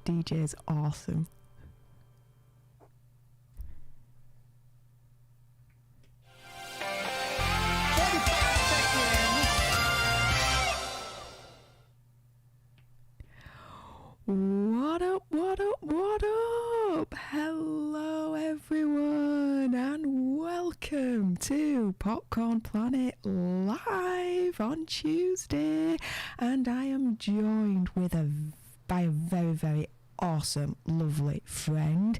DJ's awesome. What up, what up, what up? Hello everyone and welcome to Popcorned Planet live on Tuesday, and I am joined by a very, very awesome, lovely friend.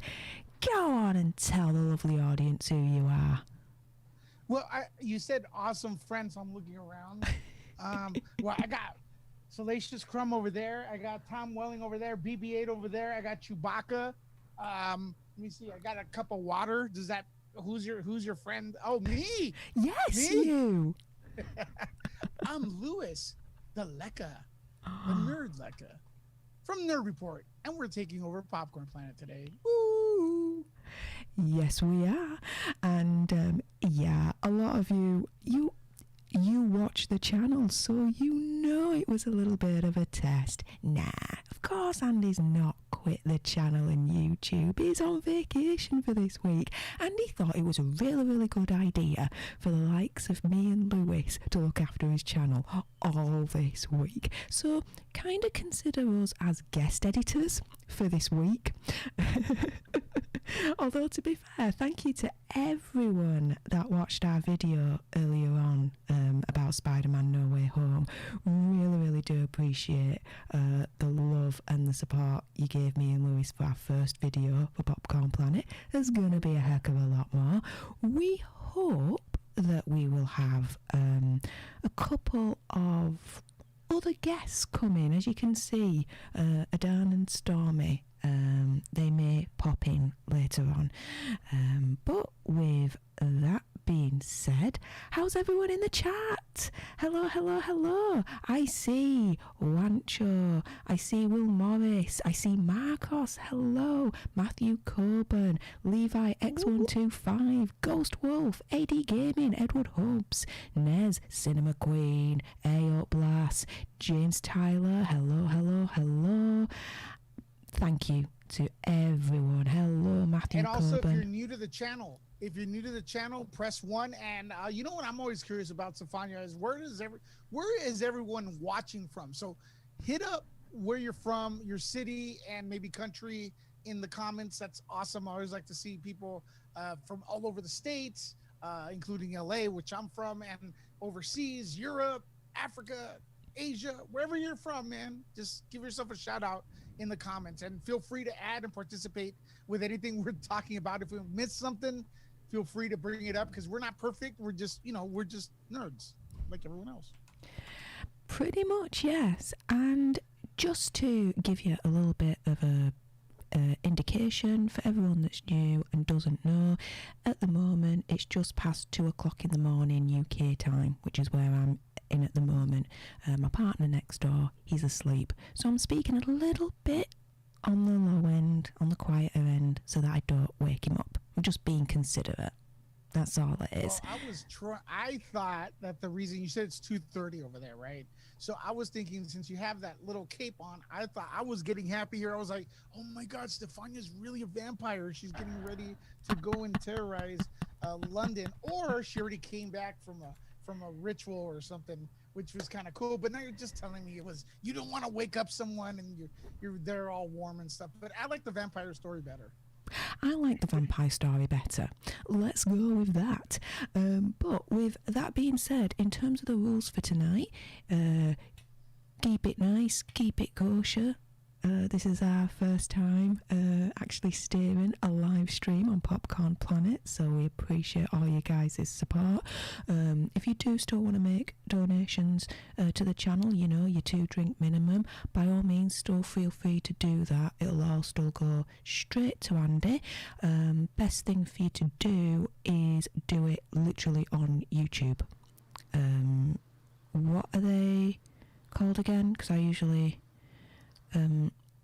Go on and tell the lovely audience who you are. Well, you said awesome friend, so I'm looking around. Well, I got Salacious Crumb over there. I got Tom Welling over there. BB-8 over there. I got Chewbacca. Let me see. I got a cup of water. Does that? Who's your friend? Oh, me. Yes, me? You. I'm Lewis, the Lekka, the nerd Lekka, from Nerd Report, and we're taking over Popcorn Planet today. Woo! Yes, we are, and yeah, a lot of you watch the channel, so you know it was a little bit of a test. Nah, of course Andy's not quit the channel and YouTube. He's on vacation for this week, and he thought it was a really, really good idea for the likes of me and Lewis to look after his channel all this week. So kind of consider us as guest editors for this week. Although, to be fair, thank you to everyone that watched our video earlier on about Spider-Man No Way Home. Really, really do appreciate the love and the support you gave me and Lewis for our first video for Popcorn Planet. There's going to be a heck of a lot more. We hope that we will have a couple of other guests come in. As you can see, Adan and Stormy, they may pop in later on. But with that being said, how's everyone in the chat? Hello, hello, hello. I see Wancho. I see Will Morris. I see Marcos. Hello. Matthew Coburn. Levi X125. Ghost Wolf. AD Gaming. Edward Hobbs. Nez. Cinema Queen. Ayo Blast. James Tyler. Hello, hello, hello. Thank you to everyone. Hello, Matthew And also, Coburn. if you're new to the channel, press 1. And you know what I'm always curious about, Stefania, is where is everyone watching from? So hit up where you're from, your city, and maybe country in the comments. That's awesome. I always like to see people from all over the states, including LA, which I'm from, and overseas, Europe, Africa, Asia, wherever you're from, man. Just give yourself a shout out in the comments, and feel free to add and participate with anything we're talking about. If we missed something, feel free to bring it up, because we're not perfect. We're just nerds like everyone else. Pretty much, yes. And just to give you a little bit of a indication for everyone that's new and doesn't know, at the moment it's just past 2 o'clock in the morning UK time, which is where I'm in at the moment. My partner next door, he's asleep, so I'm speaking a little bit on the low end, on the quieter end, so that I don't wake him up. I'm just being considerate. That's all it is. Well, I thought that the reason you said it's 2:30 over there, right? So I was thinking, since you have that little cape on, I thought I was getting happy here. I was like, oh my God, Stefania's really a vampire. She's getting ready to go and terrorize London, or she already came back from a ritual or something, which was kind of cool. But now you're just telling me you don't want to wake up someone and you're there all warm and stuff. But I like the vampire story better. I like the vampire story better. Let's go with that. But with that being said, in terms of the rules for tonight, keep it nice, keep it kosher. This is our first time actually steering a live stream on Popcorned Planet, so we appreciate all you guys' support. If you do still want to make donations to the channel, you know, your 2-drink minimum, by all means still feel free to do that. It'll all still go straight to Andy. Best thing for you to do is do it literally on YouTube. What are they called again? Because I usually...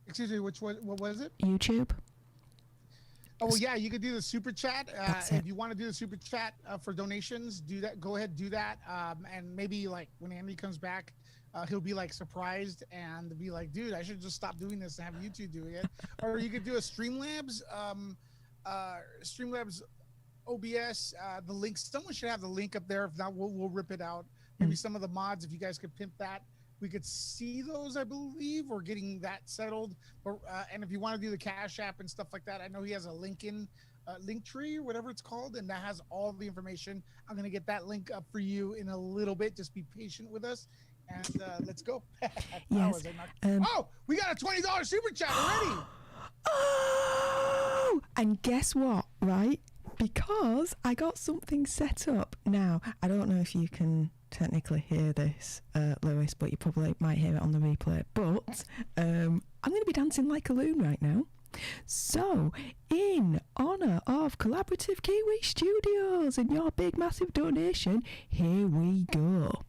Excuse me, what was it? YouTube. Oh, well, yeah, you could do the super chat. That's If it. you want to do the super chat for donations, do that. Go ahead, do that. And maybe like when Andy comes back, he'll be like surprised and be like, dude, I should just stop doing this and have you two doing it. Or you could do a Streamlabs, Streamlabs OBS, the link. Someone should have the link up there. If not, we'll rip it out. Maybe some of the mods, if you guys could pimp that, we could see those. I believe we're getting that settled. But and if you want to do the Cash App and stuff like that, I know he has a link tree or whatever it's called, and that has all the information. I'm gonna get that link up for you in a little bit. Just be patient with us, and let's go. Yes. Oh, we got a $20 super chat already. Oh, and guess what? Right. Because I got something set up. Now, I don't know if you can technically hear this, Lewis, but you probably might hear it on the replay. But I'm going to be dancing like a loon right now. So, in honour of Collaborative Kiwi Studios and your big massive donation, here we go.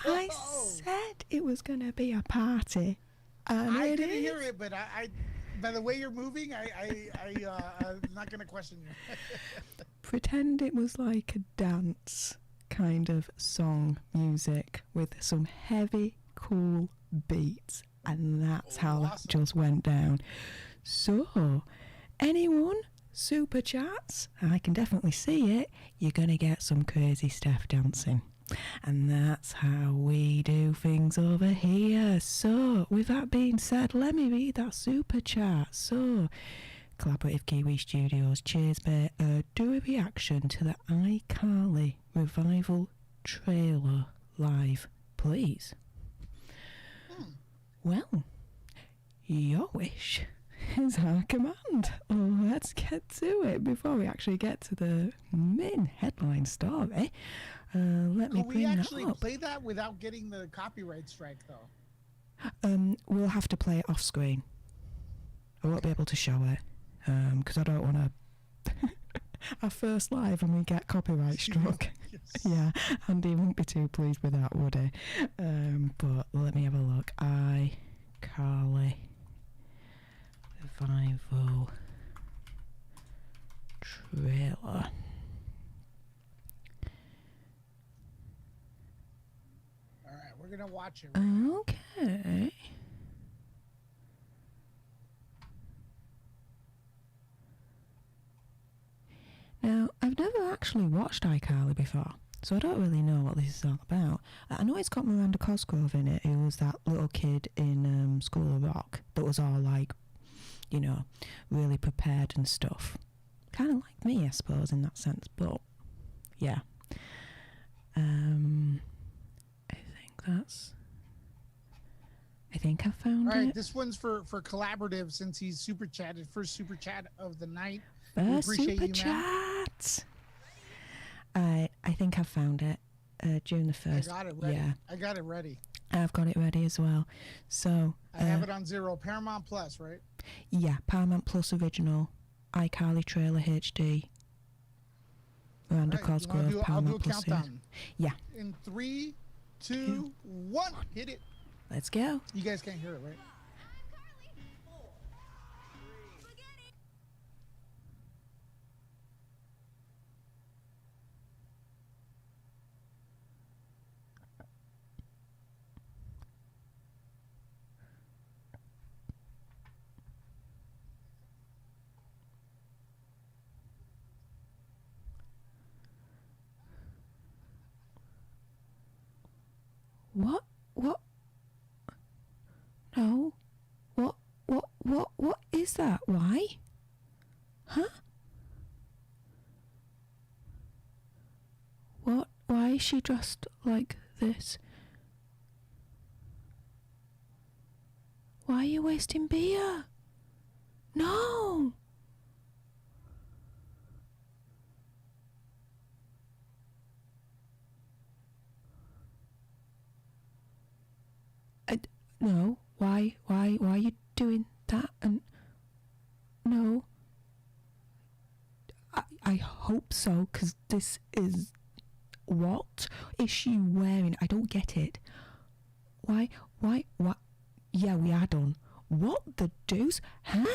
I said it was going to be a party. I didn't hear it, but I by the way you're moving, I'm not going to question you. Pretend it was like a dance kind of song music with some heavy, cool beats. And that's how that just went down. So, anyone super chats, I can definitely see it, you're going to get some crazy Steph dancing. And that's how we do things over here. So, with that being said, let me read that super chat. So, Collaborative Kiwi Studios, cheers, mate. Do a reaction to the iCarly revival trailer live, please. Well, your wish is our command. Let's get to it before we actually get to the main headline story. Let me bring that up. Can we actually play that without getting the copyright strike, though? We'll have to play it off screen. I won't be able to show it because I don't want to. Our first live and we get copyright struck. Yes. Yeah, Andy wouldn't be too pleased with that, would he? But let me have a look. iCarly revival trailer. We're gonna watch it. Right okay. Now, I've never actually watched iCarly before, so I don't really know what this is all about. I know it's got Miranda Cosgrove in it, who was that little kid in School of Rock that was all like, you know, really prepared and stuff. Kind of like me, I suppose, in that sense, but yeah. I think I found it. All right, this one's for Collaborative since he's super chatted. First super chat of the night. First super chat. I think I found it during the first. I got it ready. Yeah. I got it ready. I've got it ready as well. So I have it on Zero. Paramount Plus, right? Yeah, Paramount Plus original. iCarly trailer HD. Miranda Cosgrove. I'll do a Plus countdown. Yeah. In 3, 2, 1, hit it. Let's go. You guys can't hear it, right? What? No. What is that? Why? Huh? What? Why is she dressed like this? Why are you wasting beer? No! no, why are you doing that? And no, I hope so, because this is, what is she wearing? I don't get it. Why, what? Yeah, we are done. What the deuce? Huh?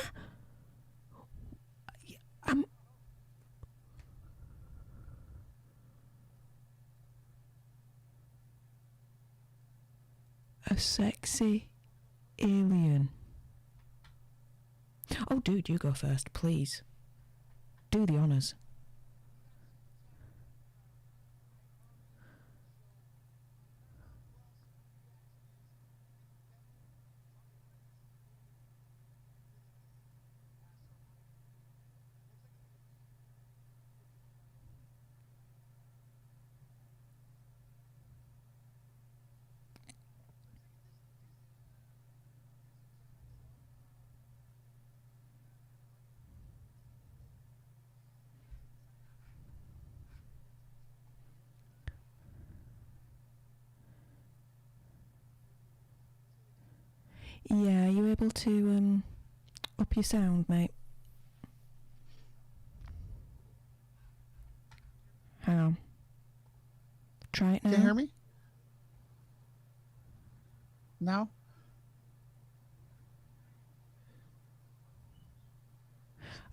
A sexy alien. Oh, dude, you go first, please. Do the honours. Yeah, are you able to up your sound, mate? Hang on. Try it now. Can you hear me? Now?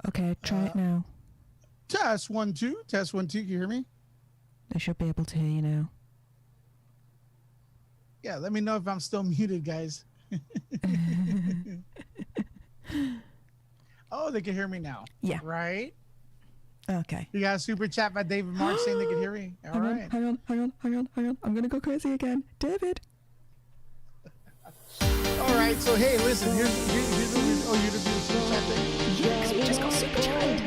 Okay, try it now. Test 1 2. Test 1 2. Can you hear me? They should be able to hear you now. Yeah, let me know if I'm still muted, guys. Oh, they can hear me now. Yeah. Right? Okay. You got a super chat by David Mark saying they can hear me. All right. Hang on. I'm going to go crazy again. David. All right. So, hey, listen. Here's the reason. Oh, you're the super chat thing? Yes, we just got super chatted.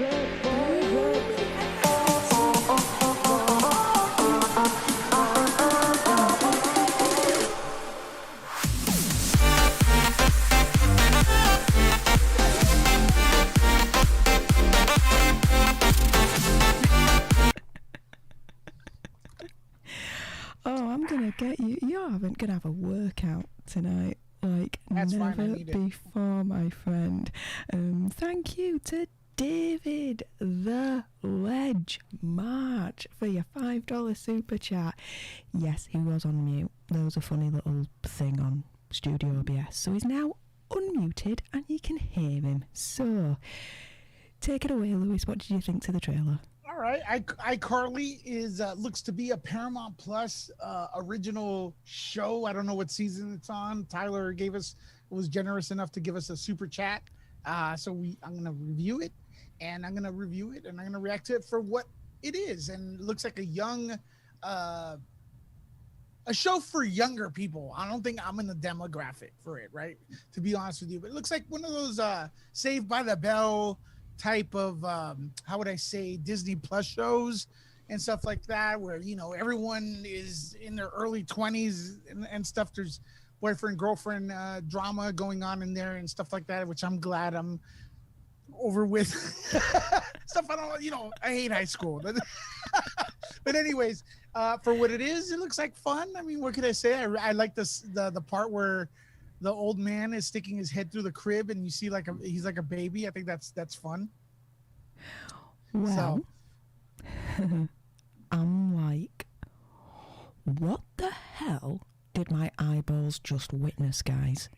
Oh, I'm gonna get you. You're gonna have a workout tonight, like That's never fine, I need it. before, my friend. Thank you to David the Ledge March for your $5 super chat. Yes, he was on mute. There was a funny little thing on Studio OBS, so he's now unmuted and you can hear him. So, take it away, Lewis. What did you think to the trailer? All right, iCarly is looks to be a Paramount Plus original show. I don't know what season it's on. Tyler was generous enough to give us a super chat. So I'm gonna review it, and I'm gonna react to it for what it is. And it looks like a show for younger people. I don't think I'm in the demographic for it, right? To be honest with you, but it looks like one of those Saved by the Bell type of how would I say, Disney Plus shows and stuff like that, where everyone is in their early 20s and stuff. There's boyfriend girlfriend drama going on in there and stuff like that, which I'm glad I'm over with. Stuff I don't, I hate high school. But anyways, for what it is, it looks like fun. I mean, what could I say? I like the part where the old man is sticking his head through the crib and you see he's like a baby. I think that's fun. Well, so. I'm like, what the hell did my eyeballs just witness, guys?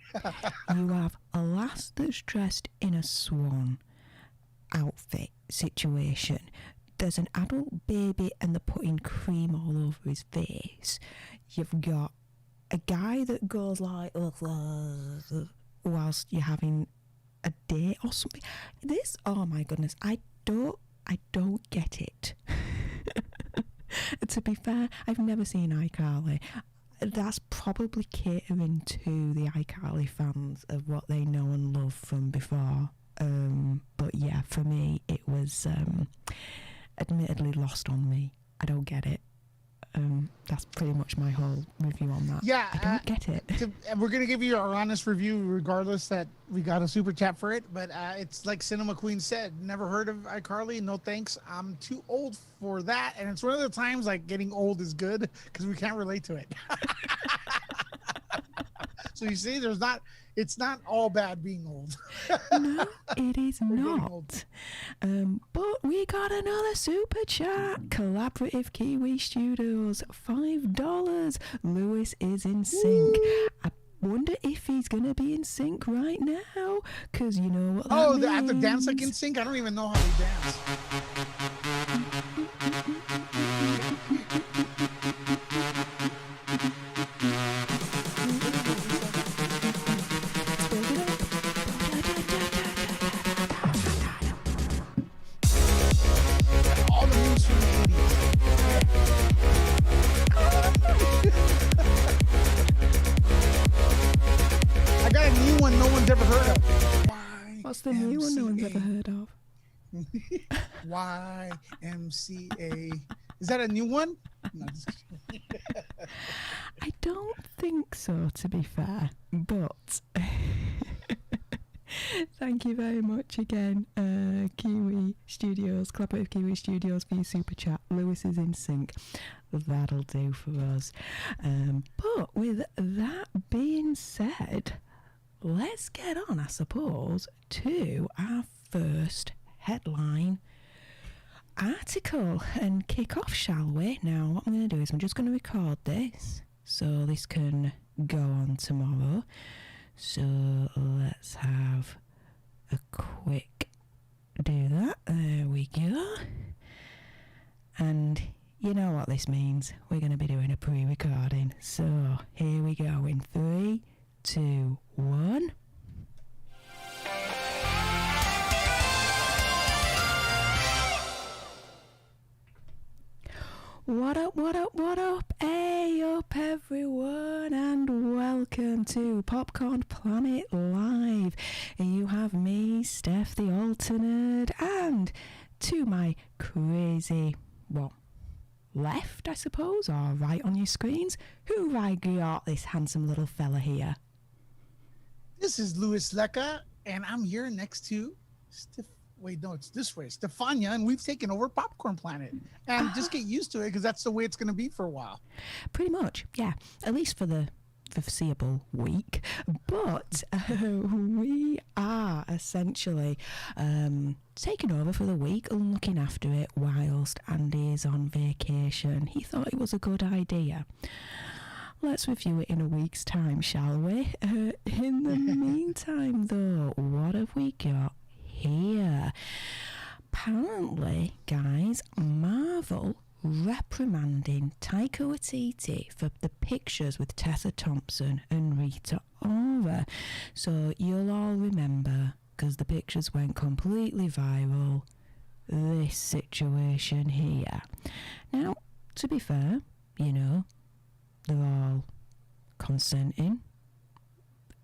You have a lass that's dressed in a swan outfit situation. There's an adult baby and they're putting cream all over his face. You've got a guy that goes like whilst you're having a date or something. Oh my goodness, I don't get it. To be fair, I've never seen iCarly. That's probably catering to the iCarly fans of what they know and love from before. But yeah, for me, it was admittedly lost on me. I don't get it. That's pretty much my whole review on that. Yeah, I don't get it. And we're gonna give you our honest review, regardless that we got a super chat for it. But it's like Cinema Queen said, never heard of iCarly. No thanks. I'm too old for that, and it's one of the times like getting old is good because we can't relate to it. So you see, it's not all bad being old. No, it is We're getting old. not. But we got another super chat. Collaborative Kiwi Studios, $5. Lewis is in sync. I wonder if he's going to be in sync right now, because you know what that means. I have to dance like in sync? I don't even know how to dance. All the moves from the 80s. I got a new one no one's ever heard of. What's the new one no one's ever heard of? YMCA. Is that a new one? No, just kidding. I don't think so, to be fair, but thank you very much again, Kiwi Studios, Collaborative Kiwi Studios, for your super chat. Lewis is in sync. That'll do for us. But with that being said, let's get on, I suppose, to our first headline article and kick off, shall we? Now, what I'm going to do is I'm just going to record this so this can go on tomorrow. So let's have a quick do that. There we go. And you know what this means. We're going to be doing a pre-recording. So here we go in 3, 2, 1. What up, what up, what up? Hey up everyone, and welcome to Popcorned Planet Live. You have me, Steph the alternate, and to my crazy, left, I suppose, or right on your screens, who I got this handsome little fella here? This is Louis Lecca, and I'm here next to it's this way, Stefania, and we've taken over Popcorn Planet. And just get used to it, because that's the way it's going to be for a while. Pretty much, yeah. At least for the foreseeable week. But we are essentially taking over for the week and looking after it whilst Andy is on vacation. He thought it was a good idea. Let's review it in a week's time, shall we? In the meantime, though, what have we got here? Apparently, guys, Marvel reprimanding Taika Waititi for the pictures with Tessa Thompson and Rita Ora. So you'll all remember, because the pictures went completely viral, this situation here. Now, to be fair, you know, they're all consenting.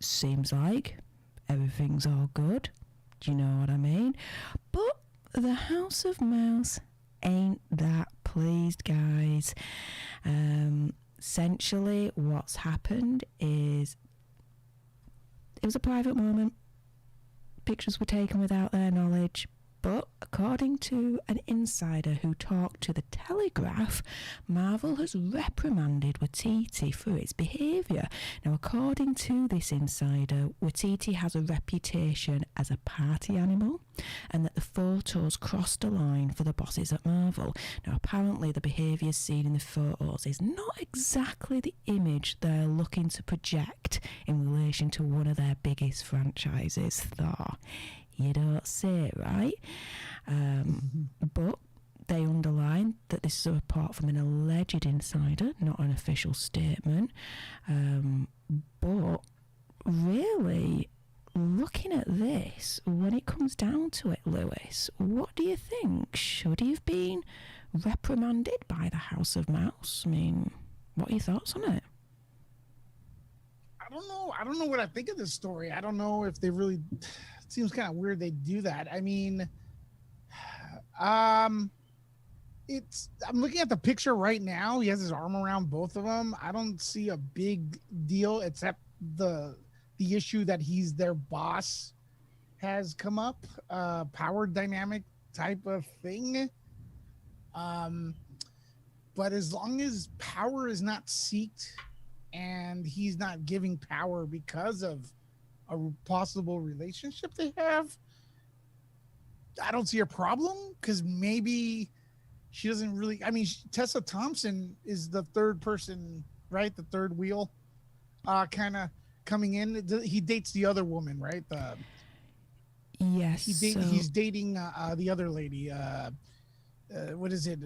Seems like everything's all good. Do you know what I mean? But the House of Mouse ain't that pleased, guys. Essentially, what's happened is it was a private moment. Pictures were taken without their knowledge. But according to an insider who talked to The Telegraph, Marvel has reprimanded Waititi for its behaviour. Now, according to this insider, Waititi has a reputation as a party animal, and that the photos crossed a line for the bosses at Marvel. Now, apparently the behaviour seen in the photos is not exactly the image they're looking to project in relation to one of their biggest franchises, Thor. You don't say, right? But they underline that this is a report from an alleged insider, not an official statement. But really, looking at this, when it comes down to it, Lewis, what do you think? Should he have been reprimanded by the House of Mouse? I mean, what are your thoughts on it? I don't know what I think of this story. I don't know if they really... It seems kind of weird they do that. I mean, I'm looking at the picture right now. He has his arm around both of them. I don't see a big deal, except the issue that he's their boss has come up, power dynamic type of thing. But as long as power is not seeked and he's not giving power because of a possible relationship they have, I don't see a problem, because maybe she doesn't really. I mean, Tessa Thompson is the third person, right? The third wheel, kind of coming in. He dates the other woman, right? Yes. He's dating the other lady. What is it?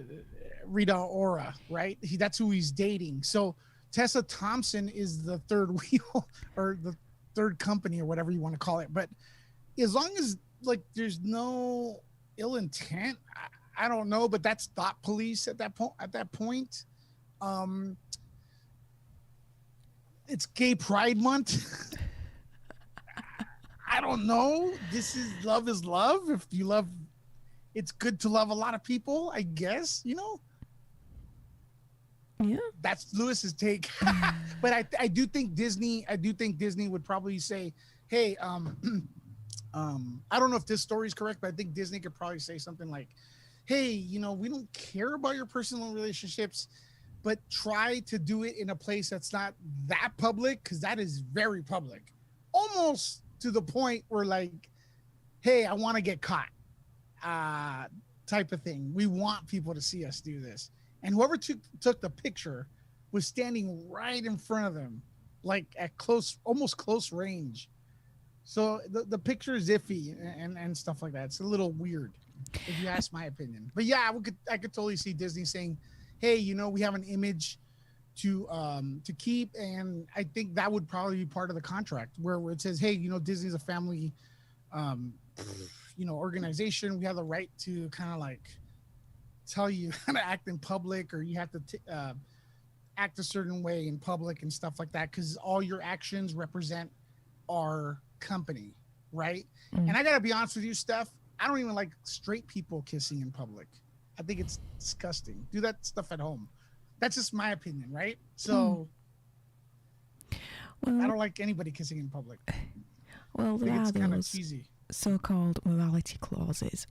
Rita Ora, right? That's who he's dating. So Tessa Thompson is the third wheel, or the third company, or whatever you want to call it. But as long as like there's no ill intent, I don't know. But that's thought police at that point. It's Gay Pride Month. I don't know. This is love is love. If you love, it's good to love a lot of people, I guess, you know? Yeah. That's Lewis's take. But I do think Disney would probably say, hey, I don't know if this story is correct, but I think Disney could probably say something like, hey, you know, we don't care about your personal relationships, but try to do it in a place that's not that public, because that is very public. Almost to the point where, like, hey, I want to get caught, type of thing. We want people to see us do this. And whoever took the picture was standing right in front of them, like at almost close range. So the picture is iffy and stuff like that. It's a little weird, if you ask my opinion. But yeah, I could totally see Disney saying, hey, you know, we have an image to keep, and I think that would probably be part of the contract, where it says, hey, you know, Disney's a family you know, organization. We have the right to kind of like tell you how to act in public, or you have to act a certain way in public and stuff like that, because all your actions represent our company, right? And I gotta be honest with you, Steph, I don't even like straight people kissing in public. I think it's disgusting. Do that stuff at home. That's just my opinion, right? So I don't like anybody kissing in public. Well, there are it's kind of those cheesy so-called morality clauses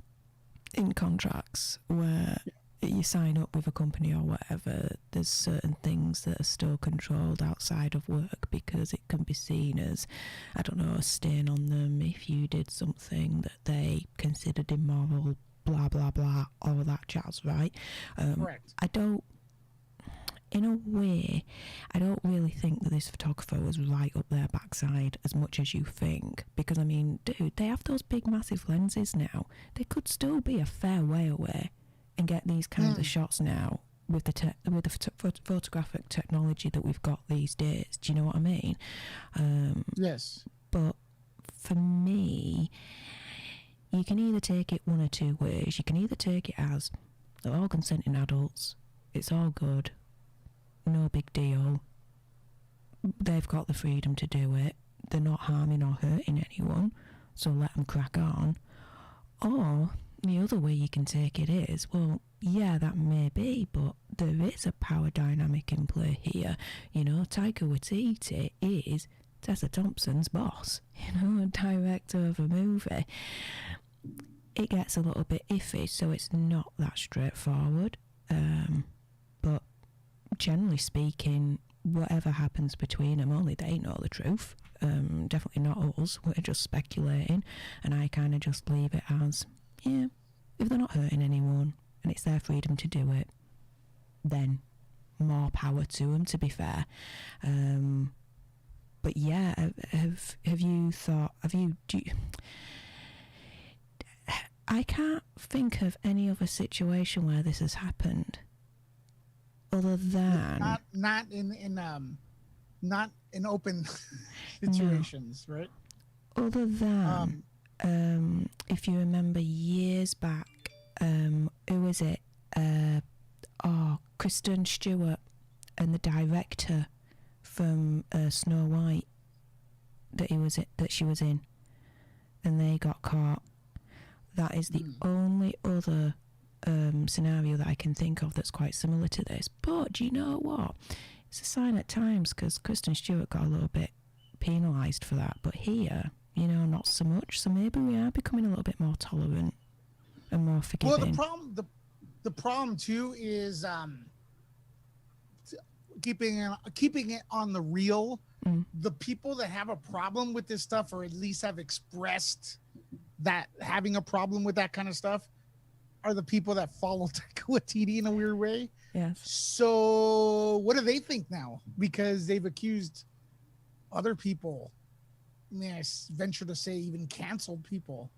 in contracts where you sign up with a company or whatever. There's certain things that are still controlled outside of work, because it can be seen as, I don't know, a stain on them if you did something that they considered immoral, blah blah blah, all that jazz, right? Correct. In a way, I don't really think that this photographer was right up their backside as much as you think. Because, I mean, dude, they have those big, massive lenses now. They could still be a fair way away and get these kinds of shots now with the photographic technology that we've got these days. Do you know what I mean? Yes. But for me, you can either take it one or two ways. You can either take it as they're all consenting adults, it's all good, no big deal, they've got the freedom to do it, they're not harming or hurting anyone, so let them crack on. Or the other way you can take it is, well, yeah, that may be, but there is a power dynamic in play here. You know, Taika Waititi is Tessa Thompson's boss, you know, a director of a movie. It gets a little bit iffy, so it's not that straightforward. But generally speaking, whatever happens between them, only they know the truth. Definitely not us. We're just speculating, and I kind of just leave it as, yeah, if they're not hurting anyone and it's their freedom to do it, then more power to them, to be fair. But yeah, have you thought, I can't think of any other situation where this has happened other than not in open situations, no. Right? Other than if you remember years back, who was it? Kristen Stewart and the director from Snow White that she was in, and they got caught. That is the only other scenario that I can think of that's quite similar to this. But do you know what? It's a sign at times, because Kristen Stewart got a little bit penalised for that. But here, you know, not so much. So maybe we are becoming a little bit more tolerant and more forgiving. Well, the problem too is keeping it on the real, the people that have a problem with this stuff, or at least have expressed that having a problem with that kind of stuff, are the people that follow Taika Waititi in a weird way. Yes. So what do they think now? Because they've accused other people, may I venture to say even canceled people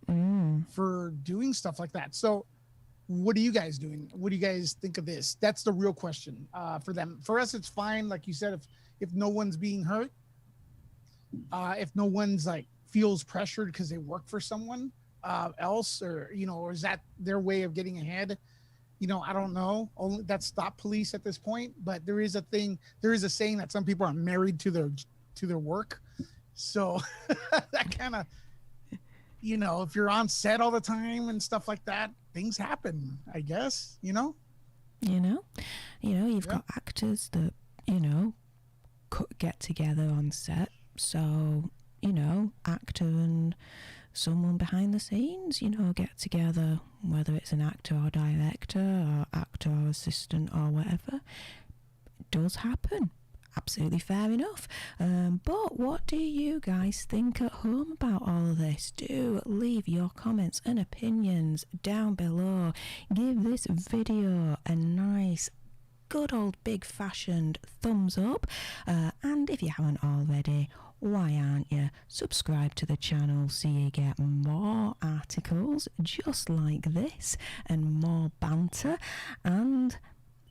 for doing stuff like that. So what are you guys doing? What do you guys think of this? That's the real question for them. For us, it's fine. Like you said, if no one's being hurt, if no one's like feels pressured because they work for someone else, or, you know, or is that their way of getting ahead? You know, I don't know. Only that's stop police at this point. But there is a saying that some people are married to their work. So that kind of, you know, if you're on set all the time and stuff like that, things happen, I guess, you know? You've got actors that, you know, get together on set. So, you know, actor and someone behind the scenes, you know, get together, whether it's an actor or director or actor or assistant or whatever. It does happen. Absolutely fair enough. But what do you guys think at home about all of this? Do leave your comments and opinions down below. Give this video a nice, good old big fashioned thumbs up. And if you haven't already, why aren't you? Subscribe to the channel so you get more articles just like this and more banter. And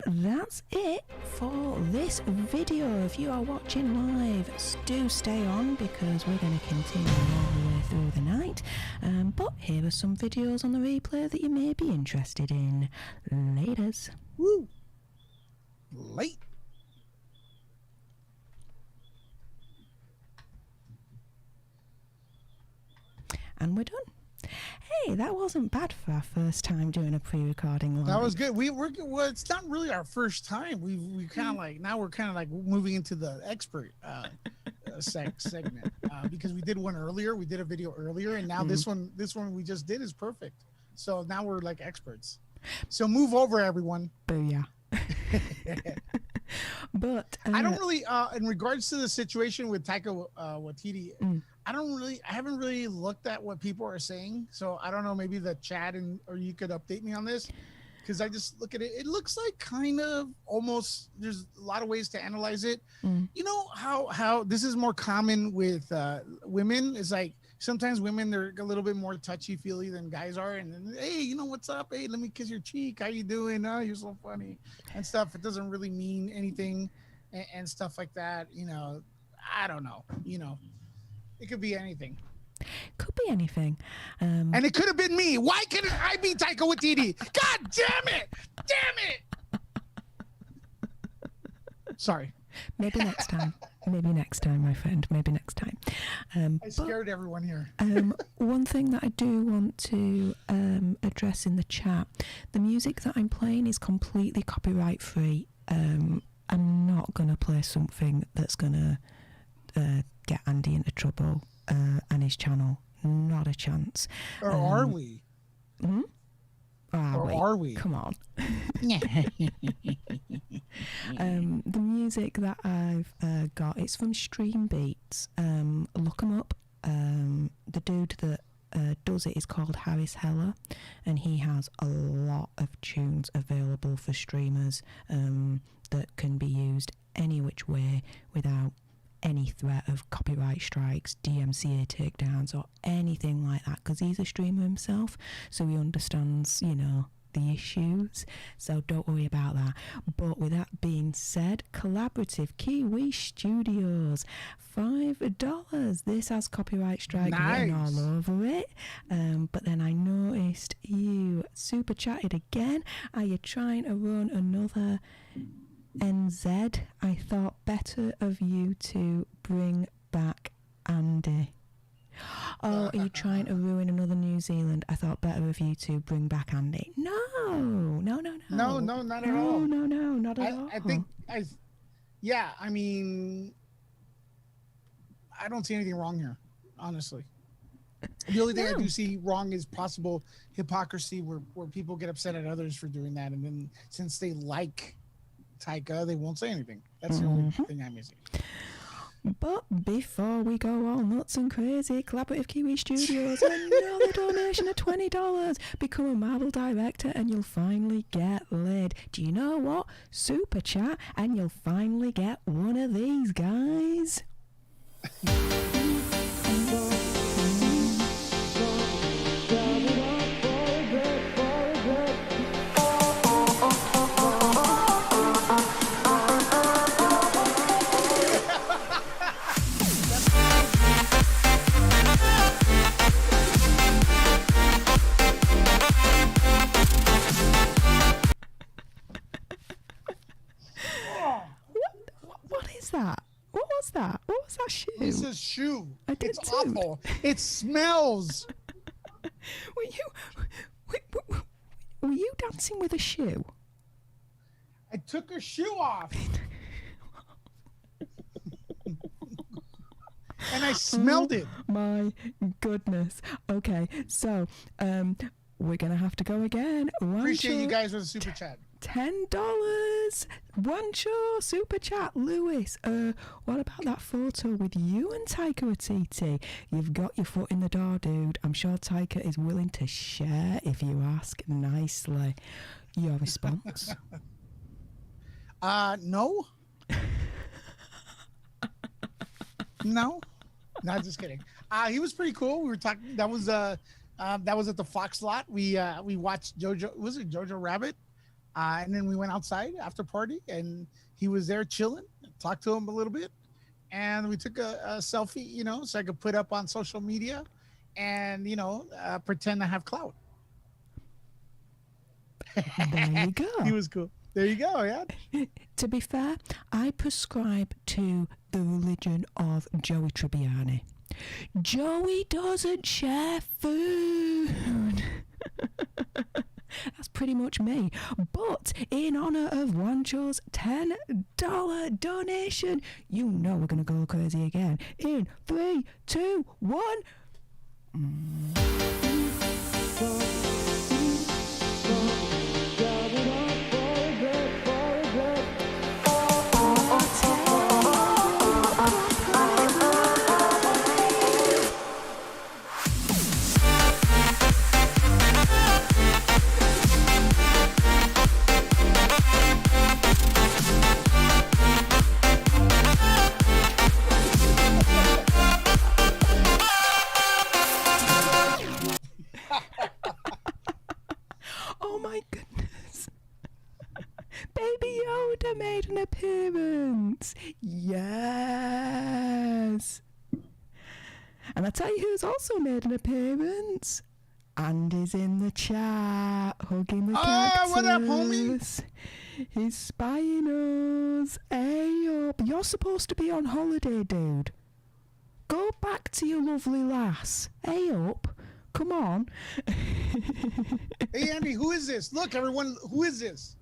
that's it for this video. If you are watching live, do stay on because we're going to continue all the way through the night. But here are some videos on the replay that you may be interested in. Laters. Woo! Late. And we're done. Hey, that wasn't bad for our first time doing a pre-recording live. That was good. Well, it's not really our first time. We kind of like, now we're kind of like moving into the expert segment because we did one earlier. We did a video earlier, and now this one we just did is perfect. So now we're like experts. So move over, everyone. Booyah. But I don't really in regards to the situation with Taika Waititi, I haven't really looked at what people are saying, so I don't know, maybe the chat or you could update me on this, because I just look at it, it looks like kind of almost, there's a lot of ways to analyze it. You know how this is more common with women, is like sometimes women, they're a little bit more touchy-feely than guys are, and then, hey, you know, what's up? Hey, let me kiss your cheek. How you doing? Oh, you're so funny and stuff. It doesn't really mean anything and stuff like that. You know, I don't know. You know, it could be anything. Could be anything. And it could have been me. Why couldn't I be Taika Waititi? God damn it! Damn it! Sorry. Maybe next time. Maybe next time, my friend. Maybe next time. I scared everyone here. One thing that I do want to address in the chat, the music that I'm playing is completely copyright free. I'm not going to play something that's going to get Andy into trouble and his channel. Not a chance. Or are we? Are we? Come on. The music that I've got, it's from Stream Beats. Look them up. The dude that does it is called Harris Heller, and he has a lot of tunes available for streamers that can be used any which way without any threat of copyright strikes, DMCA takedowns, or anything like that, because he's a streamer himself, so he understands, you know, the issues, so don't worry about that. But with that being said, Collaborative Kiwi Studios, $5. This has copyright strike written all over it, but then I noticed you super chatted again. Are you trying to run another NZ? I thought better of you to bring back Andy. Oh, are you trying to ruin another New Zealand? I thought better of you to bring back Andy. No, not at all. No, not at all. I think I mean, I don't see anything wrong here, honestly. The only thing I do see wrong is possible hypocrisy where people get upset at others for doing that, and then since they like Taika, they won't say anything. That's the only thing I'm missing. But before we go all nuts and crazy, Collaborative Kiwi Studios, another donation of $20. Become a Marvel director and you'll finally get laid. Do you know what? Super chat and you'll finally get one of these guys. That? What was that? What was that shoe? It's a shoe. It's too. awful. It smells. Were you dancing with a shoe? I took her shoe off. And I smelled it. My goodness. Okay, so we're gonna have to go again. Appreciate you guys with the super chat. $10. Wancho super chat. Lewis, what about that photo with you and Taika Waititi? You've got your foot in the door, dude. I'm sure Taika is willing to share if you ask nicely. Your response? No. No. Not just kidding. He was pretty cool. We were talking. That was at the Fox lot. We watched Jojo. Was it Jojo Rabbit? And then we went outside after party, and he was there chilling. Talked to him a little bit, and we took a selfie, so I could put up on social media, and pretend to have clout. There you go. He was cool. There you go. Yeah. To be fair, I prescribe to the religion of Joey Tribbiani. Joey doesn't share food. That's pretty much me. But in honor of Wancho's $10 donation, we're going to go crazy again. In 3, 2, 1. Baby Yoda made an appearance. Yes. And I tell you who's also made an appearance. Andy's in the chat, hugging the cactus. What up, homie? He's spying us. Hey up. You're supposed to be on holiday, dude. Go back to your lovely lass. Hey up. Come on. Hey, Andy, who is this? Look, everyone, who is this?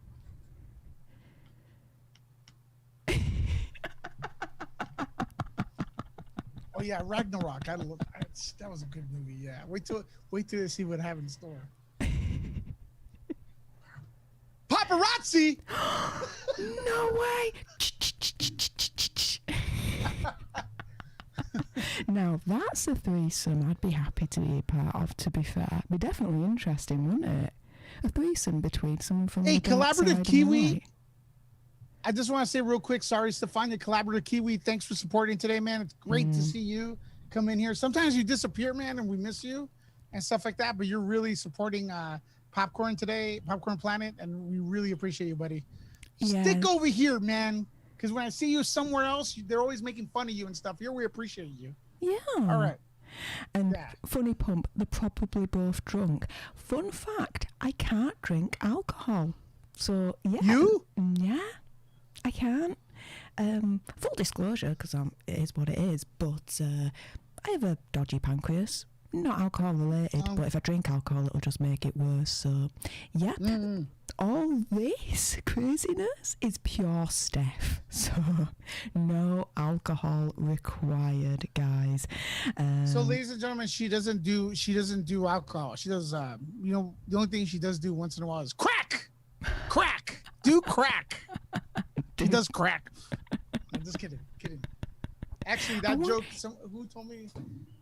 Oh yeah, Ragnarok. That was a good movie. Yeah, wait till you see what I have in store. Paparazzi! No way! Now that's a threesome I'd be happy to be a part of. To be fair, be definitely interesting, wouldn't it? A threesome between someone from the Collaborative Kiwi. I just want to say real quick, sorry, Stefania, Collaborative Kiwi, thanks for supporting today, man. It's great to see you come in here. Sometimes you disappear, man, and we miss you and stuff like that, but you're really supporting Popcorn today, Popcorn Planet, and we really appreciate you, buddy. Yeah. Stick over here, man, because when I see you somewhere else, they're always making fun of you and stuff. Here, we appreciate you. Yeah. All right. And funny pump, they're probably both drunk. Fun fact, I can't drink alcohol. So, yeah. You? Yeah. I can't. Full disclosure, because it is what it is, but I have a dodgy pancreas. Not alcohol related, but if I drink alcohol, it'll just make it worse. So, yep. All this craziness is pure Steph. So, no alcohol required, guys. So, ladies and gentlemen, she doesn't do alcohol. She does, the only thing she does do once in a while is crack. Do crack. He does crack. I'm just kidding. Actually, that joke, who told me?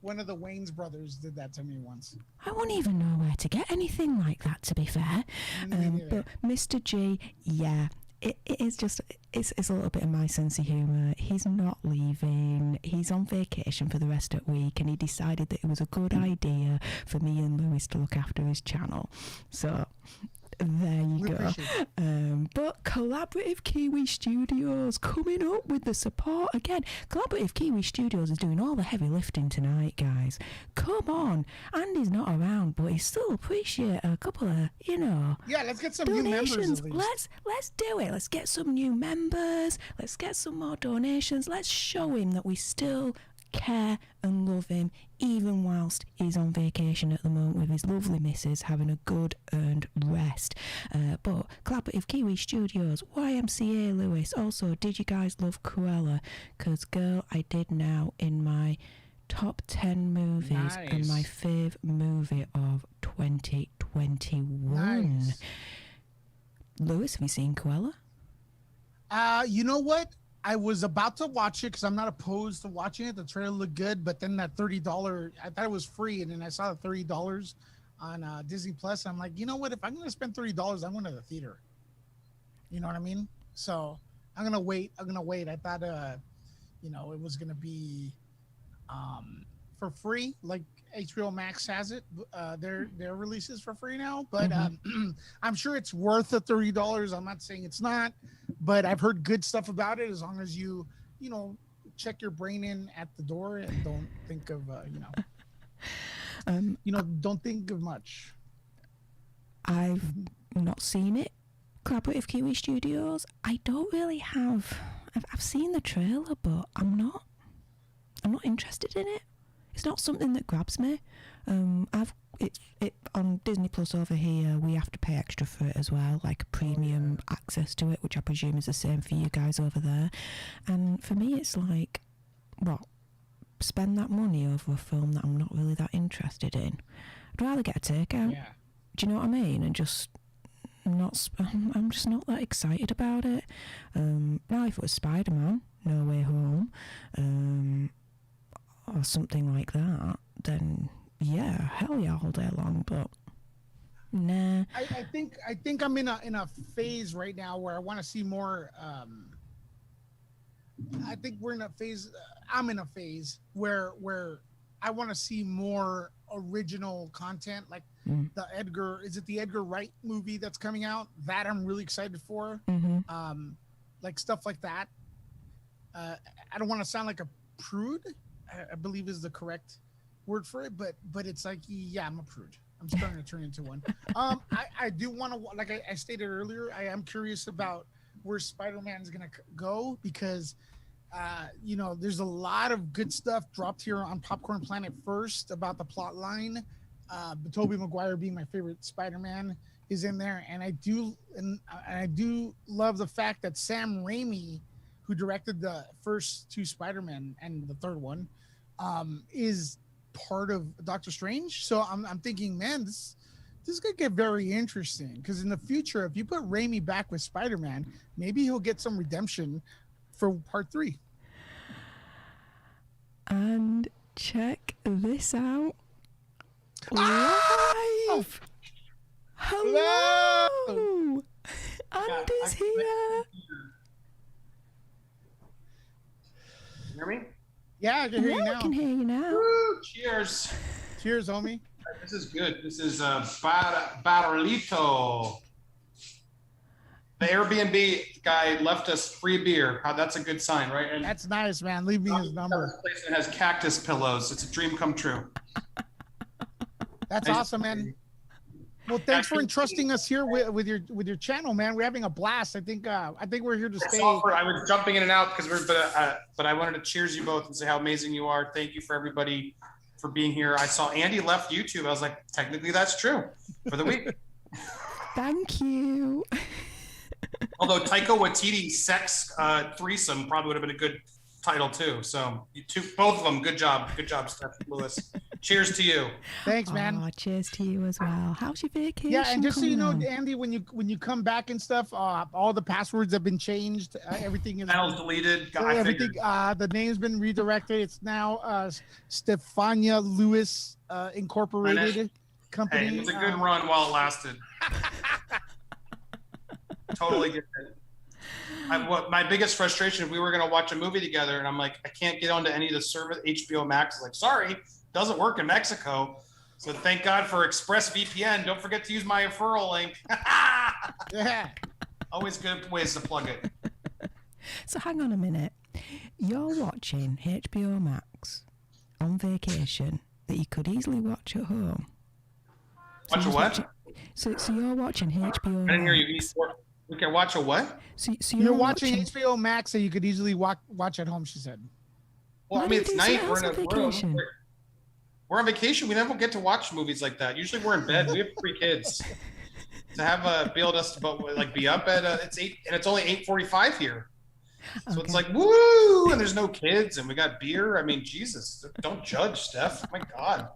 One of the Wayans brothers did that to me once. I wouldn't even know where to get anything like that, to be fair. But Mr. G, yeah, it is just, it's a little bit of my sense of humour. He's not leaving. He's on vacation for the rest of the week, and he decided that it was a good idea for me and Lewis to look after his channel. So there you go. But Collaborative Kiwi Studios coming up with the support again. Collaborative Kiwi Studios is doing all the heavy lifting tonight, guys. Come on. Andy's not around, but he still appreciate a couple of, yeah, let's get some donations. New members at least. Let's do it. Let's get some new members. Let's get some more donations. Let's show him that we still care and love him, even whilst he's on vacation at the moment with his lovely missus having a good earned rest. But Collaborative Kiwi Studios, YMCA Lewis. Also, did you guys love Cruella? Because girl, I did now in my top 10 movies and my fave movie of 2021. Nice. Lewis, have you seen Cruella? You know what? I was about to watch it because I'm not opposed to watching it. The trailer looked good, but then that $30, I thought it was free, and then I saw the $30 on Disney Plus. I'm like, you know what? If I'm going to spend $30, I'm going to the theater. You know what I mean? So I'm going to wait. I thought, it was going to be for free, like HBO Max has it. Their releases for free now, but I'm sure it's worth the $30. I'm not saying it's not, but I've heard good stuff about it. As long as you check your brain in at the door and don't think of don't think of much. I've not seen it. Collaborative Kiwi Studios. I don't really have. I've seen the trailer, but I'm not interested in it. It's not something that grabs me. It on Disney Plus over here. We have to pay extra for it as well, like premium access to it, which I presume is the same for you guys over there. And for me, it's like, spend that money over a film that I'm not really that interested in. I'd rather get a takeout. Yeah. Do you know what I mean? And just I'm just not that excited about it. Now, if it was Spider-Man, No Way Home, or something like that, then yeah, hell yeah, all day long. But nah. I think I'm in a phase right now where I want to see more. I think we're in a phase. I'm in a phase where I want to see more original content, like the Edgar. Is it the Edgar Wright movie that's coming out? That I'm really excited for. Like stuff like that. I don't want to sound like a prude. I believe is the correct word for it, but it's like, yeah, I'm a prude. I'm starting to turn into one. I do want to, like I stated earlier, I am curious about where Spider-Man's gonna go because there's a lot of good stuff dropped here on Popcorn Planet first about the plot line. Tobey Maguire being my favorite Spider-Man is in there, and I do love the fact that Sam Raimi, who directed the first two Spider-Man and the third one, is part of Doctor Strange. So I'm thinking, man, this could get very interesting because in the future, if you put Raimi back with Spider-Man, maybe he'll get some redemption for part 3. And check this out. Live! Hello! Andy's here! You hear me? Yeah, I can hear you now. I can hear you now. Woo, cheers. Cheers, homie. This is good. This is Barlito. The Airbnb guy left us free beer. That's a good sign, right? And that's nice, man. Leave me his number. This place that has cactus pillows. It's a dream come true. That's awesome, man. Well, thanks for entrusting us here with your channel, man. We're having a blast. I think we're here to stay. I was jumping in and out because but I wanted to cheers you both and say how amazing you are. Thank you for everybody for being here. I saw Andy left YouTube. I was like, technically that's true for the week. Thank you. Although Taika Waititi sex threesome probably would have been a good title too. So both of them, good job, Steph Lewis. Cheers to you. Thanks, man. Oh, cheers to you as well. How's your vacation? Yeah, and just so you know, coming on? Andy, when you come back and stuff, all the passwords have been changed. Everything is Channel's deleted. I everything. figured. The name's been redirected. It's now Stefania Lewis Incorporated company. Hey, it was a good run while it lasted. Totally get it. My biggest frustration, if we were going to watch a movie together, and I'm like, I can't get onto any of the service. HBO Max is like, sorry, doesn't work in Mexico. So thank God for ExpressVPN. Don't forget to use my referral link. Yeah. Always good ways to plug it. So hang on a minute. You're watching HBO Max on vacation that you could easily watch at home. Watch a what? So you're watching HBO Max. I didn't hear you. We can watch a what? So You're watching HBO Max that you could easily watch at home, she said. Well, Why I do mean, you it's do night. something We're else in on a room. vacation? We're on vacation. We never get to watch movies like that. Usually, we're in bed. We have 3 kids. To have be able to be up at it's 8, and it's only 8:45 here. So it's like woo, and there's no kids, and we got beer. I mean, Jesus, don't judge, Steph. My God.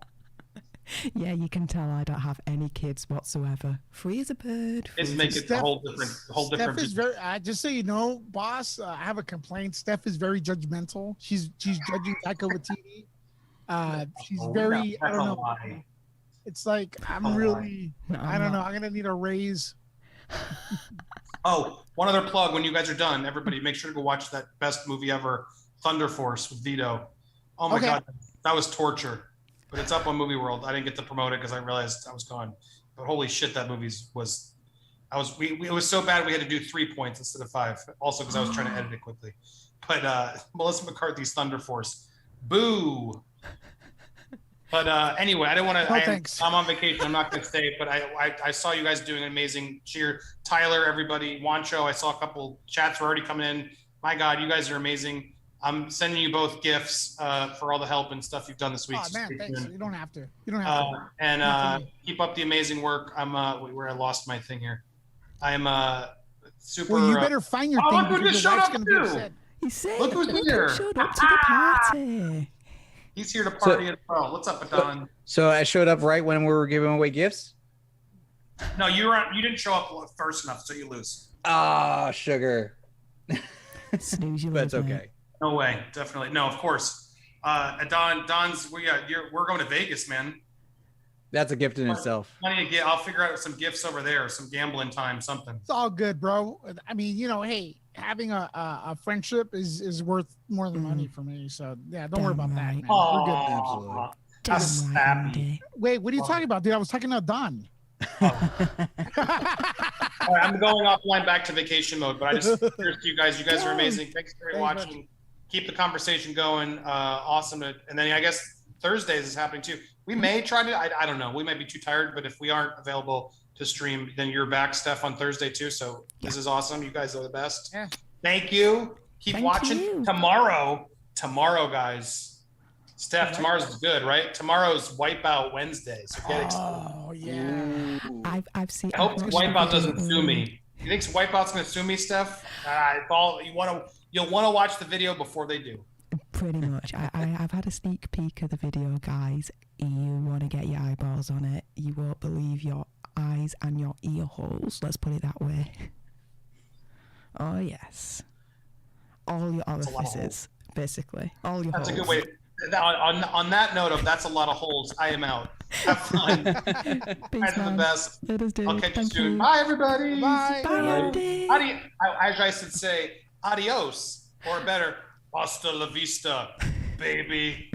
Yeah, you can tell I don't have any kids whatsoever. Free as a bird. It's make it a whole different. Steph is very. Just so you know, boss, I have a complaint. Steph is very judgmental. She's judging Taika Waititi. She's very. I don't know. It's like I'm really. I don't know. I'm gonna need a raise. Oh, one other plug. When you guys are done, everybody, make sure to go watch that best movie ever, Thunder Force with Vito. Oh my God, that was torture. But it's up on Movie World. I didn't get to promote it because I realized I was gone. But holy shit, that movie was. It was so bad we had to do 3 points instead of 5. Also because I was trying to edit it quickly. But Melissa McCarthy's Thunder Force, boo. But anyway, I didn't want to. I'm on vacation. I'm not going to stay. But I saw you guys doing an amazing cheer. Tyler, everybody, Wancho. I saw a couple chats were already coming in. My God, you guys are amazing. I'm sending you both gifts for all the help and stuff you've done this week. Oh man, thanks. You don't have to. And keep up the amazing work. I'm where I lost my thing here. I am super. Well, you better find your thing. Look who just showed up too. You say, look who's here. Showed up to the party. He's here to party as well. What's up, Adon? So I showed up right when we were giving away gifts? No, you didn't show up first enough, so you lose. Ah, sugar. Snooze you. But it's okay. No way, definitely. No, of course. Don's we're going to Vegas, man. That's a gift in itself. Plenty of I'll figure out some gifts over there, some gambling time, something. It's all good, bro. I mean, hey, having a friendship is worth more than money for me. So yeah, don't worry about that, man. We're good. Absolutely. That's happy. Wait, what are you talking about, dude? I was talking to Don. All right, I'm going offline back to vacation mode, but I just cheers to you guys. You guys are amazing. Thanks for watching. Keep the conversation going. Awesome. And then I guess Thursdays is happening too. We may try to, I don't know. We might be too tired, but if we aren't available to stream, then you're back, Steph, on Thursday too. So this is awesome. You guys are the best. Yeah. Thank you. Keep watching. Tomorrow, guys. Steph, tomorrow's good, right? Tomorrow's Wipeout Wednesday. So get excited. Oh yeah. I've seen. I hope Wipeout doesn't sue me. You think Wipeout's gonna sue me, Steph? You'll want to watch the video before they do. Pretty much. I've had a sneak peek of the video, guys. You want to get your eyeballs on it. You won't believe your eyes and your ear holes. Let's put it that way. Oh yes. All your orifices, basically. All your holes. That's a good way. On that note of that's a lot of holes, I am out. Have fun. Guys are the best. I'll catch you soon. Bye, everybody. Bye. Bye, Andy. As I should say, adios, or better, hasta la vista, baby.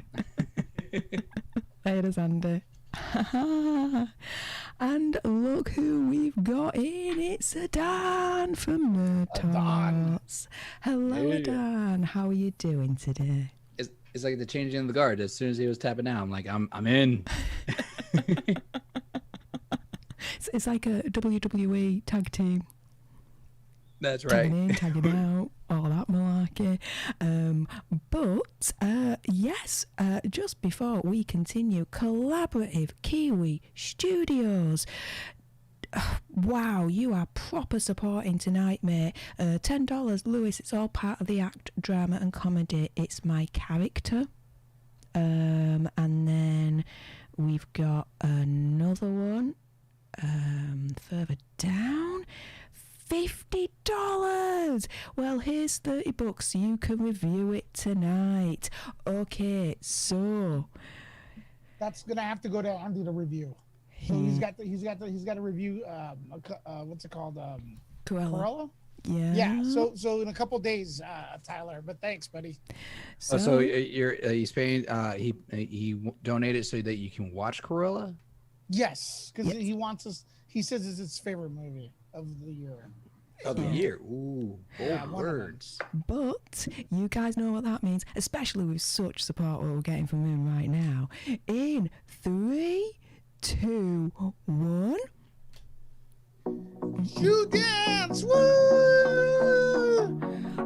There's Andy. And look who we've got in. It's Adan from Nerd Talks. Hello, Adan. How are you doing today? It's like the changing of the guard. As soon as he was tapping out, I'm like, I'm in. It's like a WWE tag team. That's right. Tagging in, tagging out, all that malarkey. Yes, just before we continue, Collaborative Kiwi Studios. Wow, you are proper supporting tonight, mate. $10, Lewis. It's all part of the act, drama and comedy. It's my character. And then we've got another one further down. $50. Well, here's $30. You can review it tonight. Okay, so that's gonna have to go to Andy to review. So he's got to review. What's it called? Corolla. Yeah. So in a couple days, Tyler. But thanks, buddy. So he's paying. He donated so that you can watch Corolla. Yes, because he wants us. He says it's his favorite movie of the year. Of the year. Ooh, bold words. But you guys know what that means, especially with such support what we're getting from him right now. In 3, 2, 1. You dance! Woo!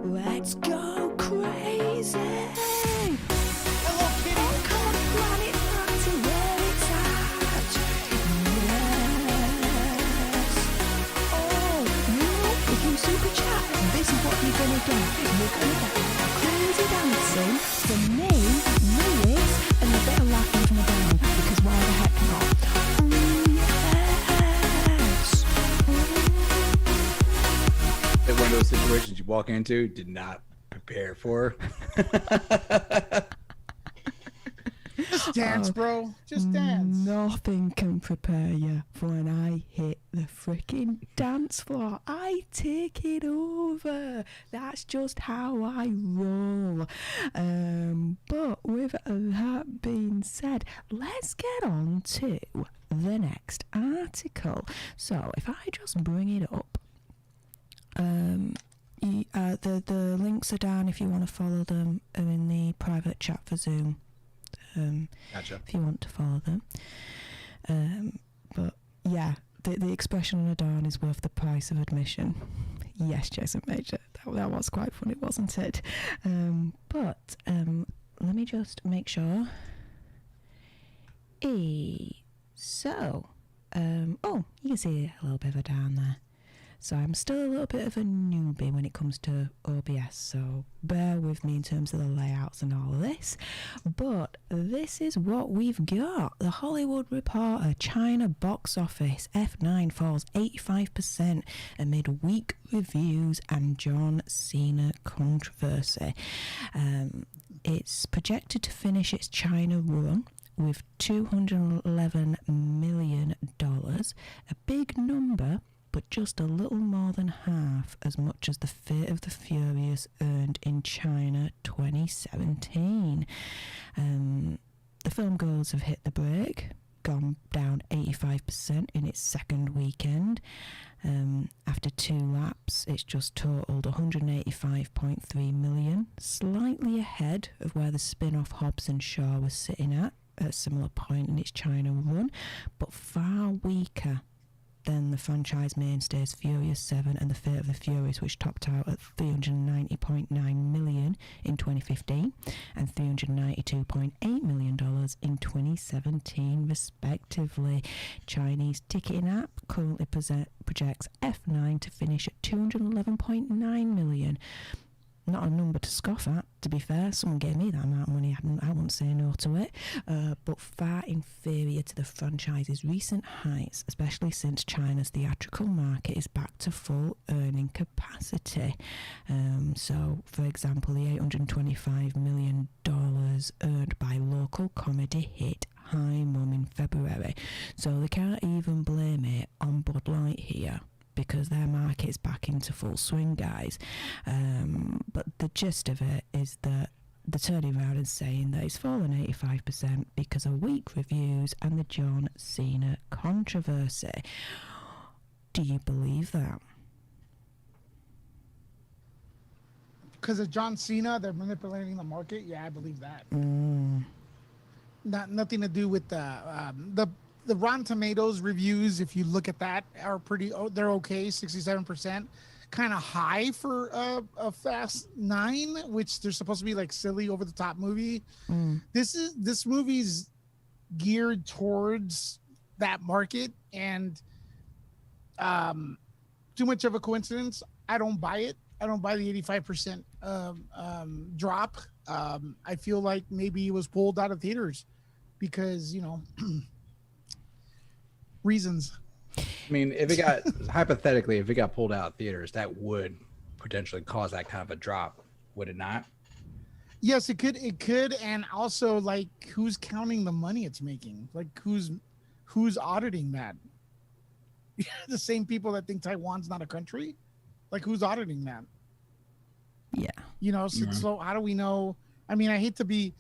Let's go crazy! Hello, Kitty. Oh, come on, planet back to where it's at. Yes. Oh, if you super chat, this is what you're gonna get. You're gonna get crazy dancing from me, Lewis, and a bit of laughing from the band, because why the heck not? One of those situations you walk into, did not prepare for. Just dance, bro. Just dance. Nothing can prepare you for when I hit the freaking dance floor. I take it over. That's just how I roll. But with that being said, let's get on to the next article. So if I just bring it up, the links are down if you want to follow them, are in the private chat for Zoom. Gotcha. If you want to follow them. But yeah, the expression on a dawn is worth the price of admission. Yes, Jason Major, that was quite funny, wasn't it? But let me just make sure. So, oh, you can see a little bit of a down there. So I'm still a little bit of a newbie when it comes to OBS, so bear with me in terms of the layouts and all of this. But this is what we've got. The Hollywood Reporter, China box office, F9 falls 85% amid weak reviews and John Cena controversy. It's projected to finish its China run with $211 million, a big number, but just a little more than half as much as The Fate of the Furious earned in China 2017. The film goals have hit the brake, gone down 85% in its second weekend. After 2 laps, it's just totaled 185.3 million, slightly ahead of where the spin-off Hobbs and Shaw was sitting at a similar point in its China run, but far weaker than the franchise mainstays Furious 7 and The Fate of the Furious, which topped out at $390.9 million in 2015 and $392.8 million in 2017 respectively. Chinese ticketing app currently projects F9 to finish at $211.9 million. Not a number to scoff at, to be fair. Someone gave me that amount of money, I wouldn't say no to it, but far inferior to the franchise's recent heights, especially since China's theatrical market is back to full earning capacity. So, for example, the $825 million earned by local comedy hit Hi Mum in February, so they can't even blame it on Bud Light here, because their market's back into full swing, guys. But the gist of it is that they're turning around and saying that it's fallen 85% because of weak reviews and the John Cena controversy. Do you believe that? Because of John Cena, they're manipulating the market? Yeah, I believe that. Nothing to do with the Rotten Tomatoes reviews, if you look at that, are they're okay, 67%. Kind of high for a Fast 9, which they're supposed to be like silly, over the top movie. This movie's geared towards that market, and too much of a coincidence. I don't buy it. don't buy the 85% drop. I feel like maybe it was pulled out of theaters because, you know, reasons. I mean, if it got hypothetically, if it got pulled out of theaters, that would potentially cause that kind of a drop, would it not? Yes, it could. It could, and also like who's counting the money it's making? Like who's auditing that? The same people that think Taiwan's not a country, like who's auditing that? Yeah. You know, so how do we know? I mean, I hate to be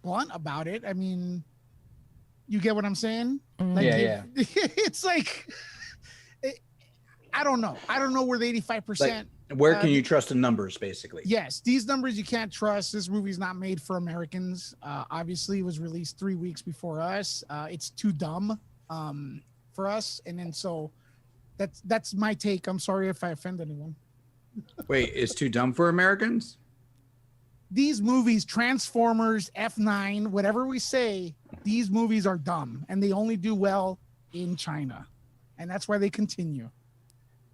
blunt about it. I mean, you get what I'm saying? Like, Yeah. It's like, I don't know. I don't know where the 85%. Where can you trust the numbers, basically? Yes, these numbers you can't trust. This movie's not made for Americans. Obviously, it was released 3 weeks before us. It's too dumb for us, and then so that's my take. I'm sorry if I offend anyone. Wait, it's too dumb for Americans? These movies, Transformers, F9, whatever we say, these movies are dumb, and they only do well in China, and that's why they continue.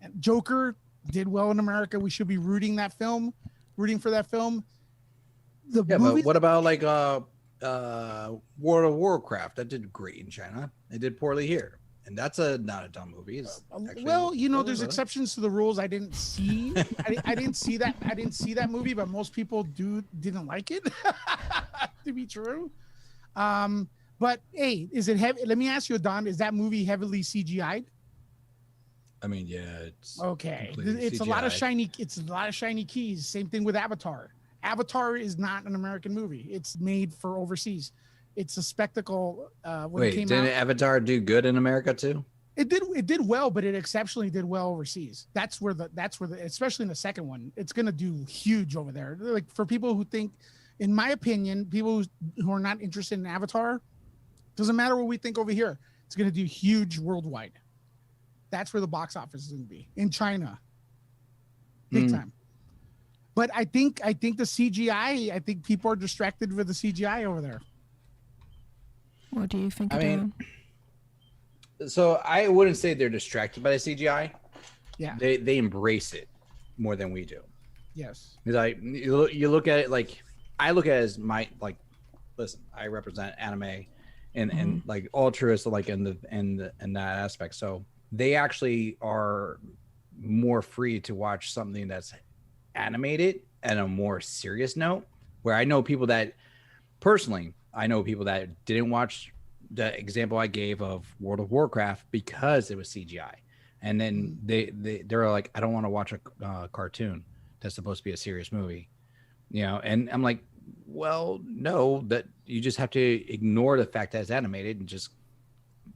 And Joker did well in America. We should be rooting for that film. But what about like World of Warcraft? That did great in China. It did poorly here, and that's not a dumb movie. Well, you know, there's exceptions to the rules. I didn't see. I didn't see that. I didn't see that movie, but most people didn't like it. To be true. But hey, is it heavy? Let me ask you, Don. Is that movie heavily CGI'd? I mean, yeah, it's okay. It's CGI. It's a lot of shiny keys. Same thing with Avatar. Avatar is not an American movie. It's made for overseas. It's a spectacle. Wait, didn't Avatar do good in America too? It did well, but it exceptionally did well overseas. That's where the especially in the second one, it's gonna do huge over there. Like for people who think, in my opinion, people who are not interested in Avatar, doesn't matter what we think over here. It's gonna do huge worldwide. That's where the box office is going to be in China, big time. But I think the CGI. I think people are distracted with the CGI over there. What do you think? I mean, so I wouldn't say they're distracted by the CGI. Yeah, they embrace it more than we do. Yes, because you look at it like I look at it as listen, I represent anime and like altruist like in that aspect. So they actually are more free to watch something that's animated and a more serious note, where I know people that didn't watch the example I gave of World of Warcraft because it was CGI. And then they're like, I don't want to watch a cartoon that's supposed to be a serious movie, you know? And I'm like, well, no, that you just have to ignore the fact that it's animated and just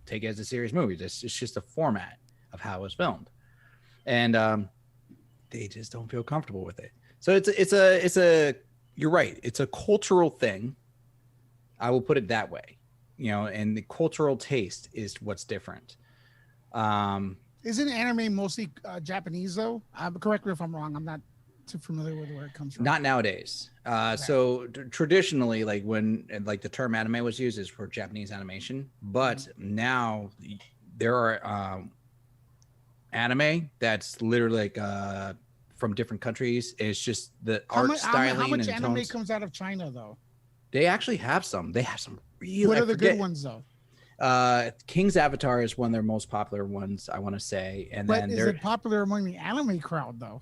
take it as a serious movie. It's just a format of how it was filmed, and they just don't feel comfortable with it. So it's a you're right. It's a cultural thing. I will put it that way, you know. And the cultural taste is what's different. Isn't anime mostly Japanese though? Correct me if I'm wrong. I'm not too familiar with where it comes from. Not nowadays. So traditionally, like when the term anime was used is for Japanese animation, but now there are anime that's literally like from different countries. It's just the art styling. How much and anime tones. comes out of China though? They actually have some. They have some really. What are the good ones though? King's Avatar is one of their most popular ones, I want to say. And but then is it popular among the anime crowd though?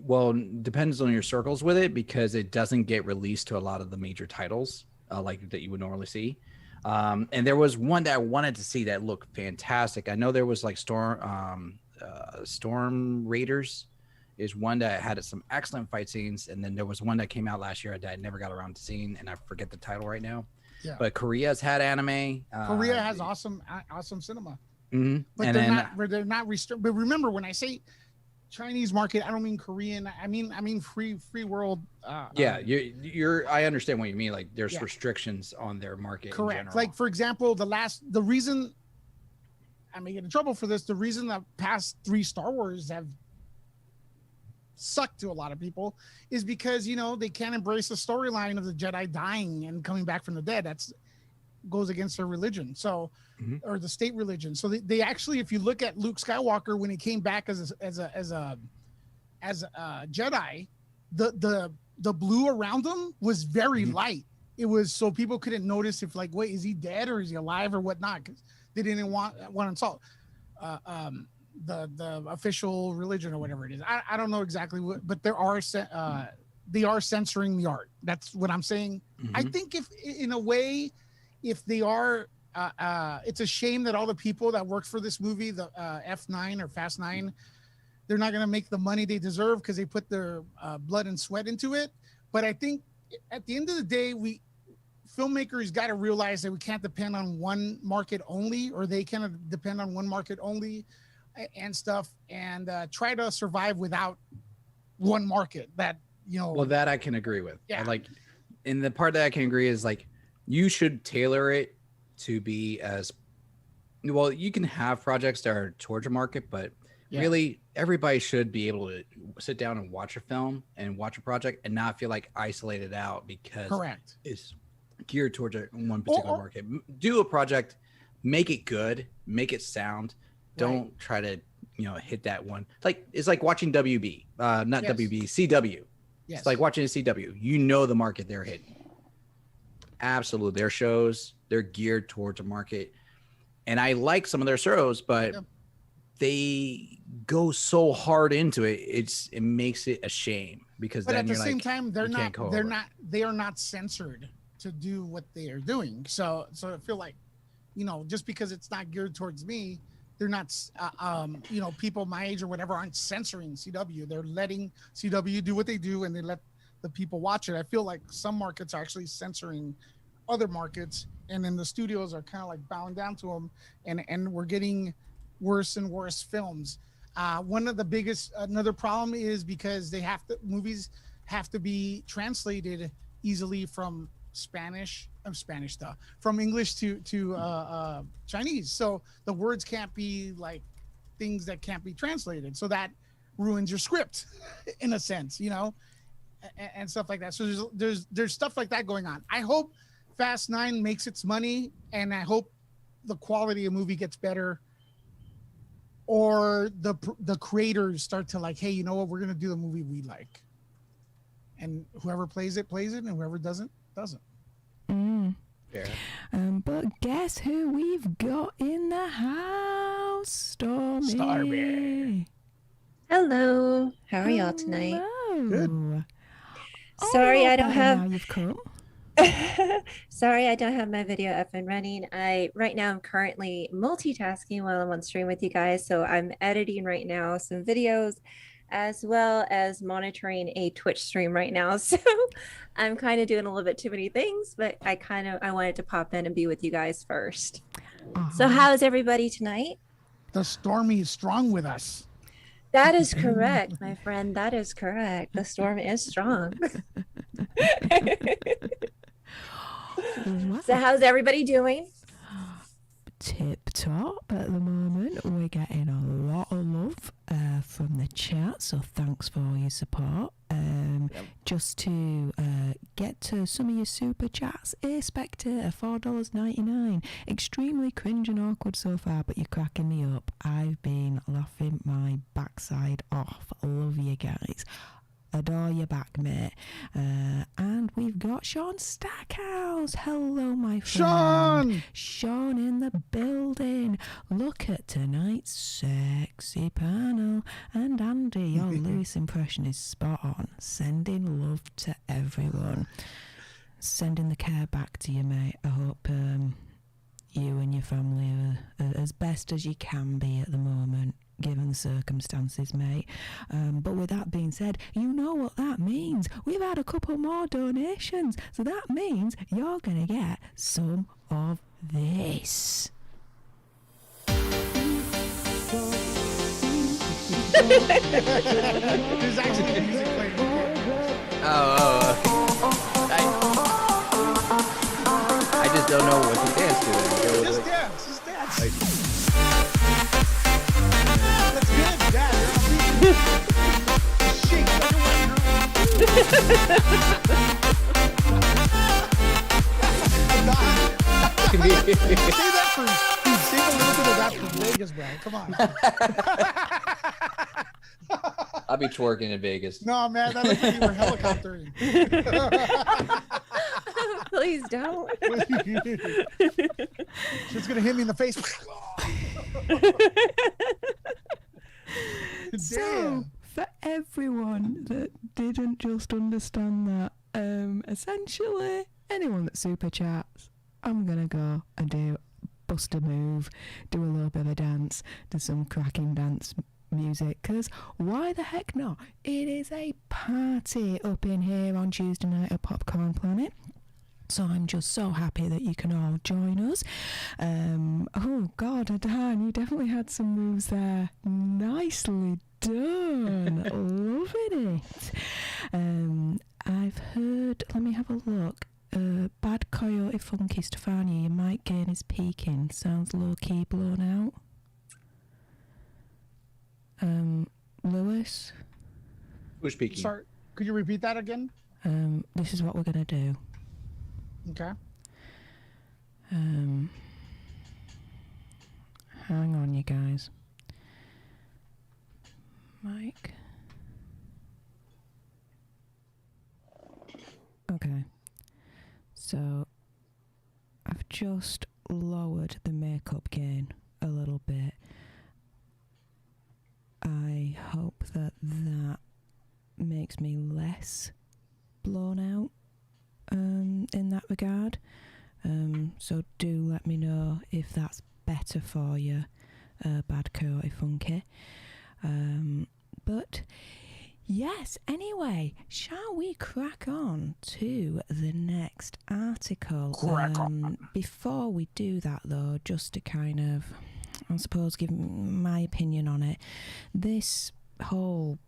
Well, depends on your circles with it, because it doesn't get released to a lot of the major titles like that you would normally see. And there was one that I wanted to see that looked fantastic. I know there was like Storm Raiders is one that had some excellent fight scenes. And then there was one that came out last year that I never got around to seeing, and I forget the title right now. Yeah. But Korea's had anime. Korea has awesome cinema. Mm-hmm. But they're not restricted. But remember, when I say Chinese market, I don't mean Korean. I mean free world. I understand what you mean. Like there's restrictions on their market. Correct. In general. Like for example, the reason I may get in trouble for this, the reason the past 3 Star Wars have sucked to a lot of people is because, you know, they can't embrace the storyline of the Jedi dying and coming back from the dead. That's goes against their religion. So, or the state religion. So they actually, if you look at Luke Skywalker when he came back as a as a Jedi, the blue around him was very light. It was so people couldn't notice if like, wait, is he dead or is he alive or whatnot? Because they didn't want to insult the official religion or whatever it is. I don't know exactly what, but they are censoring the art. That's what I'm saying. I think if in a way, if they are, it's a shame that all the people that worked for this movie, the F9 or Fast 9, they're not going to make the money they deserve because they put their blood and sweat into it. But I think at the end of the day, filmmakers got to realize that we can't depend on one market only, or they can't depend on one market only and stuff, and try to survive without one market that, you know. Well, that I can agree with. Yeah. And the part that I can agree is like, you should tailor it to be as well. You can have projects that are towards a market, but really everybody should be able to sit down and watch a film and watch a project and not feel like isolated out because it's geared towards one particular market. Do a project, make it good, make it sound. Don't try to, hit that one. It's like watching WB, not WB, CW. It's like watching a CW. You know the market they're hitting. Absolutely. Their shows, they're geared towards a market. And I like some of their shows, but they go so hard into it. It makes it a shame because but at the same time, they are not censored to do what they are doing. So I feel like, just because it's not geared towards me, they're not, people my age or whatever aren't censoring CW. They're letting CW do what they do, and they let the people watch it. I feel like some markets are actually censoring other markets, and then the studios are kind of like bowing down to them, and we're getting worse and worse films. One of the biggest, another problem is because movies have to be translated easily from from English to Chinese. So the words can't be like things that can't be translated. So that ruins your script in a sense, and stuff like that. So there's stuff like that going on. I hope Fast 9 makes its money, and I hope the quality of movie gets better, or the creators start to like, hey, you know what, we're gonna do the movie we like, and whoever plays it, and whoever doesn't. Fair. But guess who we've got in the house? Stormy. Hello. How are y'all tonight? Good. Sorry, I don't have. Now you've come. Sorry, I don't have my video up and running. Right now I'm currently multitasking while I'm on stream with you guys. So I'm editing right now some videos, as well as monitoring a Twitch stream right now. So I'm kind of doing a little bit too many things, but I wanted to pop in and be with you guys first. So how is everybody tonight? The Stormy is strong with us. That is correct, my friend. That is correct. The storm is strong. So how's everybody doing? Tip top at the moment. We're getting a lot of love from the chat, so thanks for all your support. Just to get to some of your super chats, Spectre, $4.99. Extremely cringe and awkward so far, but you're cracking me up. I've been laughing my backside off. Love you guys. Adore you back, mate. And we've got Sean Stackhouse. Hello, my friend. Sean in the building. Look at tonight's sexy panel. And Andy, your Lewis impression is spot on. Sending love to everyone. Sending the care back to you, mate. I hope you and your family are as best as you can be at the moment, given the circumstances, mate. But with that being said, you know what that means. We've had a couple more donations, so that means you're going to get some of this. There's actually music playing. I just don't know what to dance to. Just dance. That's good. Yeah, shake like a white Save that for, save a little bit of that for Vegas, bro. Come on. I'll be twerking in Vegas. No, man, that looks like you were helicoptering. Please don't. She's gonna hit me in the face. So, for everyone that didn't just understand that, essentially, anyone that super chats, I'm gonna go and bust a move, do a little bit of a dance, do some cracking dance music, because why the heck not? It is a party up in here on Tuesday night at Popcorn Planet. So I'm just so happy that you can all join us. Oh God, Adan, you definitely had some moves there. Nicely done. Loving it. I've heard, let me have a look. Bad Coyote Funky Stefania, your mic gain is peaking. Sounds low-key blown out. Lewis? Who's speaking? Sorry, could you repeat that again? This is what we're going to do. Okay. Hang on, you guys. Mike. Okay. So, I've just lowered the makeup gain a little bit. I hope that makes me less blown out in that regard. So do let me know if that's better for you, Bad Coyote Funky. But yes, anyway, shall we crack on to the next article? Before we do that though, just to kind of, I suppose, give my opinion on it, this whole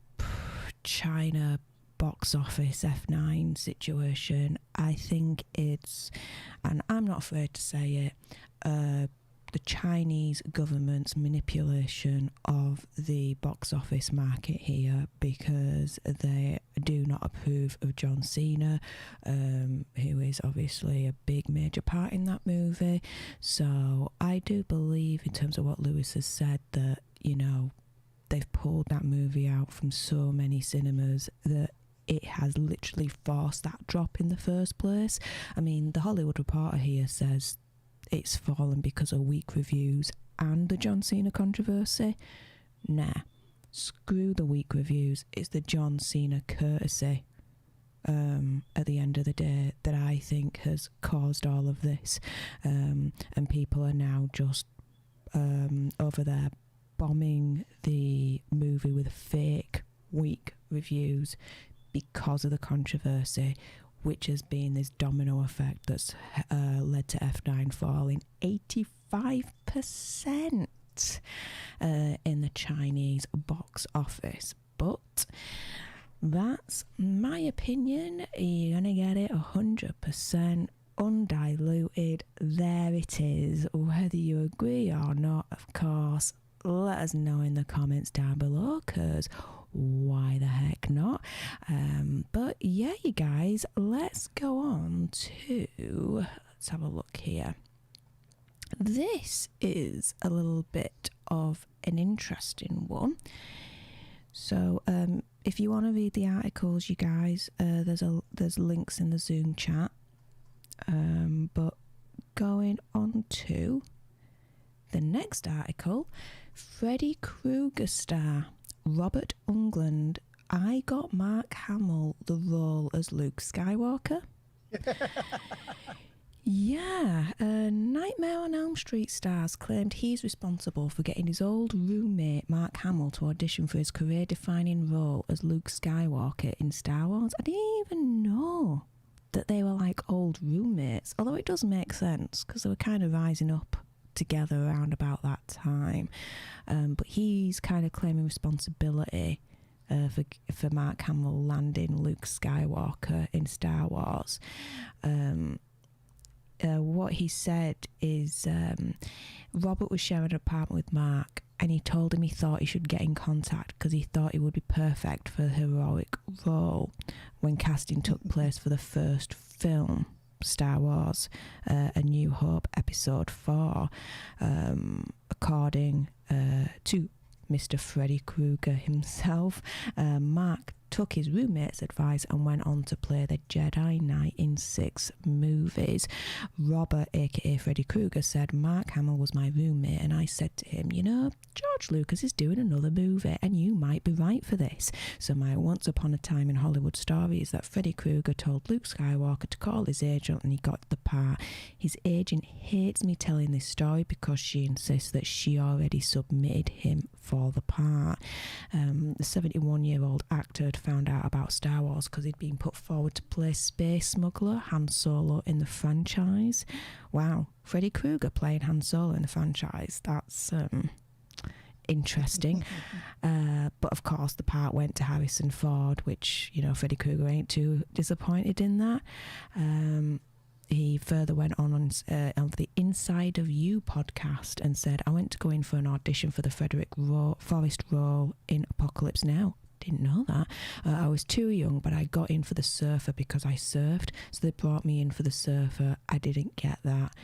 China box office F9 situation, I think it's, and I'm not afraid to say it, the Chinese government's manipulation of the box office market here, because they do not approve of John Cena, who is obviously a big major part in that movie. So I do believe, in terms of what Lewis has said, that, you know, they've pulled that movie out from so many cinemas that it has literally forced that drop in the first place. I mean, the Hollywood Reporter here says it's fallen because of weak reviews and the John Cena controversy. Nah, screw the weak reviews. It's the John Cena courtesy, at the end of the day, that I think has caused all of this. And people are now just over there bombing the movie with fake weak reviews because of the controversy, which has been this domino effect that's led to F9 falling 85% in the Chinese box office. But that's my opinion. You're going to get it 100% undiluted. There it is. Whether you agree or not, of course, let us know in the comments down below, because why the heck not? But yeah, you guys, let's go on to, let's have a look here. This is a little bit of an interesting one. So if you want to read the articles, you guys, there's links in the Zoom chat. But going on to the next article, Freddy Krueger star Robert Englund, I got Mark Hamill the role as Luke Skywalker. Yeah, Nightmare on Elm Street stars claimed he's responsible for getting his old roommate Mark Hamill to audition for his career-defining role as Luke Skywalker in Star Wars. I didn't even know that they were like old roommates, although it does make sense because they were kind of rising up together around about that time. But he's kind of claiming responsibility for Mark Hamill landing Luke Skywalker in Star Wars. What he said is Robert was sharing an apartment with Mark, and he told him he thought he should get in contact because he thought he would be perfect for the heroic role when casting took place for the first film, Star Wars, A New Hope, Episode 4, according to Mr. Freddy Krueger himself. Mark took his roommate's advice and went on to play the Jedi Knight in 6 movies. Robert, aka Freddy Krueger, said, Mark Hamill was my roommate and I said to him, you know, George Lucas is doing another movie and you might be right for this. So my once upon a time in Hollywood story is that Freddy Krueger told Luke Skywalker to call his agent and he got the part. His agent hates me telling this story because she insists that she already submitted him for the part. The 71-year-old actor had found out about Star Wars because he'd been put forward to play space smuggler Han Solo in the franchise. Wow, Freddy Krueger playing Han Solo in the franchise. That's interesting. But of course the part went to Harrison Ford, which, you know, Freddy Krueger ain't too disappointed in that. He further went on the Inside of You podcast and said, I went to go in for an audition for the Forrest role in Apocalypse Now. Didn't know that. I was too young, but I got in for the surfer because I surfed. So they brought me in for the surfer. I didn't get that.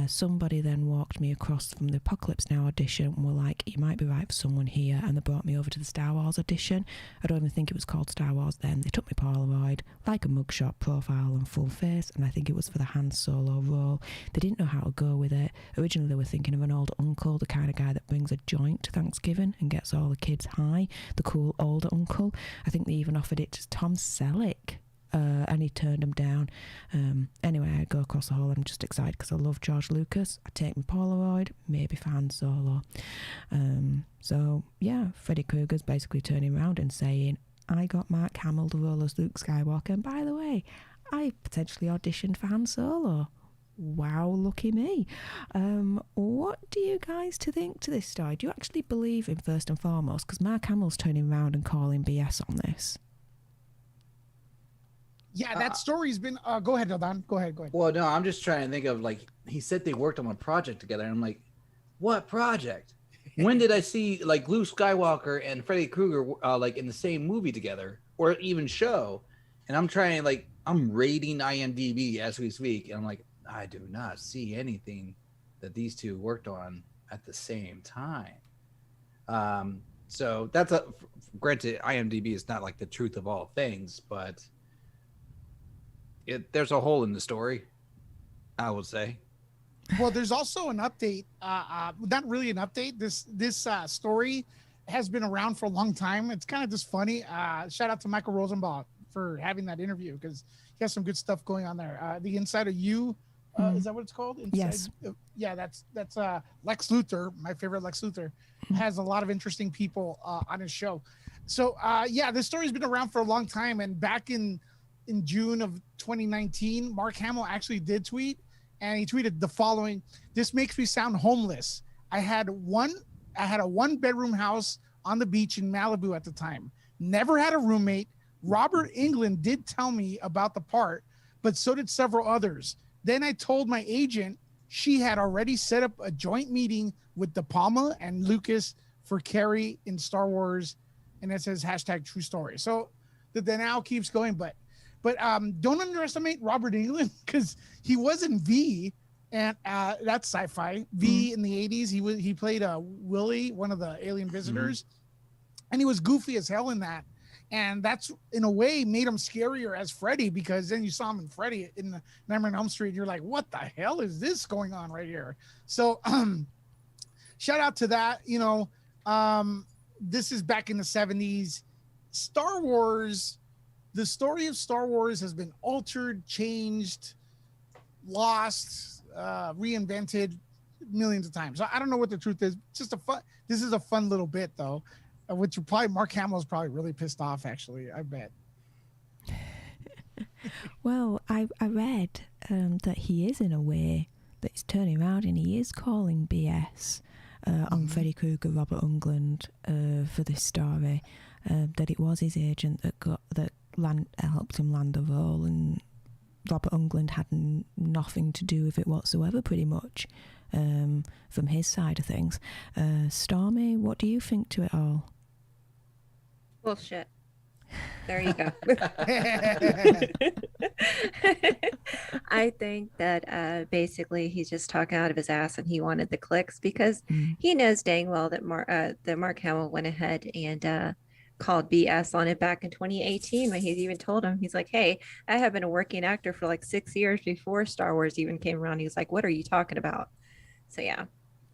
Somebody then walked me across from the Apocalypse Now audition and were like, you might be right for someone here. And they brought me over to the Star Wars audition. I don't even think it was called Star Wars then. They took my Polaroid, like a mugshot, profile and full face. And I think it was for the Han Solo role. They didn't know how to go with it. Originally they were thinking of an old uncle, the kind of guy that brings a joint to Thanksgiving and gets all the kids high. The cool older uncle. I think they even offered it to Tom Selleck. And he turned him down. Anyway, I go across the hall. I'm just excited because I love George Lucas. I take my Polaroid, maybe for Han Solo. So, yeah, Freddy Krueger's basically turning around and saying, I got Mark Hamill the role as Luke Skywalker. And by the way, I potentially auditioned for Han Solo. Wow, lucky me. What do you guys think to this story? Do you actually believe him first and foremost? Because Mark Hamill's turning around and calling BS on this. Yeah, that story's been. Go ahead, Don. Go ahead. Well, no, I'm just trying to think of, like, he said they worked on a project together, and I'm like, what project? When did I see like Luke Skywalker and Freddy Krueger like in the same movie together, or even show? And I'm trying, like, I'm rating IMDb as we speak, and I'm like, I do not see anything that these two worked on at the same time. So that's granted, IMDb is not like the truth of all things, but there's a hole in the story, I would say. Well, there's also an update. Not really an update. This story has been around for a long time. It's kind of just funny. Shout out to Michael Rosenbaum for having that interview because he has some good stuff going on there. The Inside of You, is that what it's called? Yes. Yeah, that's Lex Luthor. My favorite Lex Luthor has a lot of interesting people on his show. So yeah, this story's been around for a long time. And back in June of 2019, Mark Hamill actually did tweet, and he tweeted the following: "This makes me sound homeless. I had a 1-bedroom house on the beach in Malibu at the time. Never had a roommate. Robert Englund did tell me about the part, but so did several others. Then I told my agent she had already set up a joint meeting with De Palma and Lucas for Carrie in Star Wars," and it says #true story. So the now keeps going, but don't underestimate Robert Englund because he was in V, and that's sci-fi. V in the 80s. He played Willie, one of the alien visitors, and he was goofy as hell in that. And that's in a way made him scarier as Freddy, because then you saw him in Freddy in the Nightmare on Elm Street, and you're like, what the hell is this going on right here? So shout out to that. You know, this is back in the 70s. Star Wars. The story of Star Wars has been altered, changed, lost, reinvented millions of times. So I don't know what the truth is. This is a fun little bit though, which probably Mark Hamill's probably really pissed off. Actually, I bet. Well, I read that he is, in a way, that he's turning around and he is calling BS on Freddy Krueger, Robert Englund for this story. That it was his agent that helped him land the role, and Robert Englund had nothing to do with it whatsoever, pretty much, from his side of things. Stormy, what do you think to it all? Bullshit. There you go. I think that basically he's just talking out of his ass and he wanted the clicks because he knows dang well that Mark Hamill went ahead and called BS on it back in 2018 when he's even told him, he's like, hey, I have been a working actor for like 6 years before Star Wars even came around. He's like, what are you talking about? So yeah,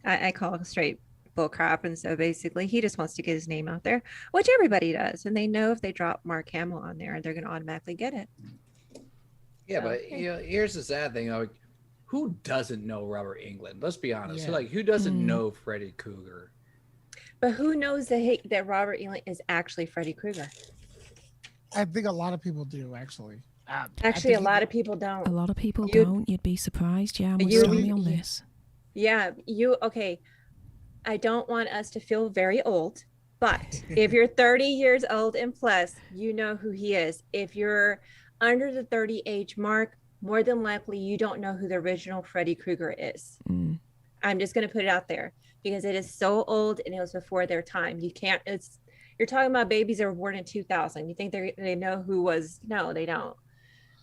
I call it straight bull crap. And so basically he just wants to get his name out there, which everybody does. And they know if they drop Mark Hamill on there, they're going to automatically get it. Yeah, but here's the sad thing. Like, who doesn't know Robert Englund? Let's be honest. Yeah. Like, who doesn't know Freddy Krueger? But who knows that Robert Englund is actually Freddy Krueger? I think a lot of people do, actually. Actually, a lot of people don't. A lot of people don't. You'd be surprised. Yeah, I'm with on this. Yeah, okay. I don't want us to feel very old, but if you're 30 years old and plus, you know who he is. If you're under the 30 age mark, more than likely you don't know who the original Freddy Krueger is. I'm just going to put it out there because it is so old and it was before their time. You're talking about babies that were born in 2000. You think they know who was? No, they don't.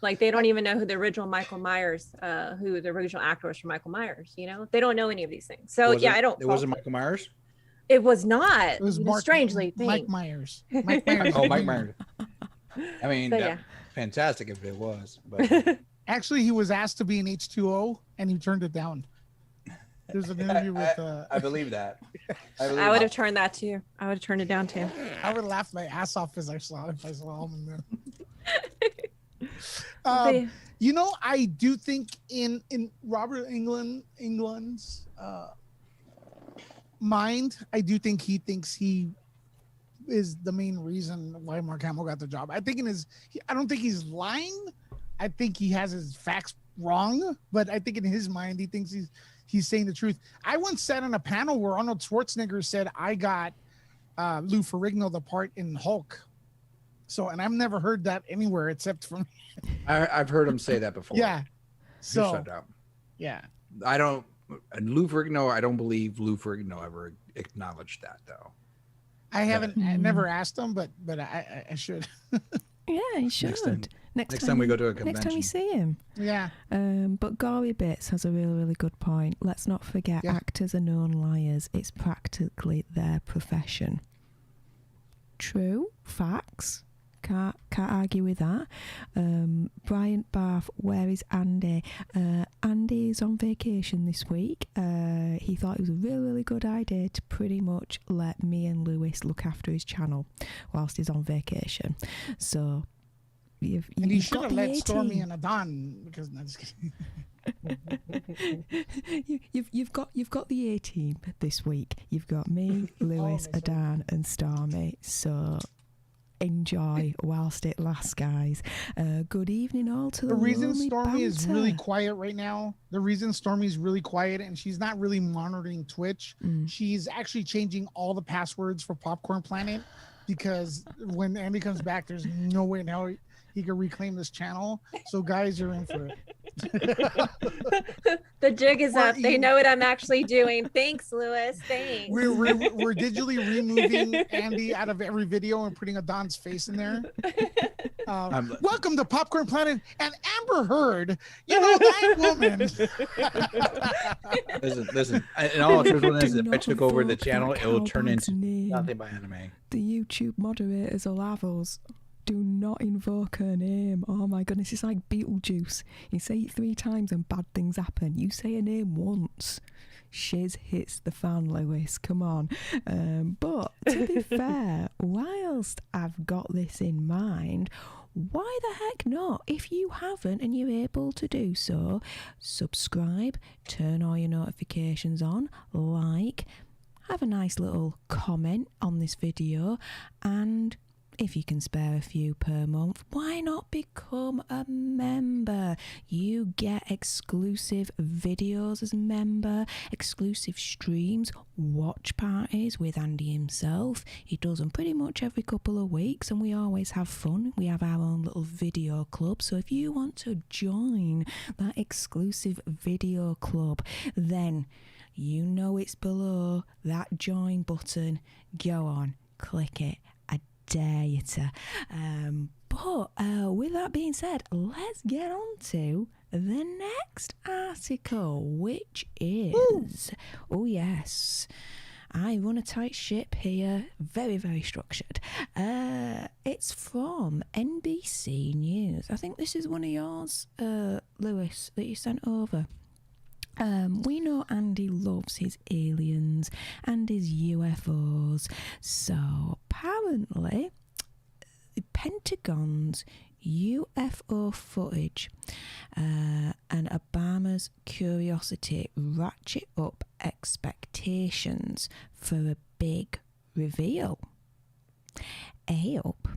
Like, they don't even know who the original Michael Myers, who the original actor was for Michael Myers. You know, they don't know any of these things. So It wasn't Michael Myers. It was not. It was Mike Myers. Mike Myers. Oh, Mike Myers. I mean, So, fantastic if it was. But Actually, he was asked to be in H2O and he turned it down. There's an interview with. I believe that. I would have turned that too. I would have turned it down too. I would laugh my ass off if I saw him in there. You know, I do think in Robert Englund's mind, I do think he thinks he is the main reason why Mark Hamill got the job. I don't think he's lying. I think he has his facts wrong, but I think in his mind he thinks he's saying the truth. I once sat on a panel where Arnold Schwarzenegger said, I got Lou Ferrigno the part in Hulk. So, and I've never heard that anywhere except from. I've heard him say that before. Yeah. So, shut down. Yeah. I don't believe Lou Ferrigno ever acknowledged that though. I never asked him, but I should. Yeah, you should. Next time we go to a convention. Next time you see him. Yeah. But Gory Bits has a really, really good point. Let's not forget, actors are known liars. It's practically their profession. True. Facts. Can't argue with that. Bryant Barth, where is Andy? Andy's on vacation this week. He thought it was a really, really good idea to pretty much let me and Lewis look after his channel whilst he's on vacation. So he should have let Stormy and Adon because no, just kidding. You've got the A team this week. You've got me, Lewis, Adon, and Stormy. So enjoy whilst it lasts, guys. Good evening all to the reason Stormy banter. Is really quiet right now. The reason Stormy's really quiet and she's not really monitoring Twitch. She's actually changing all the passwords for Popcorn Planet because when Andy comes back, there's no way in hell he can reclaim this channel. So guys, you're in for it. The jig is up. They know what I'm actually doing. Thanks, Lewis. Thanks. We're digitally removing Andy out of every video and putting Adon's face in there. Welcome to Popcorn Planet and Amber Heard. You know that woman. Listen. And all truthfulness, if I took over the channel, it will turn into nothing but anime. The YouTube moderators will have us. Do not invoke her name. Oh my goodness, it's like Beetlejuice. You say it 3 times and bad things happen. You say her name once, shiz hits the fan, Lewis. Come on. But to be fair, whilst I've got this in mind, why the heck not? If you haven't and you're able to do so, subscribe, turn all your notifications on, like, have a nice little comment on this video, and if you can spare a few per month, why not become a member? You get exclusive videos as a member, exclusive streams, watch parties with Andy himself. He does them pretty much every couple of weeks and we always have fun. We have our own little video club. So if you want to join that exclusive video club, then you know it's below that join button. Go on, click it. dare you to. But with that being said, let's get on to the next article, which is, oh yes, I run a tight ship here, very, very structured. It's from NBC News. I think this is one of yours, Lewis, that you sent over. We know Andy loves his aliens and his UFOs. So apparently, the Pentagon's UFO footage and Obama's curiosity ratchet up expectations for a big reveal. A-up.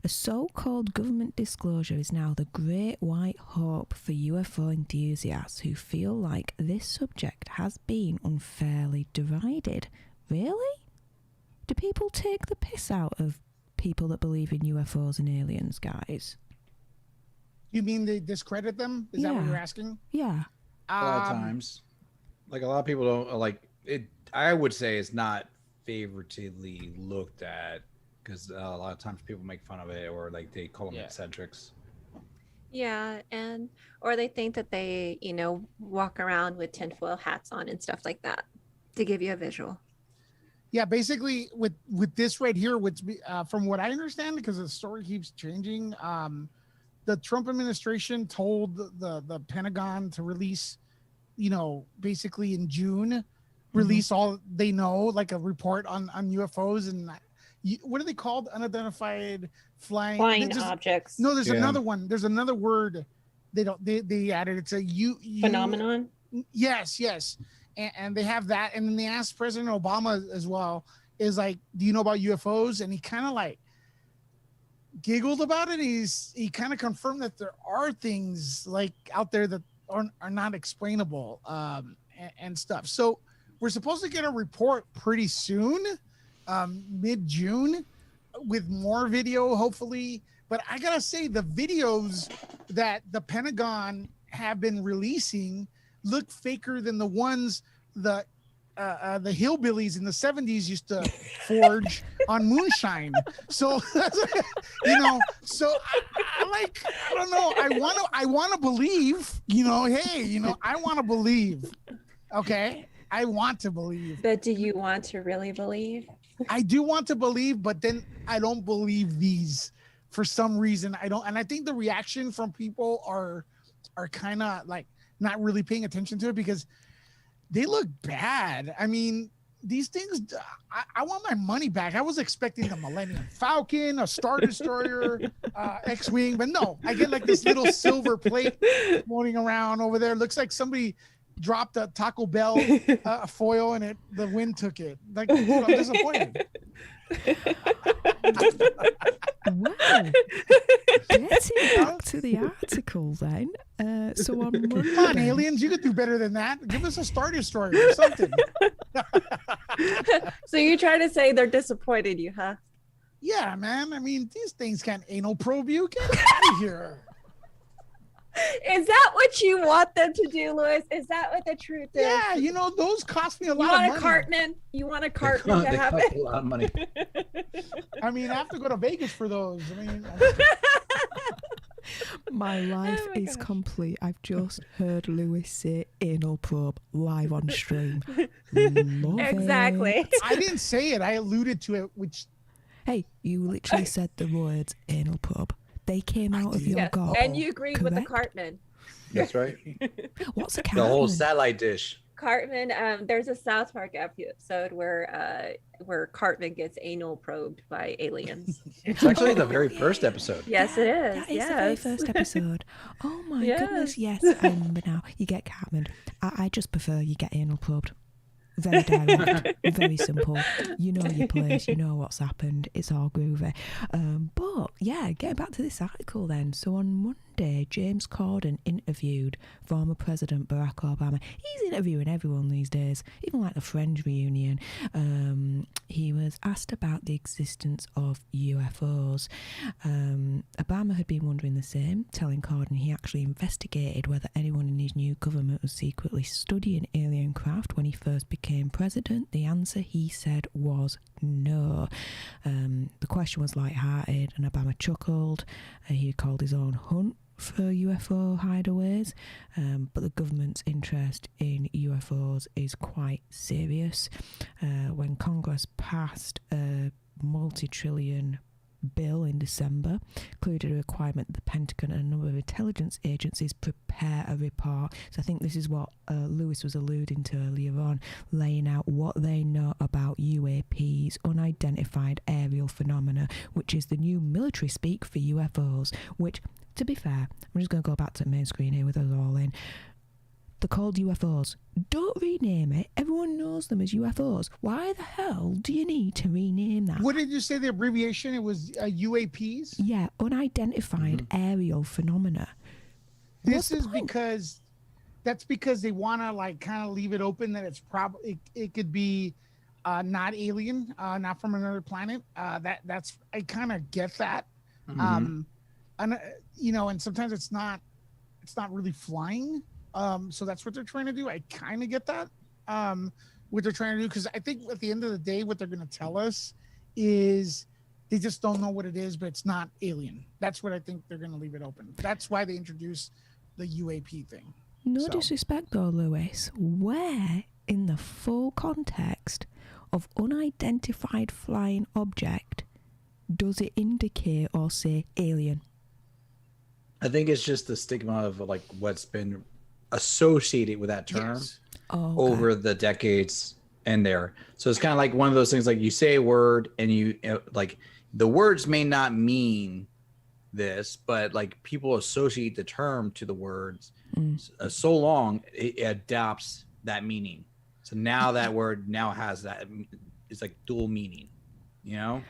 A so-called government disclosure is now the great white hope for UFO enthusiasts who feel like this subject has been unfairly derided. Really? Do people take the piss out of people that believe in UFOs and aliens, guys? You mean they discredit them? Is that what you're asking? Yeah. A lot of times. Like, a lot of people don't like it. I would say it's not favorably looked at, because a lot of times people make fun of it, or like they call them eccentrics. Yeah, or they think that they, walk around with tinfoil hats on and stuff like that to give you a visual. Yeah, basically with this right here, which from what I understand, because the story keeps changing, the Trump administration told the Pentagon to release, basically in June, release all they know, like a report on UFOs and what are they called? Unidentified flying objects. No, there's another one. There's another word they added. It's a phenomenon. Yes. And they have that. And then they asked President Obama as well, is like, do you know about UFOs? And he kind of like giggled about it. He kind of confirmed that there are things like out there that are not explainable and stuff. So we're supposed to get a report pretty soon, mid-June, with more video, hopefully. But I gotta say, the videos that the Pentagon have been releasing look faker than the ones the hillbillies in the 70s used to forge on moonshine. So so I don't know, I want to believe, I want to believe. Okay, I want to believe. But do you want to really believe? I do want to believe, but then I don't believe these for some reason. I don't, and I think the reaction from people are kind of like not really paying attention to it because they look bad. I mean, these things, I want my money back. I was expecting the Millennium Falcon, a Star Destroyer, X-Wing, but no, I get like this little silver plate floating around over there. Looks like somebody dropped a Taco Bell foil and the wind took it. Like, I'm disappointed. Wow. Getting back to the article then. So on Monday, come on, aliens, you could do better than that. Give us a Star Destroyer or something. So you're trying to say they're disappointed you, huh? Yeah, man. I mean, these things can't anal probe you. Get out of here. Is that what you want them to do, Louis? Is that what the truth is? Yeah, those cost me a lot of money. You want a Cartman to have it? A lot of money. I mean, I have to go to Vegas for those. I mean, my life is complete. I've just heard Louis say anal probe live on stream. Love exactly. it. I didn't say it. I alluded to it, which... Hey, you literally said the words anal probe. They came out of your gob. And you agreed with the Cartman. That's right. What's a Cartman? The whole satellite dish. Cartman, there's a South Park episode where Cartman gets anal probed by aliens. It's actually the very first episode. Yes, it is. That is the very first episode. Oh my goodness, yes, I remember now. You get Cartman. I just prefer you get anal probed. Very direct, very simple. You know your place, you know what's happened. It's all groovy. But yeah, getting back to this article then. So on Monday, James Corden interviewed former President Barack Obama. He's interviewing everyone these days, even like the Friends reunion. He was asked about the existence of UFOs. Obama had been wondering the same, telling Corden he actually investigated whether anyone in his new government was secretly studying alien craft when he first became president. The answer, he said, was no. The question was light-hearted, and Obama chuckled. He called his own hunt for UFO hideaways, but the government's interest in UFOs is quite serious. When Congress passed a multi-trillion bill in December, included a requirement that the Pentagon and a number of intelligence agencies prepare a report. So I think this is what Lewis was alluding to earlier on, laying out what they know about UAPs, unidentified aerial phenomena, which is the new military speak for UFOs, which, to be fair, I'm just going to go back to the main screen here with us all in. They're called UFOs. Don't rename it. Everyone knows them as UFOs. Why the hell do you need to rename that? What did you say the abbreviation? It was UAPs? Yeah, unidentified aerial phenomena. This is because they want to like kind of leave it open that it's probably it could be not alien, not from another planet. That's I kind of get that. And and sometimes it's not really flying. So that's what they're trying to do. I kind of get that. What they're trying to do, because I think at the end of the day, what they're going to tell us is they just don't know what it is, but it's not alien. That's what I think they're going to leave it open. That's why they introduced the UAP thing. No disrespect though, Lewis. Where in the full context of unidentified flying object does it indicate or say alien? I think it's just the stigma of like what's been associated with that term over the decades and there. So it's kind of like one of those things, like you say a word and you like the words may not mean this, but like people associate the term to the words so long it adopts that meaning. So now that word now has that, it's like dual meaning, you know?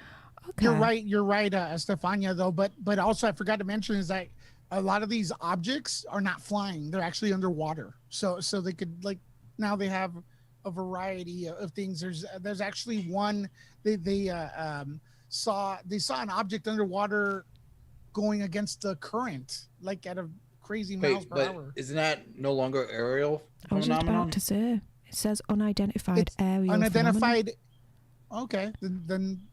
Okay. You're right, Stefania, though. But also I forgot to mention is that a lot of these objects are not flying; they're actually underwater. So they could like now they have a variety of things. There's actually one they saw an object underwater going against the current, like at a crazy miles per hour. Isn't that no longer aerial phenomenon? I was just about to say it says unidentified aerial. Unidentified. Phenomenon. Okay, then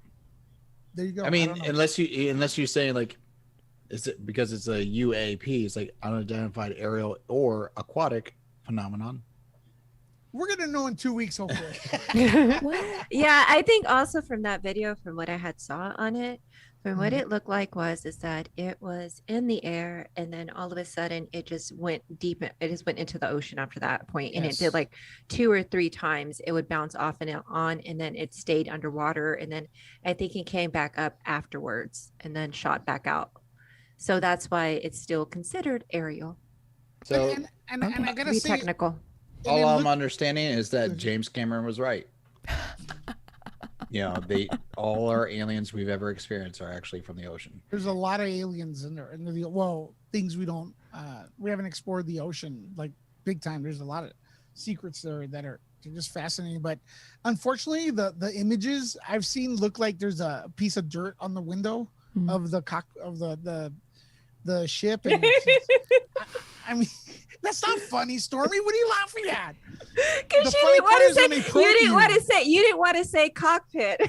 there you go. I mean, unless you say like. Is it because it's a UAP? It's like unidentified aerial or aquatic phenomenon. We're gonna know in 2 weeks, hopefully. Yeah, I think also from that video, from what I had saw on it, from what it looked like is that it was in the air, and then all of a sudden it just went deep. It just went into the ocean after that point, and it did like 2 or 3 times. It would bounce off and on, and then it stayed underwater, and then I think it came back up afterwards, and then shot back out. So that's why it's still considered aerial. So and I gotta say, technical. All I'm understanding is that James Cameron was right. All our aliens we've ever experienced are actually from the ocean. There's a lot of aliens in there, and things we haven't explored the ocean like big time. There's a lot of secrets there that are just fascinating. But unfortunately, the images I've seen look like there's a piece of dirt on the window of the ship, and I mean that's not funny, Stormy. What are you laughing at? Because you didn't want to say cockpit,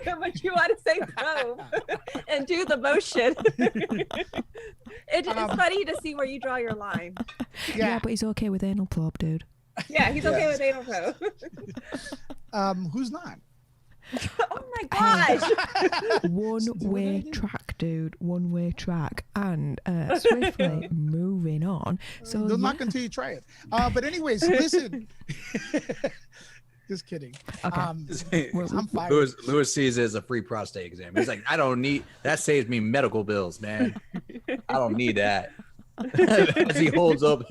but you want to say probe and do the motion. It's funny to see where you draw your line. Yeah, but he's okay with anal probe, dude. Yeah, he's okay with anal probe. Who's not? Oh my gosh. One-way track, dude. One-way track. And swiftly moving on. So they'll knock until you try it. But anyways, listen. Just kidding. Okay. I'm fired. Lewis sees it as a free prostate exam. He's like, I don't need that, saves me medical bills, man. I don't need that. As he holds up.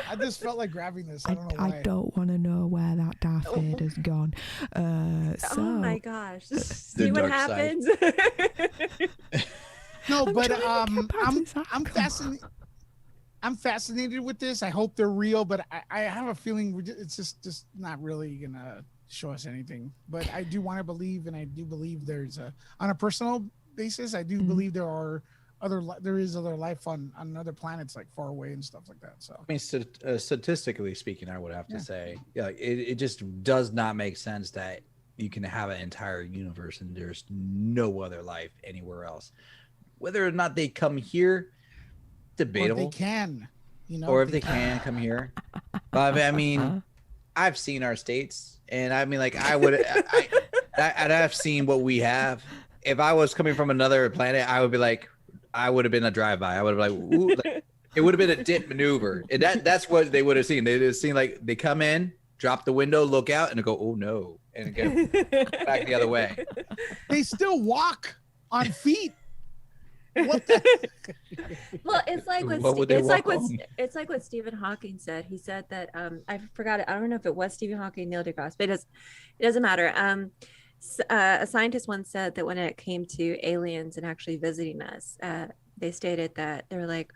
I just felt like grabbing this. I don't know why. I don't want to know where that Darth Vader's gone. Oh my gosh. See what happens? No, but trying to get back to I'm this I'm article. fascinated. I'm fascinated with this. I hope they're real, but I have a feeling it's just not really gonna show us anything. But I do want to believe, and I do believe there's on a personal basis, I do believe there is other life on other planets like far away and stuff like that. So I mean, statistically speaking, I would have to say, yeah, it just does not make sense that you can have an entire universe and there's no other life anywhere else. Whether or not they come here, debatable. or if they can, or if they can come here. But I mean, I've seen our states, and I mean, like I've seen what we have. If I was coming from another planet, I would be like, I would have been a drive-by. I would have like, ooh, like it would have been a dip maneuver. And that's what they would have seen. They'd have seen like they come in, drop the window, look out, and go, oh no, and go back the other way. They still walk on feet. What the? Well, it's like it's like what Stephen Hawking said. He said that I forgot it. I don't know if it was Stephen Hawking, Neil deGrasse, but it doesn't matter. A scientist once said that when it came to aliens and actually visiting us, they stated that they're like,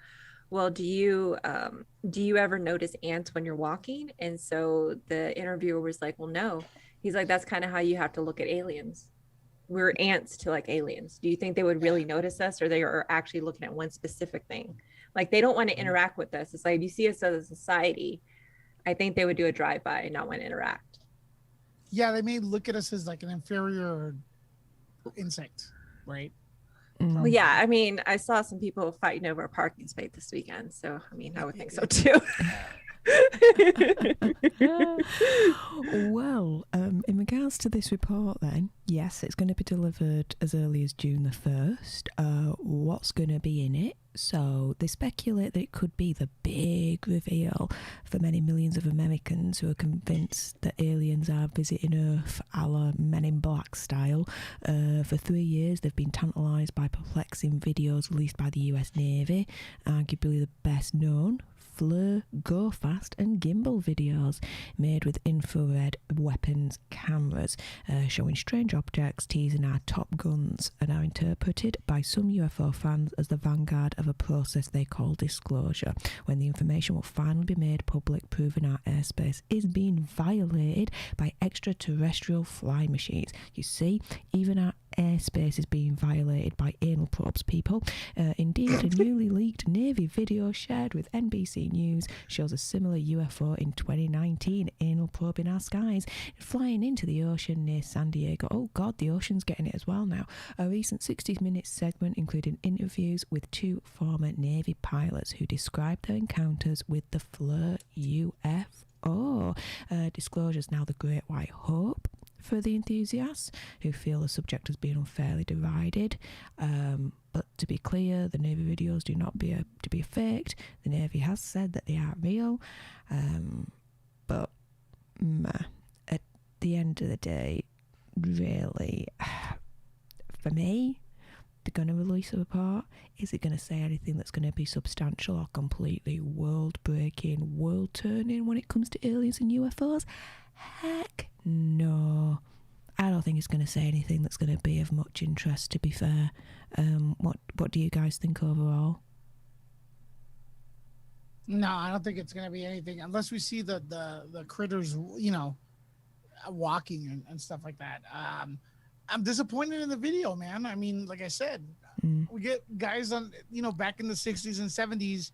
well, do you ever notice ants when you're walking? And so the interviewer was like, well, no. He's like, that's kind of how you have to look at aliens. We're ants to like aliens. Do you think they would really notice us, or they are actually looking at one specific thing? Like they don't want to interact with us. It's like, if you see us as a society, I think they would do a drive-by and not want to interact. Yeah, they may look at us as like an inferior insect, right? Well, yeah, I mean, I saw some people fighting over a parking space this weekend, so I mean, I would think so too. Well, in regards to this report then, yes, it's going to be delivered as early as June the 1st. What's going to be in it? So they speculate that it could be the big reveal for many millions of Americans who are convinced that aliens are visiting Earth a la Men in Black style. For 3 years, they've been tantalised by perplexing videos released by the US Navy, arguably the best known FLIR, Go Fast and Gimbal videos made with infrared weapons cameras showing strange objects teasing our top guns, and are interpreted by some UFO fans as the vanguard of a process they call disclosure, when the information will finally be made public, proving our airspace is being violated by extraterrestrial flying machines. You see, even our airspace is being violated by anal probes, people. Indeed, a newly leaked Navy video shared with NBC News shows a similar UFO in 2019, anal probe in our skies, flying into the ocean near San Diego. Oh God, the ocean's getting it as well now. A recent 60-minute segment including interviews with 2 former Navy pilots who described their encounters with the FLIR UFO. Disclosure's now the great white hope for the enthusiasts who feel the subject has been unfairly derided. But to be clear, the Navy videos do not appear to be faked. The Navy has said that they are real. But at the end of the day, really, for me, they're going to release a report. Is it going to say anything that's going to be substantial or completely world-breaking, world-turning when it comes to aliens and UFOs? Heck no. I don't think it's going to say anything that's going to be of much interest, to be fair. What do you guys think overall? No, I don't think it's going to be anything unless we see the critters, walking and stuff like that. I'm disappointed in the video, man. I mean, like I said, we get guys on, back in the 60s and 70s,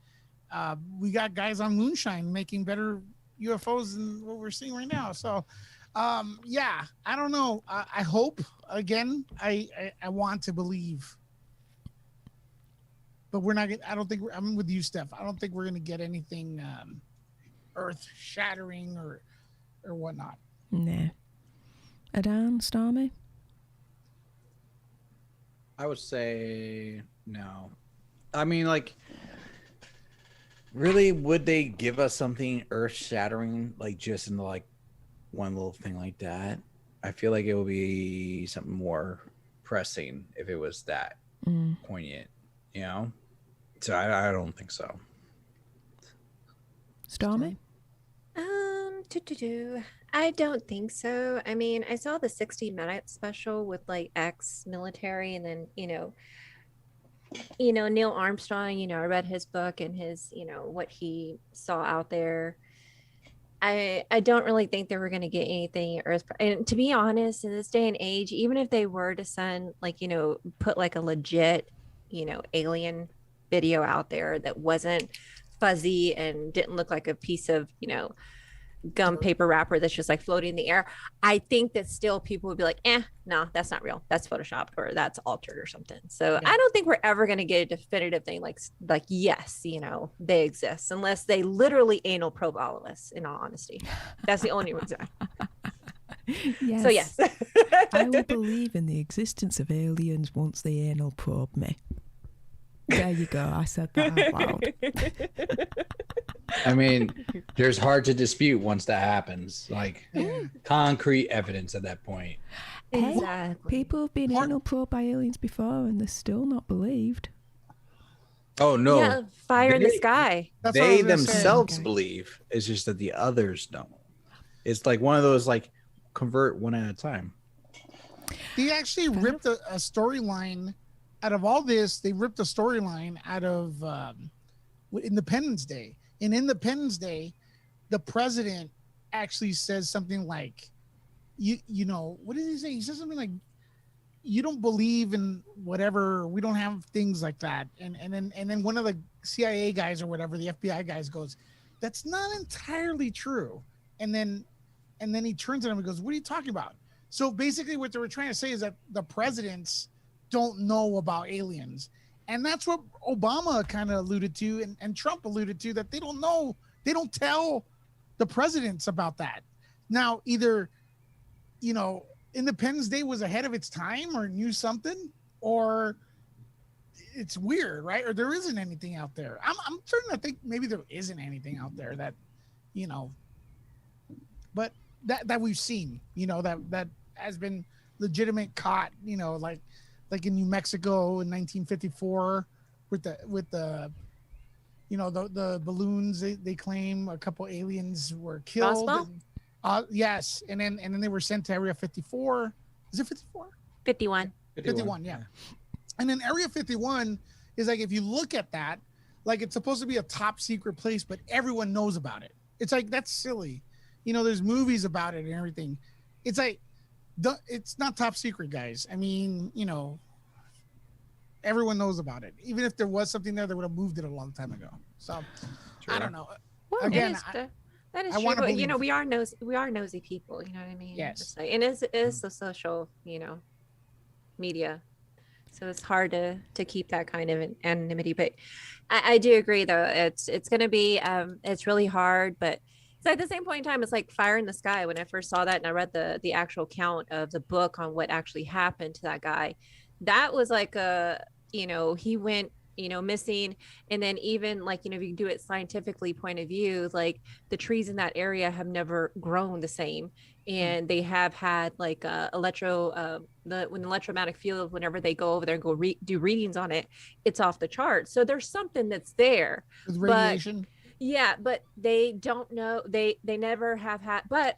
we got guys on moonshine making better UFOs than what we're seeing right now. So, yeah, I don't know. I hope, again, I want to believe. But we're not. I don't think I'm with you, Steph. I don't think we're going to get anything earth-shattering or whatnot. Nah. Adan, Stormy? I would say no. I mean, like, really, would they give us something earth-shattering, like just in like one little thing like that? I feel like it would be something more pressing if it was that poignant, So I don't think so. Stormy? I don't think so. I mean, I saw the 60-minute special with like ex-military, and then Neil Armstrong, I read his book and his, what he saw out there. I don't really think they were going to get anything Earth. And to be honest, in this day and age, even if they were to send put like a legit, alien video out there that wasn't fuzzy and didn't look like a piece of, gum paper wrapper that's just like floating in the air, I think that still people would be like, no, that's not real. That's photoshopped or that's altered or something. So I don't think we're ever going to get a definitive thing like yes, they exist, unless they literally anal probe all of us, in all honesty. That's the only reason. Yes. So yes. I will believe in the existence of aliens once they anal probe me. There you go. I said that out loud. I mean, there's hard to dispute once that happens. Like concrete evidence at that point. Exactly. People have been anal probed by aliens before and they're still not believed. Oh no. Yeah, fire in the sky. They themselves believe. It's just that the others don't. It's like one of those like convert one at a time. They actually ripped a storyline out of all this. They ripped a storyline out of Independence Day. In Independence Day, the president actually says something like, you know, what did he say? He says something like, you don't believe in whatever, we don't have things like that. And then one of the CIA guys or whatever, the FBI guys goes, that's not entirely true. And then he turns to him and goes, what are you talking about? So basically what they were trying to say is that the presidents don't know about aliens. And that's what Obama kind of alluded to and Trump alluded to, that they don't know, they don't tell the presidents about that. Now, either, you know, Independence Day was ahead of its time or knew something, or it's weird, right? Or there isn't anything out there. I'm starting to think maybe there isn't anything out there that, you know, but that we've seen, you know, that has been legitimate caught, you know, like in New Mexico in 1954 with the you know, the balloons, they claim a couple aliens were killed. Yes, and then they were sent to Area 54. Is it 54? 51. 51, yeah. And then Area 51 is like, if you look at that, like it's supposed to be a top secret place, but everyone knows about it. It's like, that's silly. You know, there's movies about it and everything. It's like, it's not top secret, guys. I mean, you know, everyone knows about it. Even if there was something there, they would have moved it a long time ago. So, I don't know. Well, again, that is true. But, you know, we are nosy people. You know what I mean? Yes. Like, and it is the social, you know, media. So it's hard to keep that kind of anonymity. But I do agree, though. It's going to be, it's really hard. But so at the same point in time, it's like fire in the sky. When I first saw that and I read the actual count of the book on what actually happened to that guy, that was like you know, he went, you know, missing. And then even like, you know, if you do it scientifically point of view, like the trees in that area have never grown the same. And they have had like when the electromagnetic field, whenever they go over there and go do readings on it, it's off the charts. So there's something that's there. With radiation. Yeah, but they don't know. They never have had. But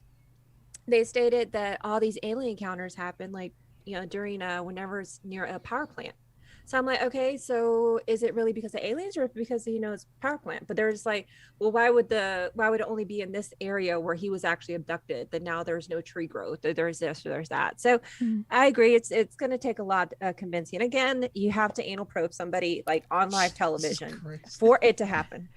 they stated that all these alien encounters happen, like, you know, during whenever it's near a power plant. So I'm like, okay, so is it really because of aliens or because, you know, it's a power plant? But they're just like, well, why would it only be in this area where he was actually abducted? That now there's no tree growth, or there's this or there's that. So I agree. It's going to take a lot convincing. Again, you have to anal probe somebody like on live television for it to happen.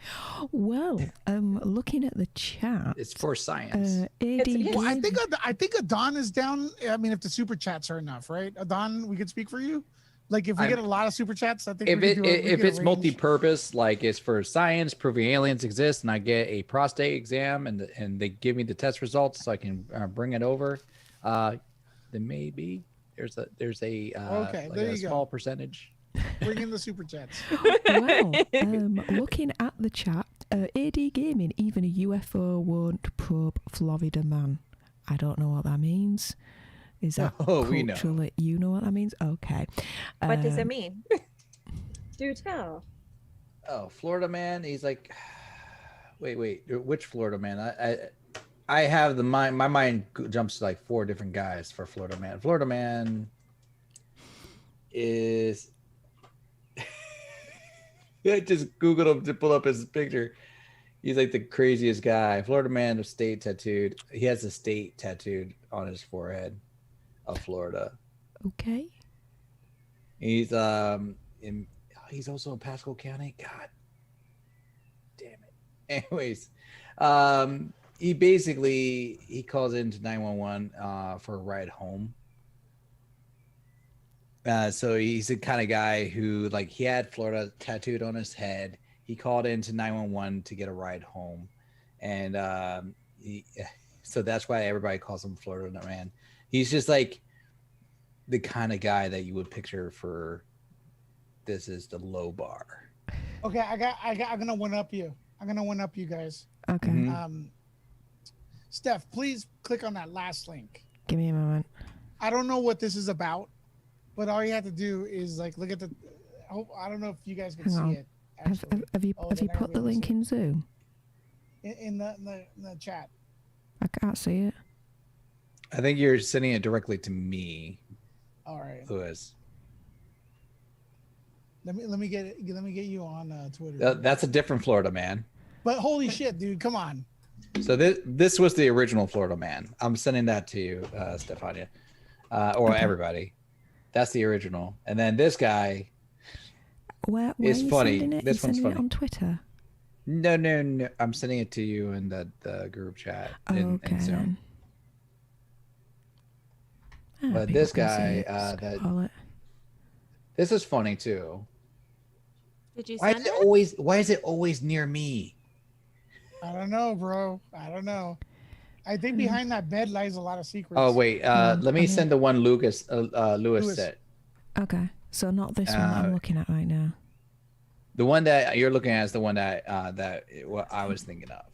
Well, looking at the chat, it's for science. Well, I think Adon is down. I mean, if the super chats are enough, right? Adon, we could speak for you. Like if we get a lot of super chats, I think if it's multi-purpose, like it's for science, proving aliens exist, and I get a prostate exam and they give me the test results so I can bring it over, then maybe there's a okay, like there a you small go. percentage. Bring in the super chats. Well, looking at the chat, AD Gaming, even a UFO won't probe Florida man. I don't know what that means. Is that we know. You know what that means? Okay. What does it mean? Do tell. Oh, Florida man. He's like, wait, which Florida man? I have my mind jumps to like 4 different guys for Florida man. Florida man is I just Googled him to pull up his picture. He's like the craziest guy. Florida man of state tattooed. He has a state tattooed on his forehead of Florida. Okay. He's he's also in Pasco County. God damn it. Anyways, he calls into 911 for a ride home. So he's the kind of guy who, like, he had Florida tattooed on his head. He called into 911 to get a ride home, and so that's why everybody calls him Florida Man. He's just like the kind of guy that you would picture for this is the low bar. Okay, I'm gonna one up you. I'm gonna one up you guys. Okay. Mm-hmm. Steph, please click on that last link. Give me a moment. I don't know what this is about, but all you have to do is like look at the. I don't know if you guys can see it. Have you put the link in Zoom? In the chat. I can't see it. I think you're sending it directly to me. All right, Lewis. Let me get you on Twitter. That's a different Florida Man. But holy shit, dude, come on. So this was the original Florida Man. I'm sending that to you, Stefania, or everybody. That's the original. And then this guy. Where is are you funny. sending it? This one's funny. It on Twitter? No. I'm sending it to you in the group chat in Zoom. But this guy, this is funny too. Did you Why send is it it? why is it always near me? I don't know, bro. I don't know. I think behind that bed lies a lot of secrets. Oh wait, let me send the one Lewis said. Okay, so not this one that I'm looking at right now. The one that you're looking at is the one that what I was thinking of.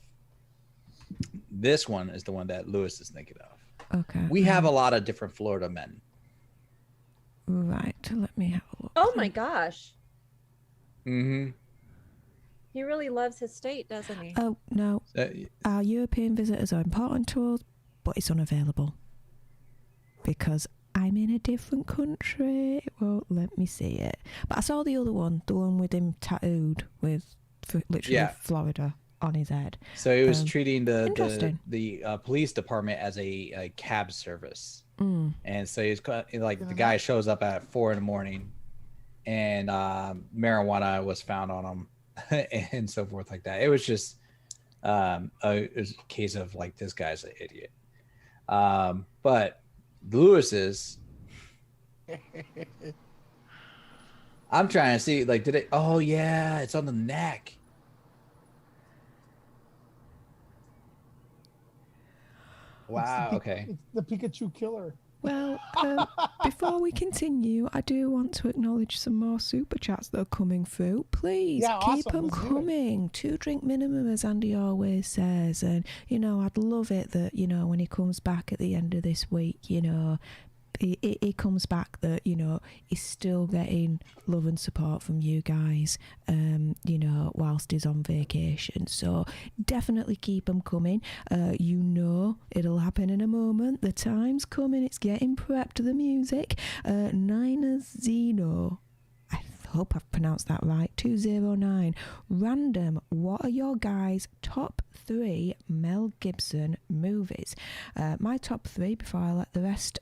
This one is the one that Lewis is thinking of. Okay. We have a lot of different Florida men. Right. Let me have a look. Oh my gosh. Mm-hmm. He really loves his state, doesn't he? Oh no. Our European visitors are important to us, but it's unavailable because I'm in a different country. It won't let me see it. But I saw the other one, the one with him tattooed with literally Florida on his head. So he was treating the police department as a cab service. And so he's like, the guy shows up at 4 a.m. and marijuana was found on him and so forth like that. It was just it was a case of like, this guy's an idiot. But Lewis's, I'm trying to see, like, did it? Oh yeah, it's on the neck. Wow. Okay. It's the Pikachu killer. Well, before we continue, I do want to acknowledge some more super chats that are coming through. Please keep them coming. 2 drink minimum, as Andy always says. And, I'd love it that, when he comes back at the end of this week, he comes back that, he's still getting love and support from you guys, whilst he's on vacation. So definitely keep them coming. It'll happen in a moment. The time's coming. It's getting prepped, the music. Nina Zeno, I hope I've pronounced that right, 209. Random, what are your guys' top 3 Mel Gibson movies? My top 3, before I let the rest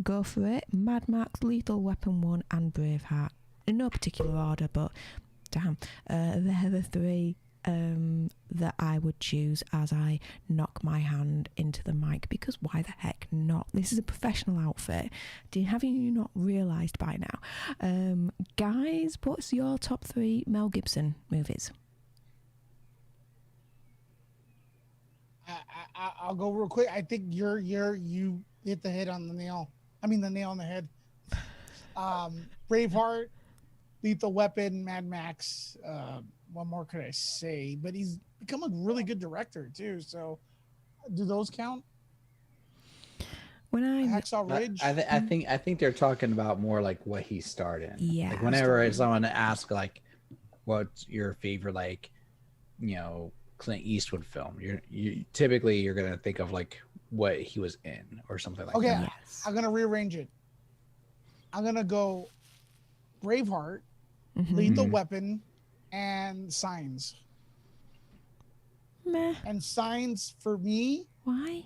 go for it: Mad Max, Lethal Weapon 1 and Braveheart. In no particular order, but damn, they're the 3 that I would choose as I knock my hand into the mic, because why the heck not? This is a professional outfit. Have you not realised by now? Guys, what's your top 3 Mel Gibson movies? I'll go real quick. I think you hit the head on the nail. I mean, the nail on the head. Braveheart, Lethal Weapon, Mad Max. What more could I say? But he's become a really good director too. So, do those count? When Hacksaw Ridge. I think they're talking about more like what he starred in. Yeah. Like whenever someone asks like, what's your favorite, like, Clint Eastwood film, you typically you're gonna think of like what he was in or something like that. Okay, yes. I'm gonna rearrange it. I'm gonna go Braveheart, Lethal Weapon, and Signs. Meh. And Signs for me. Why?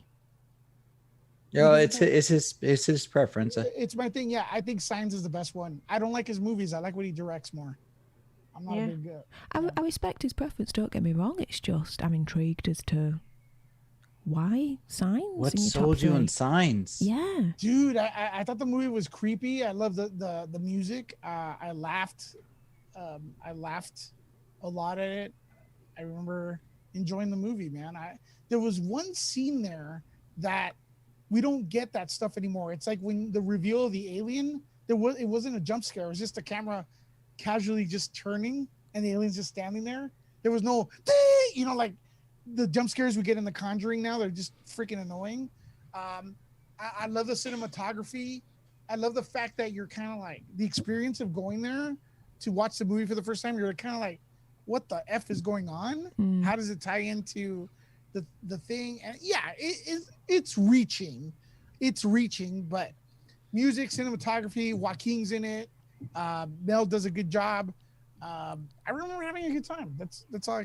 Yeah, it's his preference. It's my thing. Yeah, I think Signs is the best one. I don't like his movies. I like what he directs more. I'm not a big. I respect his preference. Don't get me wrong. It's just I'm intrigued as to why Signs. What sold you on Signs? Yeah, dude, I thought the movie was creepy. I love the music. I laughed. I laughed a lot at it. I remember enjoying the movie, man. There was one scene there that we don't get that stuff anymore. It's like when the reveal of the alien, it wasn't a jump scare. It was just the camera casually just turning and the alien's just standing there. There was no, like the jump scares we get in The Conjuring now. They're just freaking annoying. I love the cinematography. I love the fact that you're kind of like the experience of going there to watch the movie for the first time. You're kind of like, what the F is going on? How does it tie into the thing? And yeah, it's reaching, but music, cinematography, Joaquin's in it. Mel does a good job. I remember having a good time. That's all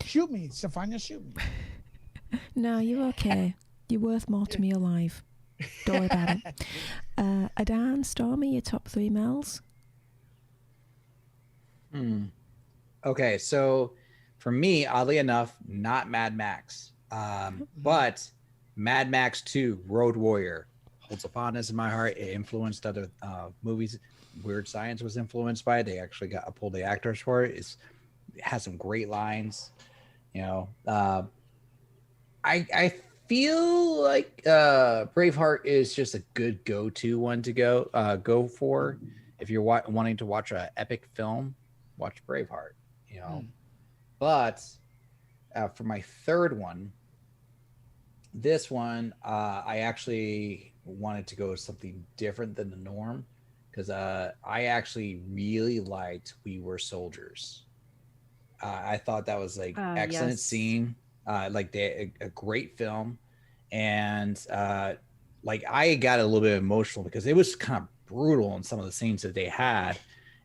shoot me, Stefania, shoot me. No, you're okay. You're worth more to me alive. Don't worry about it. Adan, Stormy, your top 3 Mels? Okay, so for me, oddly enough, not Mad Max, but Mad Max 2, Road Warrior, holds a fondness in my heart. It influenced other movies. Weird Science was influenced by it. They actually pulled the actors for it. It has some great lines. I feel like Braveheart is just a good go-to one to go for if you're wanting to watch an epic film. Watch Braveheart. But for my third one, this one I actually wanted to go with something different than the norm because I actually really liked We Were Soldiers. I thought that was like excellent scene, like a great film, and like I got a little bit emotional because it was kind of brutal in some of the scenes that they had,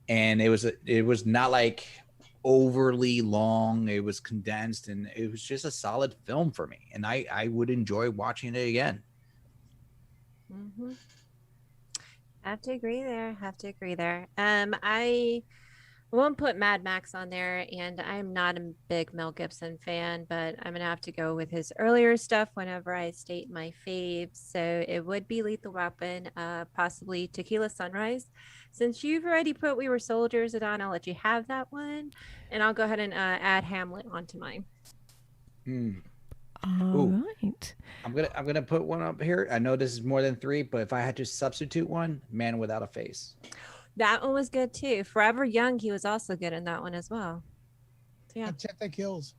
and it was not like overly long. It was condensed, and it was just a solid film for me, and I would enjoy watching it again. Have to agree there. I won't put Mad Max on there, and I'm not a big Mel Gibson fan, but I'm gonna have to go with his earlier stuff whenever I state my faves. So it would be Lethal Weapon, possibly Tequila Sunrise. Since you've already put We Were Soldiers, Adon, I'll let you have that one, and I'll go ahead and add Hamlet onto mine. All right. I'm gonna put one up here. I know this is more than 3, but if I had to substitute one, Man Without a Face. That one was good too. Forever Young, he was also good in that one as well. So, yeah. Machete Kills.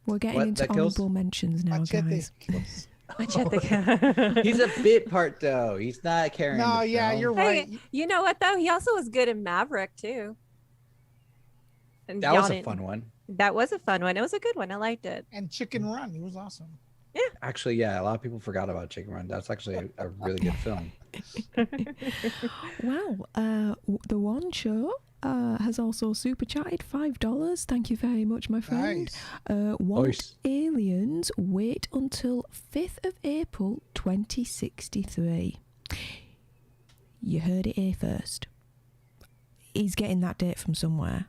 We're getting into honorable mentions now, guys. Kills. He's a bit part though. He's not carrying. No, yeah, you're right. Hey, you know what though? He also was good in Maverick too. And that was a fun one. That was a fun one. It was a good one. I liked it. And Chicken Run, he was awesome. Yeah. Actually, yeah, a lot of people forgot about Chicken Run. That's actually a really good film. Well, the one show has also super chatted $5. Thank you very much, my friend. Want Aliens wait until 5th of April 2063. You heard it here first. He's getting that date from somewhere.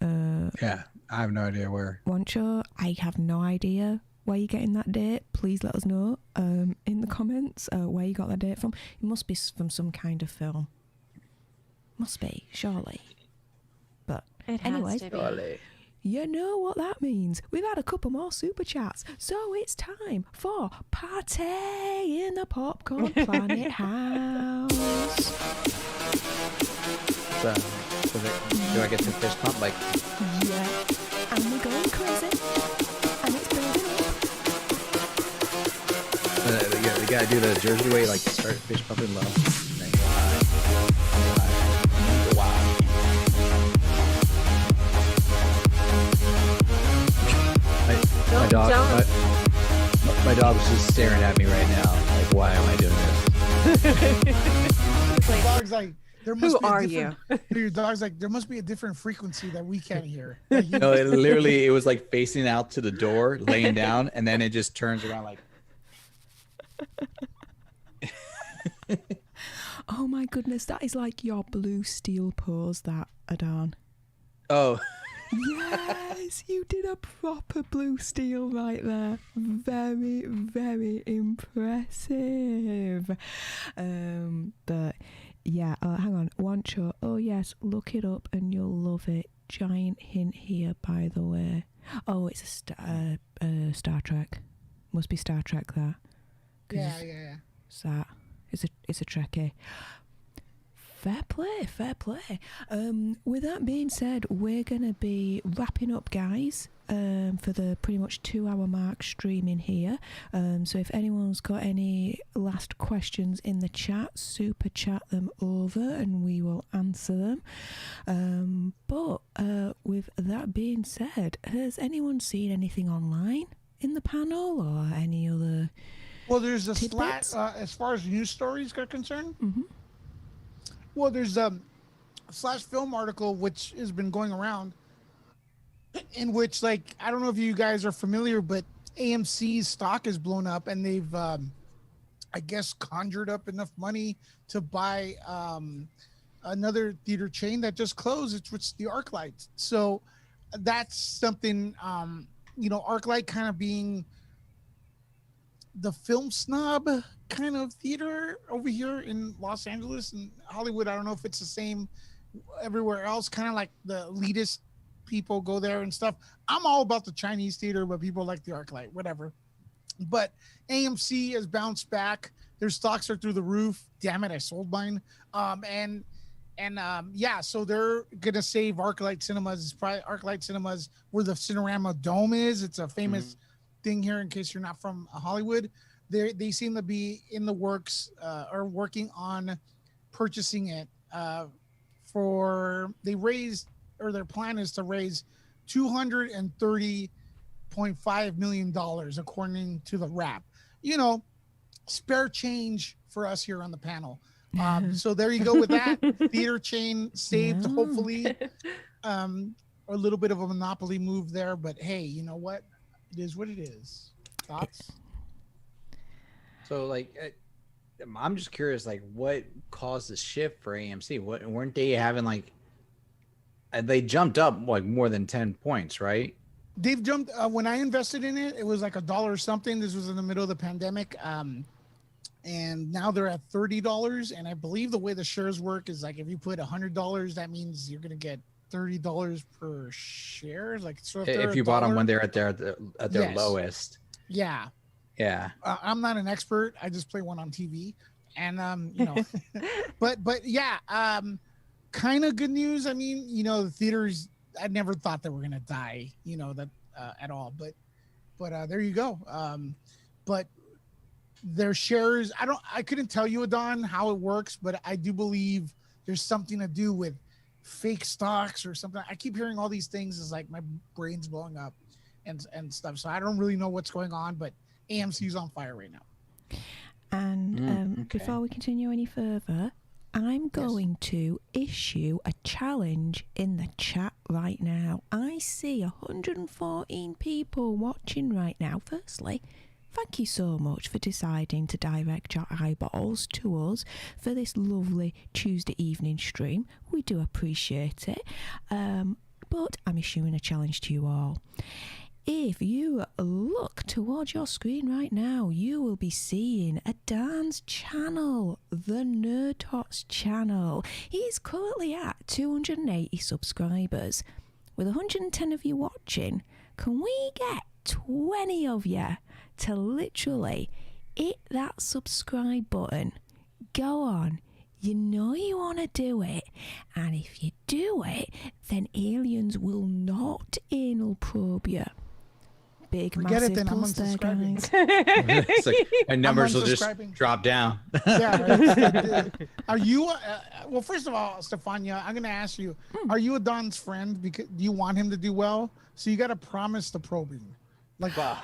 Yeah, I have no idea where. One show, I have no idea where you're getting that date. Please let us know in the comments where you got that date from. It must be from some kind of film. Must be, surely. But anyway, you know what that means. We've had a couple more super chats, so it's time for Party in the Popcorn Planet house. Do I get the fist pump? Like, yeah, and we're going crazy, and it's building up. You gotta do the Jersey way, like start fist pumping low. My dog's just staring at me right now. Like, why am I doing this? The dog's like, There must Who be a are different- you? Your dog's like, there must be a different frequency that we can't hear. Like, No, it was like facing out to the door, laying down, and then it just turns around like. Oh my goodness, that is like your blue steel pose, that, Adan. Oh. Yes, you did a proper blue steel right there. Very, very impressive. But yeah, hang on, Wancho. Oh yes, look it up and you'll love it. Giant hint here, by the way. Oh, it's a Star Trek. Must be Star Trek there. yeah. It's a Trekkie. Fair play. With that being said, we're going to be wrapping up, guys, for the pretty much 2-hour mark streaming here. So if anyone's got any last questions in the chat, super chat them over and we will answer them. But with that being said, has anyone seen anything online in the panel or any other... Well, there's a tidbits? as far as news stories are concerned. Mm-hmm. Well, there's a Slash Film article which has been going around, in which, like, I don't know if you guys are familiar, but AMC's stock has blown up, and they've, I guess, conjured up enough money to buy another theater chain that just closed. It's the ArcLight. So that's something, ArcLight kind of being the film snob kind of theater over here in Los Angeles and Hollywood. I don't know if it's the same everywhere else, kind of like the elitist people go there and stuff. I'm all about the Chinese theater, but people like the ArcLight, whatever. But AMC has bounced back. Their stocks are through the roof. Damn it, I sold mine. So they're gonna save ArcLight Cinemas. It's probably ArcLight Cinemas where the Cinerama Dome is. It's a famous thing here in case you're not from Hollywood. They seem to be in the works or working on purchasing it their plan is to raise $230.5 million according to the Wrap. Spare change for us here on the panel. So there you go with that. Theater chain saved, hopefully. A little bit of a monopoly move there, but hey, you know what? It is what it is. Thoughts? So, I'm just curious, what caused the shift for AMC? Weren't they having they jumped up more than 10 points, right? They've jumped. When I invested in it, it was like $1 or something. This was in the middle of the pandemic. And now they're at $30. And I believe the way the shares work is if you put $100, that means you're going to get $30 per share. So if you bought them when they're at their Yes. lowest. Yeah. I'm not an expert. I just play one on TV, and but yeah, kind of good news. I mean, the theaters. I never thought they were gonna die, at all. But there you go. But their shares. I couldn't tell you, Adon, how it works, but I do believe there's something to do with fake stocks or something. I keep hearing all these things. It's like my brain's blowing up and stuff. So I don't really know what's going on, but AMC's on fire right now. And before we continue any further, I'm going to issue a challenge in the chat right now. I see 114 people watching right now. Firstly, thank you so much for deciding to direct your eyeballs to us for this lovely Tuesday evening stream. We do appreciate it. But I'm issuing a challenge to you all. If you look towards your screen right now, you will be seeing Adan's channel, the Nerd Tots channel. He's currently at 280 subscribers. With 110 of you watching, can we get 20 of you to literally hit that subscribe button? Go on. You know you want to do it, and if you do it, then aliens will not anal probe you. Big, Forget massive it then, I'm plus there, unsubscribing. guys. It's my numbers will just unsubscribing. drop down. Yeah. Right. Are you? Well, first of all, Stefania, I'm going to ask you: are you Adon's friend? Because do you want him to do well? So you got to promise the probing. Wow.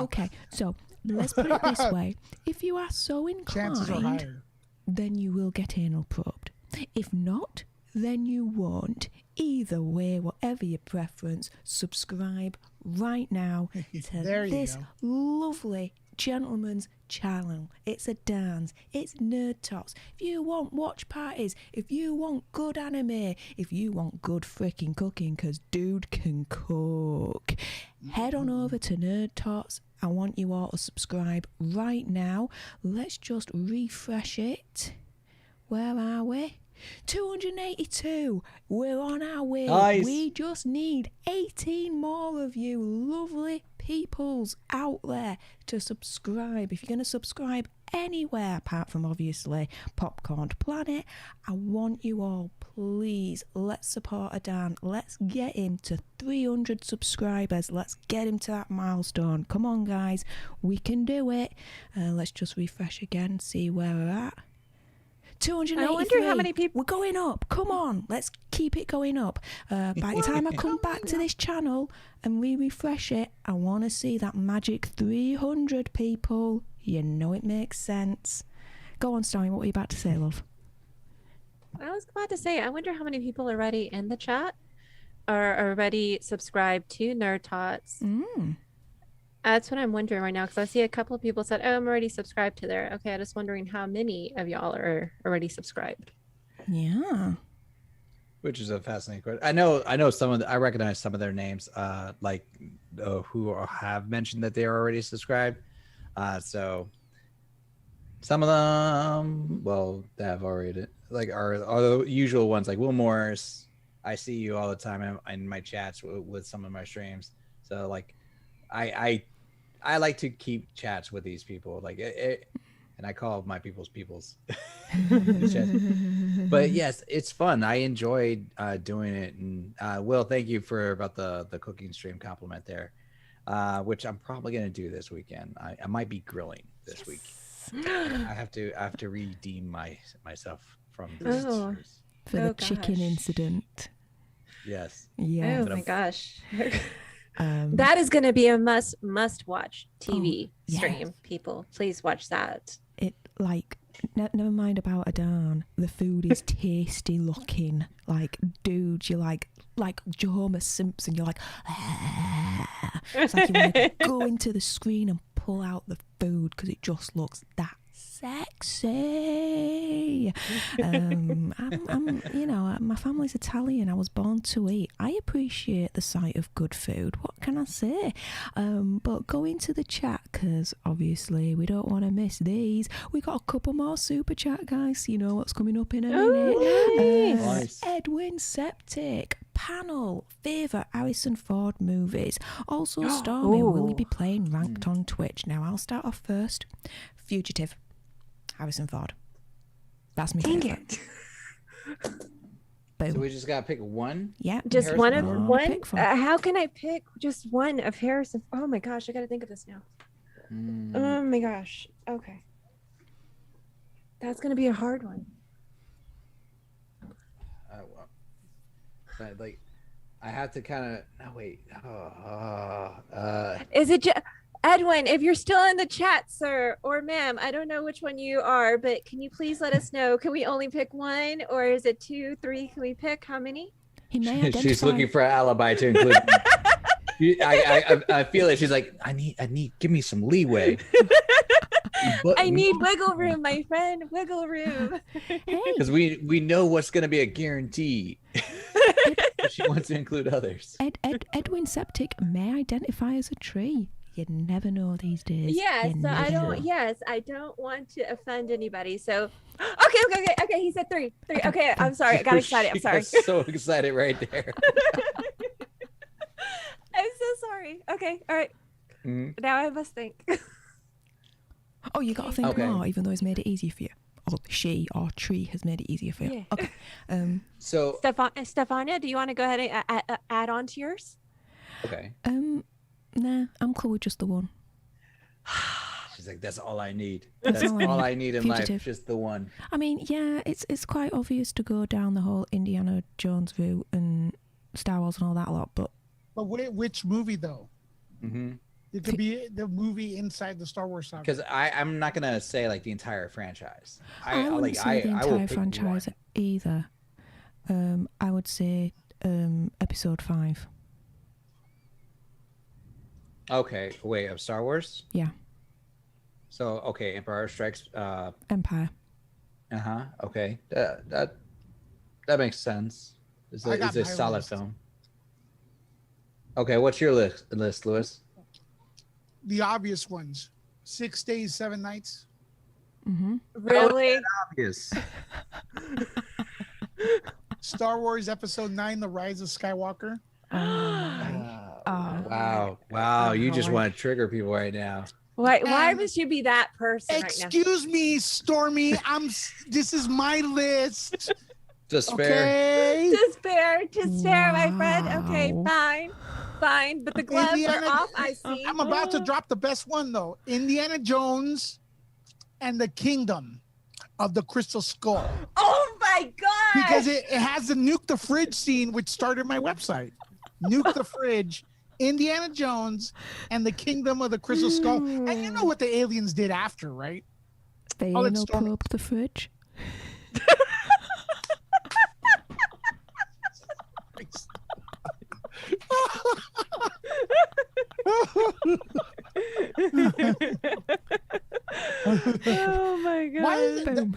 Okay, so let's put it this way: if you are so Chances are inclined, higher. then you will get anal probed. If not, then you won't. Either way, whatever your preference, subscribe right now to this lovely gentleman's channel. It's a dance, it's nerd talks. If you want watch parties, if you want good anime, if you want good freaking cooking, because dude can cook, head on over to Nerd Talks. I want you all to subscribe right now. Let's just refresh it. Where are we? 282. We're on our way. Nice. We just need 18 more of you lovely peoples out there to subscribe. If you're going to subscribe anywhere apart from obviously Popcorned Planet, I want you all, please, let's support Adan. Let's get him to 300 subscribers. Let's get him to that milestone. Come on, guys, we can do it. Let's just refresh again, see where we're at. 283. I wonder how many people. We're going up. Come on, let's keep it going up. By the time I come back to this channel and we refresh it, I want to see that magic 300 people. You know it makes sense. Go on, Stormy. What were you about to say, love? I was about to say, I wonder how many people are already in the chat or are already subscribed to Nerd Tots. That's what I'm wondering right now, because I see a couple of people said, "Oh, I'm already subscribed to there." Okay, I'm just wondering how many of y'all are already subscribed. Yeah. Which is a fascinating question. I know some of I recognize some of their names, who have mentioned that they are already subscribed. So some of them, well, they have already, like, are the usual ones, like Will Morris. I see you all the time in my chats with some of my streams. So like, I like to keep chats with these people, like and I call my people's. But yes, it's fun. I enjoyed doing it. And Will, thank you about the cooking stream compliment there, which I'm probably gonna do this weekend. I might be grilling this week. I have to redeem myself from this for the chicken incident. Yes. Yeah. Oh my gosh. That is going to be a must watch TV stream. People, please watch that. It never mind about Adan. The food is tasty looking. Like, dude, you're like Homer Simpson. You're like, ah. It's like you want to go into the screen and pull out the food because it just looks that sexy. I'm my family's Italian. I was born to eat. I appreciate the sight of good food. What can I say? But go into the chat, because obviously we don't want to miss these. We got a couple more super chat, guys. You know what's coming up in a minute. Nice. Edwin Septic panel favorite Harrison Ford movies. Also, Stormy, will you be playing ranked on Twitch? Now I'll start off first. Fugitive. Harrison Ford. That's me. Dang it. Boom. So we just gotta pick one. Yeah, just Harrison one of one. How can I pick just one of Harrison? Oh my gosh, I gotta think of this now. Oh my gosh. Okay, that's gonna be a hard one. Like, I have to kind of. No, wait. Is it Edwin, if you're still in the chat, sir or ma'am, I don't know which one you are, but can you please let us know? Can we only pick one, or is it 2, 3? Can we pick how many? He may identify. She's looking for an alibi to include. I feel it. She's like, I need. Give me some leeway. I need wiggle room, my friend. Wiggle room. Because we know what's going to be a guarantee. She wants to include others. Edwin Septic may identify as a tree. You never know these days. Yes, so I don't. Know. Yes, I don't want to offend anybody. So, okay. He said 3. Okay, I'm sorry. I got excited. I'm sorry. So excited right there. I'm so sorry. Okay, all right. Now I must think. Oh, you got to think more, even though it's made it easier for you. Or she or tree has made it easier for you. Yeah. Okay. So, Stefania, do you want to go ahead and add on to yours? Okay. Nah, I'm cool with just the one. She's like, that's all I need. That's all I need in life, just the one. I mean, yeah, it's quite obvious to go down the whole Indiana Jones route and Star Wars and all that lot, but which movie though? It could be the movie inside the Star Wars saga. Because I'm not gonna say like the entire franchise. I wouldn't say the entire franchise either. I would say episode 5. Okay, wait, of Star Wars? Yeah. So okay, Empire Strikes. Empire. Okay, that makes sense. It's a solid film. Okay, what's your list, Lewis? The obvious ones: 6 Days, 7 Nights. Mm-hmm. Really? Obvious. Star Wars Episode 9: The Rise of Skywalker. Wow! You just want to trigger people right now. Why would you be that person right now? Excuse me, Stormy. This is my list. Despair. Okay. Despair, my friend. Okay, fine. But the gloves are off. I see. I'm about to drop the best one though. Indiana Jones and the Kingdom of the Crystal Skull. Oh my god! Because it has the nuke the fridge scene, which started my website. Nuke the fridge. Indiana Jones and the Kingdom of the Crystal Skull. And you know what the aliens did after, right? They probed the fridge. Oh my god! Why is it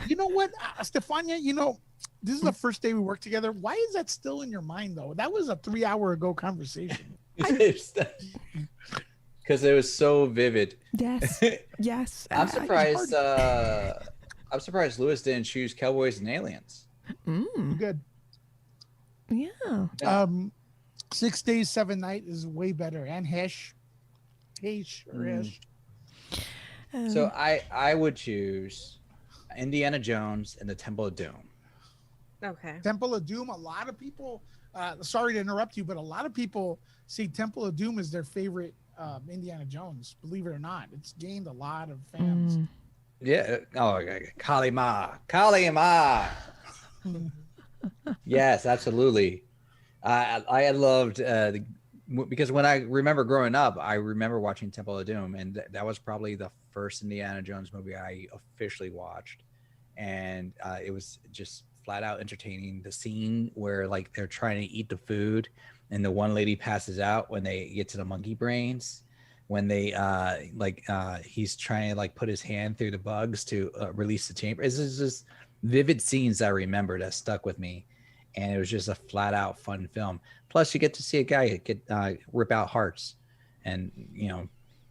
you know what, Stefania? You know, this is the first day we work together. Why is that still in your mind, though? That was a 3-hour ago conversation. Because it was so vivid. Yes, yes. I'm surprised. I'm surprised Lewis didn't choose Cowboys and Aliens. Good. Yeah. 6 Days, 7 Nights is way better, and Hesh. So I would choose Indiana Jones and the Temple of Doom. Okay. Temple of Doom. A lot of people. Sorry to interrupt you, but a lot of people see Temple of Doom as their favorite Indiana Jones. Believe it or not, it's gained a lot of fans. Yeah. Oh, Kali Ma. Yes, absolutely. I loved because when I remember growing up, I remember watching Temple of Doom, and that was probably the first Indiana Jones movie I officially watched, and it was just flat out entertaining. The scene where like they're trying to eat the food, and the one lady passes out when they get to the monkey brains, when they he's trying to like put his hand through the bugs to release the chamber. This is just vivid scenes I remember that stuck with me. And it was just a flat out fun film. Plus, you get to see a guy get rip out hearts, and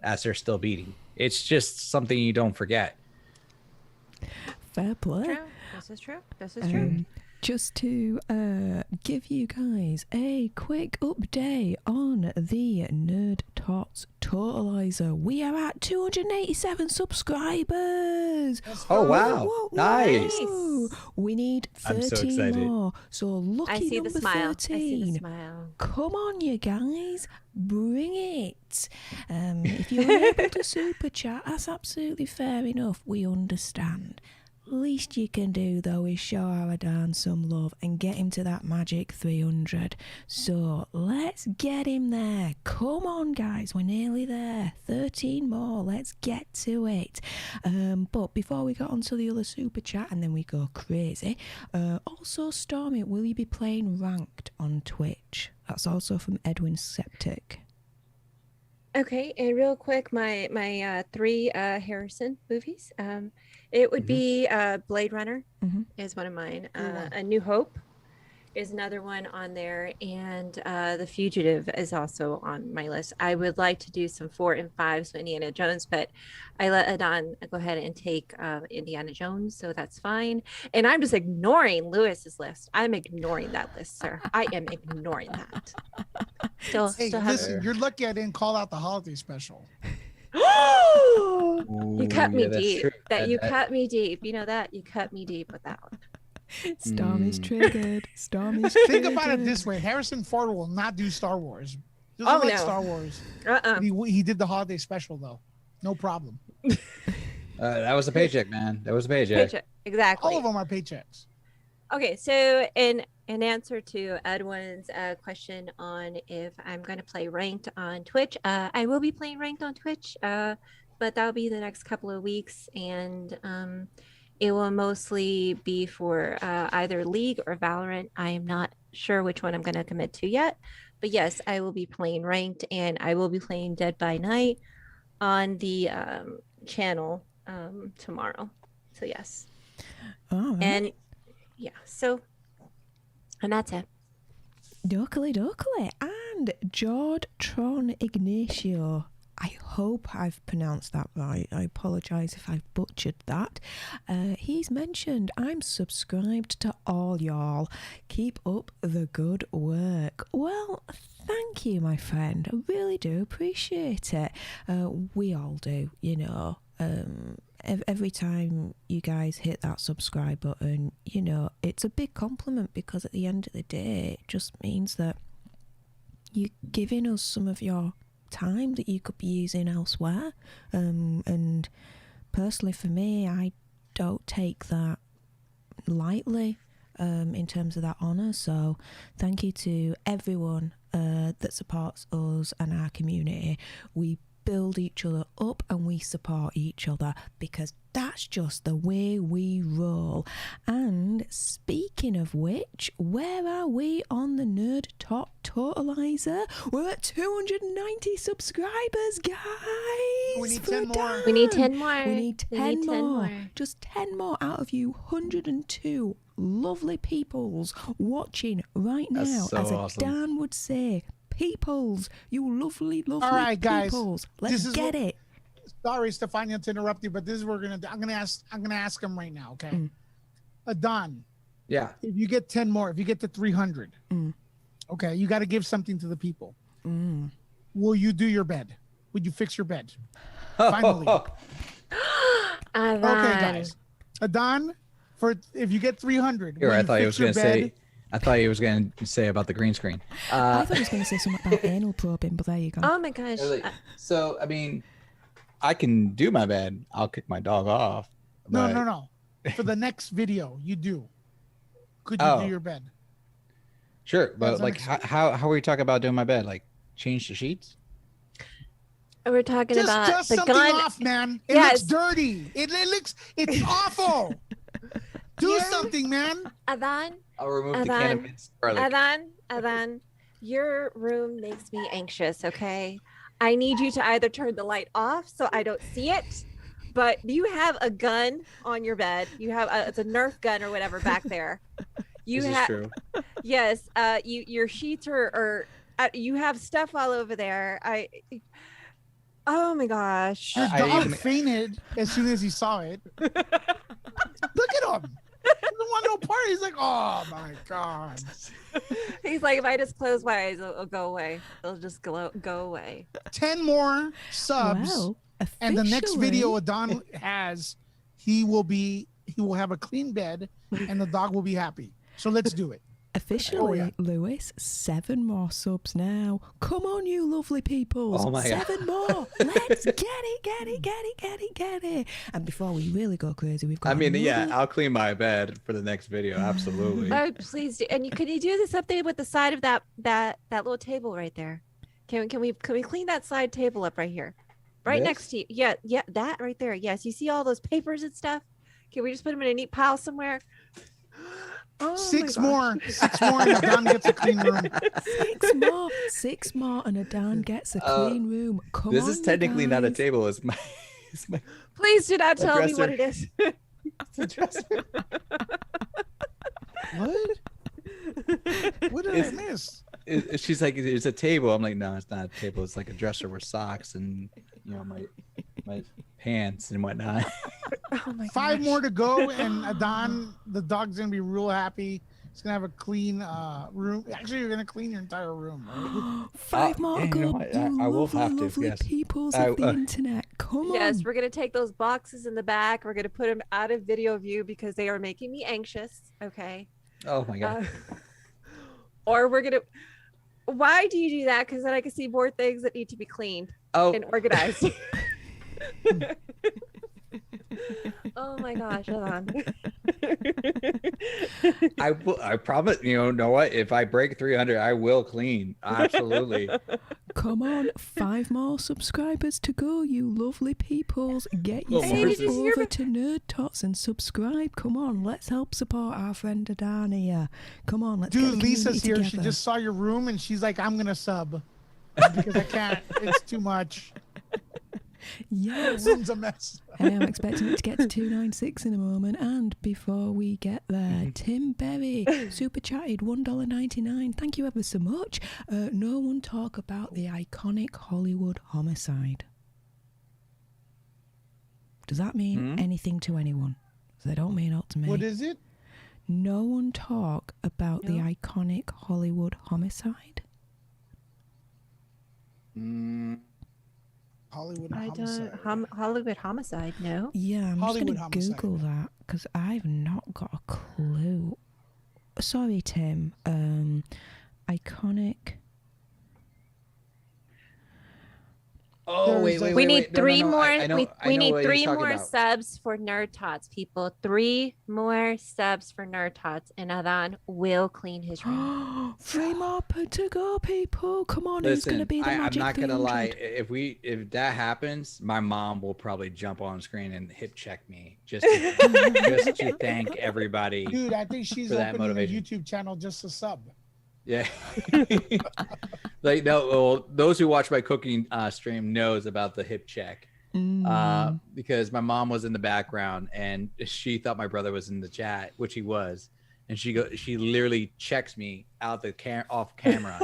as they're still beating. It's just something you don't forget. Fair play. True. This is true. Just to give you guys a quick update on the Nerd Tots Totalizer. We are at 287 subscribers. Oh, wow. Whoa. Nice. We need 13 I'm so excited. more. So lucky I see number the smile. 13. I see the smile. Come on, you guys. Bring it. If you're able to super chat, that's absolutely fair enough. We understand. Least you can do though is show Aradan some love and get him to that magic 300. So let's get him there. Come on guys, we're nearly there. 13 more, let's get to it. But before we get onto the other super chat and then we go crazy, also Stormy, will you be playing ranked on Twitch? That's also from Edwin Septic. Okay, and real quick, my 3 Harrison movies. It would be Blade Runner is one of mine. A New Hope is another one on there, and The Fugitive is also on my list. I would like to do some 4 and 5s with Indiana Jones, but I let Adon go ahead and take Indiana Jones, so that's fine. And I'm just ignoring Lewis's list. I'm ignoring that list, sir. I am ignoring that. Listen, you're lucky I didn't call out the holiday special. You cut me deep. True. You cut me deep. You know that? You cut me deep with that one. Stormy's triggered. Think about it this way: Harrison Ford will not do Star Wars. Doesn't like Star Wars. He did the holiday special though. No problem. That was a paycheck, man. That was a paycheck. Exactly. All of them are paychecks. Okay, so in in answer to Edwin's question on if I'm going to play ranked on Twitch, I will be playing ranked on Twitch, but that'll be the next couple of weeks, and it will mostly be for either League or Valorant. I am not sure which one I'm going to commit to yet, but yes, I will be playing ranked, and I will be playing Dead by Night on the channel tomorrow. So yes. Oh, right. And yeah, so, and that's it. Dokily. And Jord Tron Ignacio. I hope I've pronounced that right. I apologise if I've butchered that. He's mentioned, I'm subscribed to all y'all. Keep up the good work. Well, thank you, my friend. I really do appreciate it. We all do, you know. Every time you guys hit that subscribe button, you know, it's a big compliment, because at the end of the day, it just means that you're giving us some of your time that you could be using elsewhere. And personally for me, I don't take that lightly in terms of that honour. So thank you to everyone that supports us and our community. We build each other up and we support each other, because that's just the way we roll. And speaking of which, where are we on the Nerd Top Totalizer? We're at 290 subscribers, guys. We need 10 more. We need 10 more. We need 10 more. Just 10 more out of you 102 lovely peoples watching right now. That's so As awesome. Dan would say, peoples, you lovely All right, guys. peoples. Let's get it. Sorry, Stefania, to interrupt you, but this is what we're gonna do. I'm gonna ask him right now. Okay, Adon. Yeah. If you get 10 more, if you get to 300, Mm. okay, you got to give something to the people. Mm. Will you do your bed? Would you fix your bed? Finally. Okay, guys. Adon, for if you get 300, Here, will I you thought he was fix your going to bed? say. I thought he was going to say about the green screen. I thought he was going to say something about anal probing, but there you go. Oh my gosh. So, I mean, I can do my bed. I'll kick my dog off. But... No. For the next video, you do. Could you do your bed? Sure, but That's like, how are we talking about doing my bed? Like, change the sheets? We're talking about just the something gun. off, man. It Yes. looks dirty. It's awful. Do something, man. Adhan, I'll remove the can of minced garlic. Adhan, your room makes me anxious, okay? I need you to either turn the light off so I don't see it, but you have a gun on your bed. You have it's a Nerf gun or whatever back there. You This is true. Yes, your sheets are you have stuff all over there. Oh my gosh. Your dog fainted as soon as he saw it. Look at him. He doesn't want no part. He's like, oh my God. He's like, if I just close my eyes, it'll go away. It'll just go away. 10 more subs. Well, and the next officially- video Adon has, he will have a clean bed and the dog will be happy. So let's do it. Officially, Lewis, 7 more subs now. Come on, you lovely peoples. Oh my God. 7 more. Let's get it. And before we really go crazy, we've got I'll clean my bed for the next video. Absolutely. Oh, please do. And can you do this update with the side of that little table right there? Can we clean that side table up right here, right This? next to you? Yeah, that right there. Yes, you see all those papers and stuff. Can we just put them in a neat pile somewhere? Oh, 6 my more. gosh. 6 more and Adon gets a clean room. 6 more, and Adon gets a clean room. Come This on, is you technically not a guys. table. It's my Please do not tell me dresser. what it is. it's a dresser. What? What did I miss? She's like, it's a table. I'm like, no, it's not a table. It's like a dresser with socks and my pants and whatnot. Oh my 5 gosh. more to go, and Adon, the dog's gonna be real happy. He's gonna have a clean room. Actually, you're gonna clean your entire room, right? 5 more to you go. know what? You I will lovely, have to, lovely yes. peoples of the I- internet. Come Yes, on. we're gonna take those boxes in the back. We're gonna put them out of video view because they are making me anxious. Okay. Oh my God. Or we're gonna. Why do you do that? Because then I can see more things that need to be cleaned Oh, and organized. Oh my gosh, hold on. I promise. You know what? If I break 300, I will clean. Absolutely. Come on, 5 more subscribers to go, you lovely peoples. Get Hey, yourself did you over to Nerd Tots and subscribe. Come on, let's help support our friend Adana here. Come on, let's get Dude, the Lisa's community here. together. She just saw your room and she's like, I'm gonna sub because I can't. It's too much. Yes. The room's a mess. Hey, I'm expecting it to get to 296 in a moment. And before we get there, Tim Berry, super chatted, $1.99. Thank you ever so much. No one talk about the iconic Hollywood homicide. Does that mean anything to anyone? They don't mean out to me. What is it? No one talk about the iconic Hollywood homicide. Hollywood homicide. Hollywood homicide. No. Yeah, I'm Hollywood just going to Google that because I've not got a clue. Sorry, Tim. Iconic. Oh, wait. We need three more. We need what 3 he's talking more about. subs for Nerd Tots, people. 3 more subs for Nerd Tots, and Adan will clean his room. 3 more to go, people. Come on, who's going to be the I'm magic not gonna lie. 300? If that happens, my mom will probably jump on screen and hip check me just to thank everybody. Dude, I think she's for that opening a motivation. YouTube channel just to sub. Yeah. Like no, well, those who watch my cooking stream knows about the hip check. Because my mom was in the background and she thought my brother was in the chat, which he was, and she literally checks me out off camera.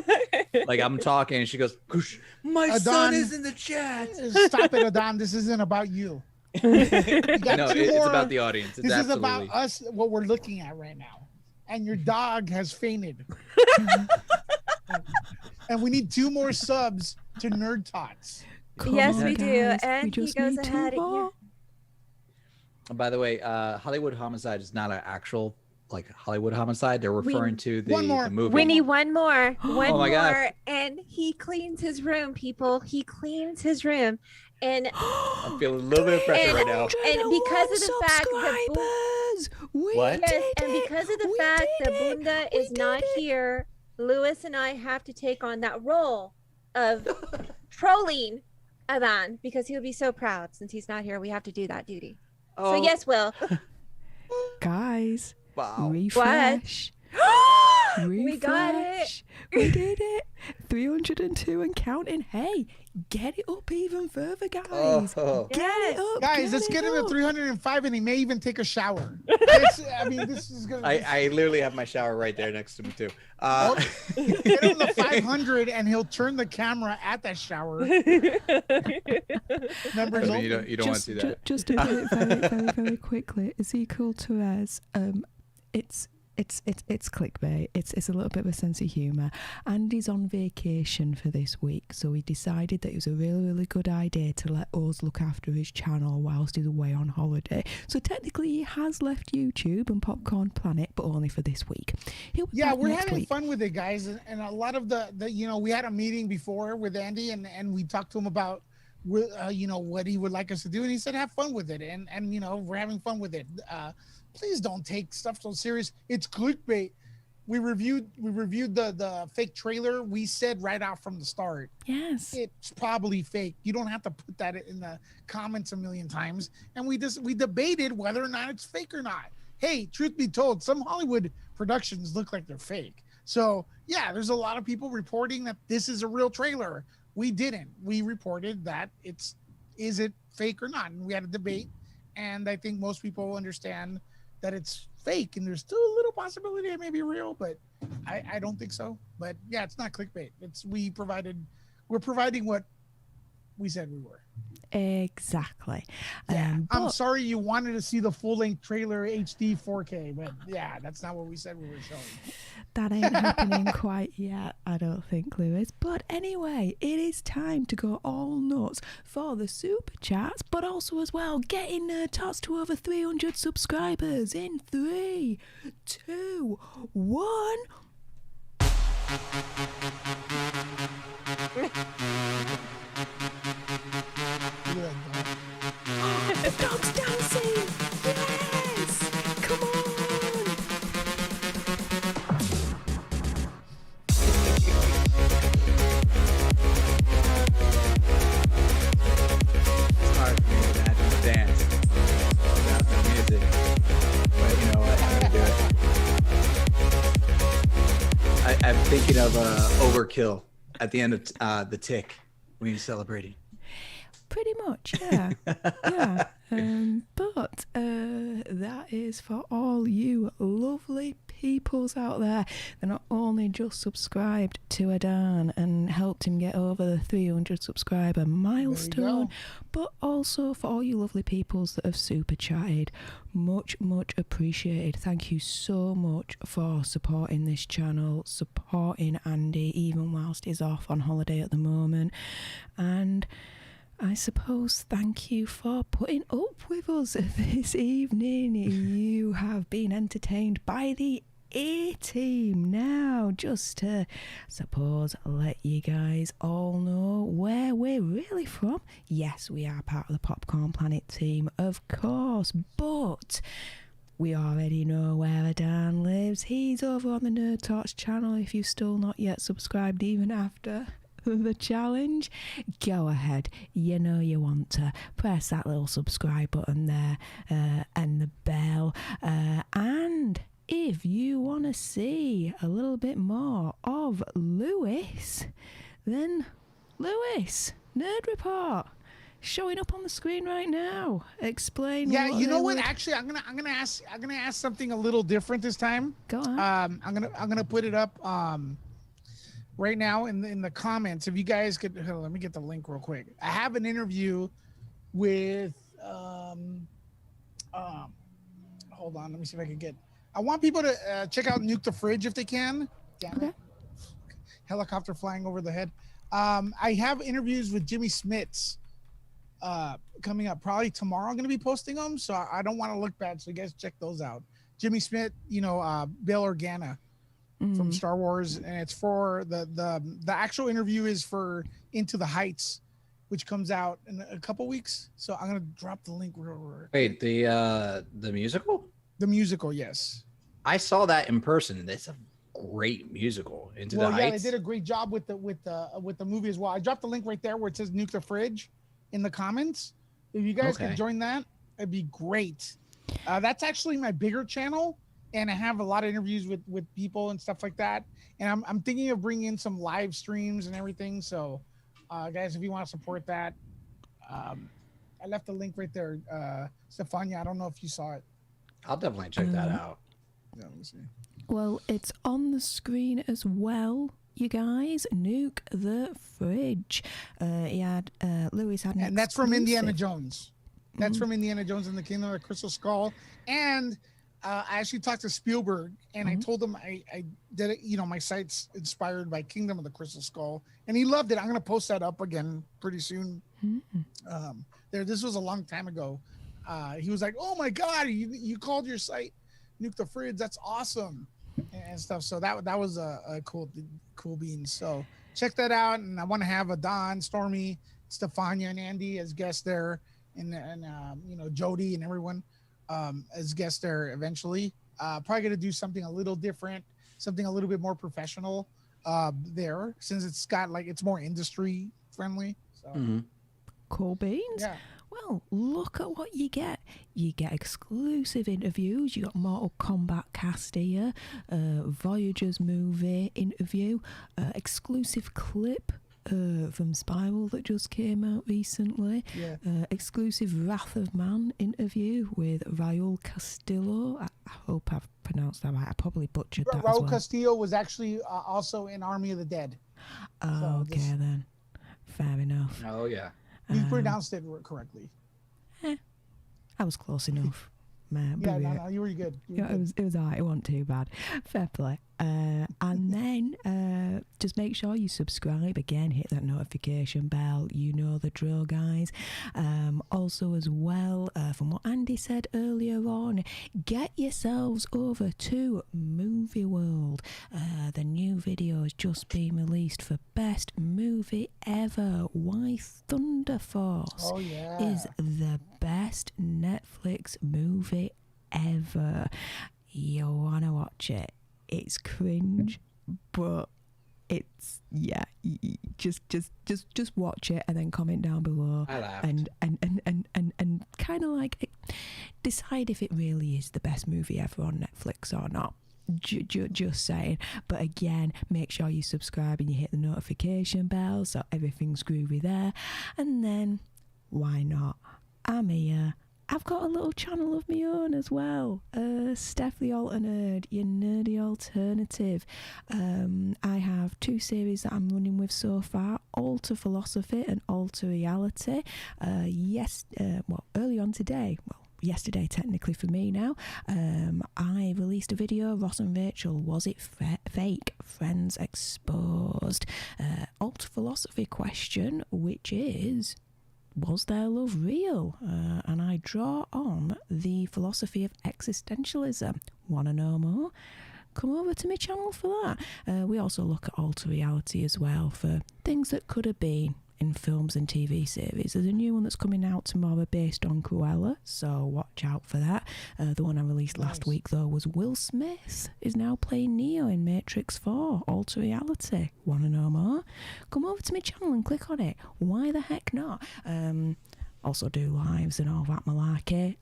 Like I'm talking and she goes, my son is in the chat. Stop it, Adan. This isn't about you. You got No, 2 it's more. about the audience. It's This is absolutely. about us, what we're looking at right now. And your dog has fainted. And we need 2 more subs to Nerd Tots. Yes, on, we do. guys. And we he just goes need 2 ahead. more. By the way, Hollywood Homicide is not an actual like Hollywood Homicide. They're referring to one more. the movie. We need 1 more. One Oh my more. gosh. And he cleans his room, people. He cleans his room. And I'm feeling a little bit of pressure right now. And because of the fact that What? and because of the fact that Bunda is not here, Lewis and I have to take on that role of trolling Adan because he'll be so proud since he's not here. We have to do that duty. So yes, Will. Guys, Wow. refresh. We got it. Refresh. We did it. 302 and counting. Hey, get it up even further, guys. Oh. Get it up. Guys, let's get him to up. 305 and he may even take a shower. I mean, this is going to I literally have my shower right there next to me too. get him to 500 and he'll turn the camera at that shower. Members I mean, only. you don't want to do that. Just to do it very, very, very quickly. Ezekiel Torres, it's clickbait. It's a little bit of a sense of humour. Andy's on vacation for this week, so we decided that it was a really, really good idea to let us look after his channel whilst he's away on holiday. So technically he has left YouTube and Popcorned Planet, but only for this week. He'll be back We're next having week. fun with it, guys. And a lot of the we had a meeting before with Andy and we talked to him about what he would like us to do. And he said, have fun with it. And we're having fun with it. Please don't take stuff so serious. It's clickbait. We reviewed the fake trailer. We said right out from the start, Yes. it's probably fake. You don't have to put that in the comments a million times. And we debated whether or not it's fake or not. Hey, truth be told, some Hollywood productions look like they're fake. So yeah, there's a lot of people reporting that this is a real trailer. We didn't. We reported that is it fake or not? And we had a debate. And I think most people understand that it's fake, and there's still a little possibility it may be real, but I don't think so. But yeah, it's not clickbait. We're providing what we said we were. Exactly. Yeah. I'm but- sorry you wanted to see the full-length trailer HD 4K, but yeah, that's not what we said we were showing. That ain't happening quite yet, I don't think, Lewis. But anyway, it is time to go all nuts for the super chats, but also as well getting Tots to over 300 subscribers in 3, 2, 1. Yeah, The dog's dancing! Yes! Come on! thinking of Overkill at the end of The Tick when you're celebrating. Pretty much, yeah. Yeah. But that is for all you lovely peoples out there that not only just subscribed to Adan and helped him get over the 300 subscriber milestone, but also for all you lovely peoples that have super chatted. Much appreciated. Thank you so much for supporting this channel, supporting Andy even whilst he's off on holiday at the moment, and I suppose thank you for putting up with us this evening. You have been entertained by the A-Team. Now, just to, suppose, let you guys all know where we're really from. Yes, we are part of the Popcorn Planet team, of course, but we already know where Adan lives. He's over on the Nerd Talks channel. If you've still not yet subscribed even after the challenge, go ahead, you know you want to press that little subscribe button there, and the bell, and if you want to see a little bit more of Lewis, then Lewis, Nerd Report, showing up on the screen right now. Explain. Yeah, you know what? Actually, I'm gonna ask something a little different this time. Go on. I'm gonna put it up right now in the comments. If you guys could, let me get the link real quick. I have an interview with hold on, let me see if I can get. I want people to check out Nuke the Fridge if they can. Damn it. Helicopter flying over the head. I have interviews with Jimmy Smits coming up probably tomorrow. I'm going to be posting them, so I don't want to look bad, so you guys check those out. Jimmy Smith, you know, Bail Organa from Star Wars, and it's for the actual interview is for Into the Heights, which comes out in a couple weeks. So I'm going to drop the link. Wait, the musical? The musical, yes. I saw that in person. It's a great musical. Into the Heights. Yeah, they did a great job with the movie as well. I dropped the link right there where it says Nuke the Fridge in the comments. If you guys could join that, it'd be great. That's actually my bigger channel, and I have a lot of interviews with people and stuff like that. And I'm thinking of bringing in some live streams and everything. So, guys, if you want to support that, I left the link right there. Stefania, I don't know if you saw it. I'll definitely check that out. Yeah, let me see. Well, it's on the screen as well, you guys. Nuke the Fridge. He had Lewis had, and that's from Indiana Jones. That's from Indiana Jones and the Kingdom of the Crystal Skull. And I actually talked to Spielberg, and I told him I did it. You know, my site's inspired by Kingdom of the Crystal Skull, and he loved it. I'm gonna post that up again pretty soon. This was a long time ago. He was like, "Oh my God, you called your site Nuke the Fridge? That's awesome," and stuff. So that was a cool beans. So check that out. And I want to have Adan, Stormy, Stefania, and Andy as guests there, and you know, Jody and everyone as guests there eventually. Probably gonna do something a little different, something a little bit more professional there, since it's got like it's more industry friendly. So cool beans. Yeah. Well, look at what you get. You get exclusive interviews. You got Mortal Kombat cast here, Voyager's movie interview, exclusive clip from Spiral that just came out recently, exclusive Wrath of Man interview with Raul Castillo. I hope I've pronounced that right. I probably butchered that as well. Raul Castillo was actually also in Army of the Dead. Oh, so okay then. Fair enough. Oh yeah. You pronounced it correctly. I was close enough. Man, yeah, no, you were good. It was alright. It wasn't too bad. Fair play. And then just make sure you subscribe again. Hit that notification bell. You know the drill, guys. Also, as well, from what Andy said earlier on, get yourselves over to Movie World. The new video has just been released for Best Movie Ever. Why Thunder Force is the best Netflix movie ever. You wanna watch it? It's cringe, but it's just watch it and then comment down below. I laughed. And kind of like decide if it really is the best movie ever on Netflix or not. Just saying. But again, make sure you subscribe and you hit the notification bell so everything's groovy there. And then, why not? I'm here. I've got a little channel of my own as well. Steph the Alter Nerd, your nerdy alternative. I have 2 series that I'm running with so far, Alter Philosophy and Alter Reality. Early on today, yesterday technically for me now, I released a video, Ross and Rachel, was it fake? Friends exposed. Alter Philosophy question, which is, was their love real? And I draw on the philosophy of existentialism. Want to know more? Come over to my channel for that. We also look at alter reality as well for things that could have been in films and TV series. There's a new one that's coming out tomorrow based on Cruella, so watch out for that. The one I released last week, though, was Will Smith is now playing Neo in Matrix 4, Alter Reality. Want to know more? Come over to my channel and click on it. Why the heck not? Also do lives and all that malarkey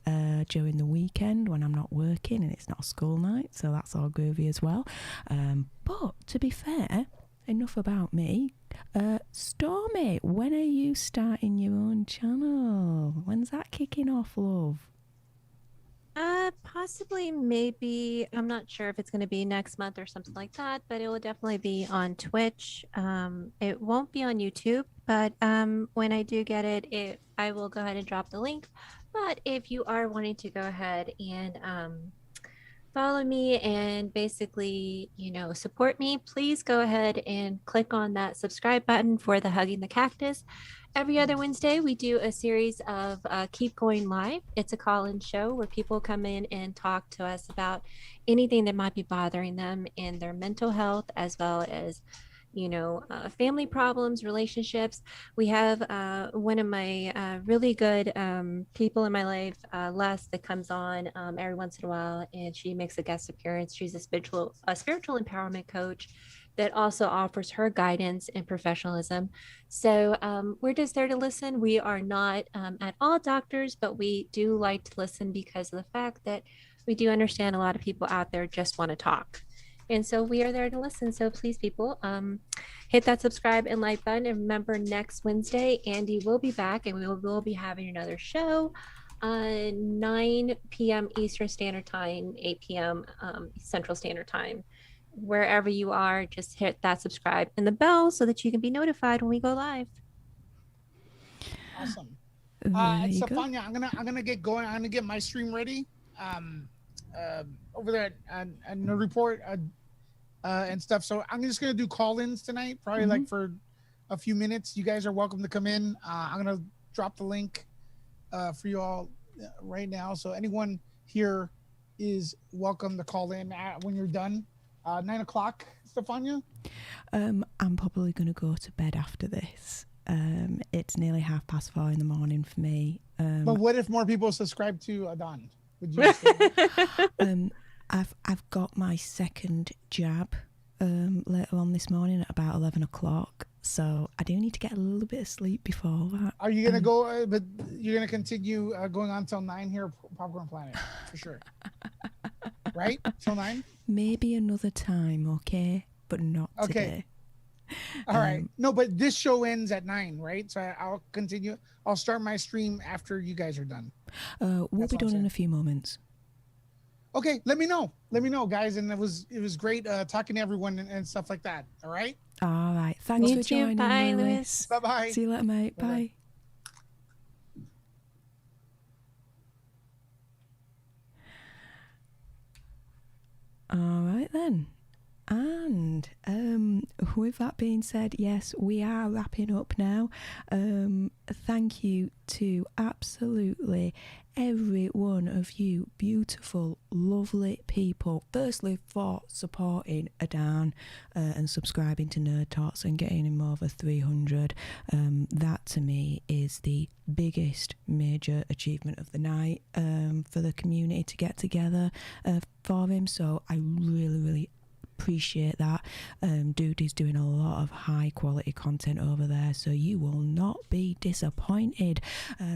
during the weekend when I'm not working and it's not a school night, so that's all groovy as well. But to be fair, enough about me. Stormy, when are you starting your own channel? When's that kicking off, love? Possibly, maybe. I'm not sure if it's going to be next month or something like that, but it will definitely be on Twitch. It won't be on YouTube, but when I do get it, I will go ahead and drop the link. But if you are wanting to go ahead and follow me and basically, support me, please go ahead and click on that subscribe button for the Hugging the Cactus. Every other Wednesday, we do a series of Keep Going Live. It's a call-in show where people come in and talk to us about anything that might be bothering them in their mental health, as well as family problems, relationships. We have one of my really good people in my life, Les, that comes on every once in a while, and she makes a guest appearance. She's a spiritual empowerment coach that also offers her guidance and professionalism. So we're just there to listen. We are not at all doctors, but we do like to listen because of the fact that we do understand a lot of people out there just want to talk. And so we are there to listen. So please, people, hit that subscribe and like button. And remember, next Wednesday, Andy will be back and we will be having another show 9 p.m. Eastern Standard Time, 8 p.m. Central Standard Time. Wherever you are, just hit that subscribe and the bell so that you can be notified when we go live. Awesome. Stefania, I'm gonna get going. I'm gonna get my stream ready. Over there and the report and stuff. So I'm just gonna do call-ins tonight, probably like for a few minutes. You guys are welcome to come in. I'm gonna drop the link for you all right now. So anyone here is welcome to call in when you're done. 9 o'clock, Stefania? I'm probably gonna go to bed after this. It's nearly 4:30 in the morning for me. But what if more people subscribe to Adon? Would you I've got my second jab later on this morning at about 11 o'clock, so I do need to get a little bit of sleep before that. Are you gonna go? But you're gonna continue going on till 9 here, Popcorn Planet, for sure. Right? Till 9? Maybe another time, okay, but not today. All right. No, but this show ends at 9, right? So I'll continue. I'll start my stream after you guys are done. We'll be done in a few moments. Okay, let me know, guys. And it was great talking to everyone and stuff like that. All right. All right. Thanks for joining, Bye, Lewis. Bye. See you later, mate. Bye-bye. Bye. All right then. And with that being said, yes, we are wrapping up now. Thank you to absolutely every one of you beautiful, lovely people. Firstly, for supporting Adan and subscribing to Nerd Talks and getting him over 300. That to me is the biggest major achievement of the night for the community to get together for him. So I really appreciate that. Dude is doing a lot of high quality content over there, so you will not be disappointed.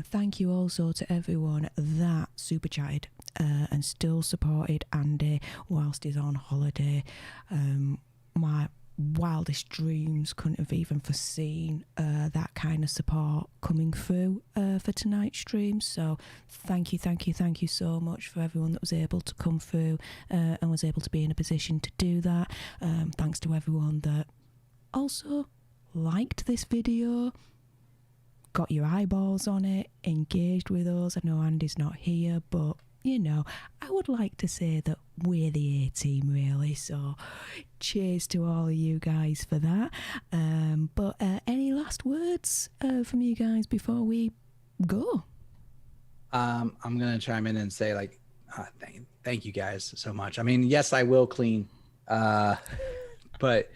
Thank you also to everyone that super chatted and still supported Andy whilst he's on holiday. My wildest dreams couldn't have even foreseen that kind of support coming through for tonight's stream. So thank you so much for everyone that was able to come through and was able to be in a position to do that. Thanks to everyone that also liked this video, got your eyeballs on it, engaged with us. I know Andy's not here, but you know, I would like to say that we're the A-team, really. So cheers to all of you guys for that. But any last words from you guys before we go? I'm gonna chime in and say, like, thank you guys so much. I mean, yes, I will clean, but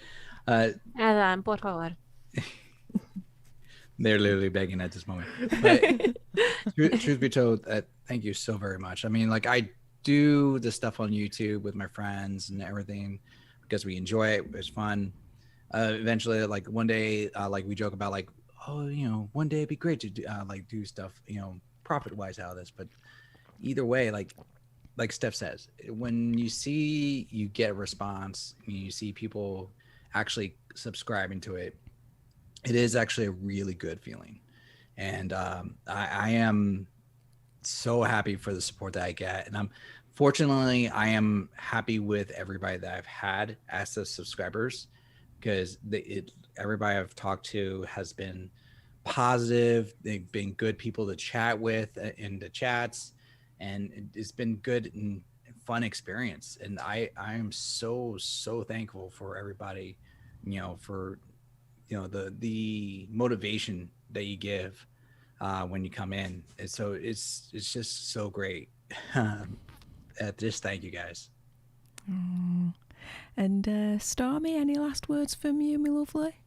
Alan, por favor. They're literally begging at this moment. But truth be told, thank you so very much. I mean, like, I do the stuff on YouTube with my friends and everything because we enjoy it. It's fun. Eventually, like, one day, like, we joke about, like, oh, you know, one day it'd be great to do, like, do stuff, you know, profit-wise out of this. But either way, like Steph says, when you see you get a response, you see people actually subscribing to it, it is actually a really good feeling. And I am so happy for the support that I get. And fortunately, I am happy with everybody that I've had as the subscribers, because everybody I've talked to has been positive. They've been good people to chat with in the chats, and it's been good and fun experience. And I am so thankful for everybody, you know, for, you know, the motivation that you give when you come in. And so it's just so great. Just thank you guys. And Stormy, any last words from you, my lovely?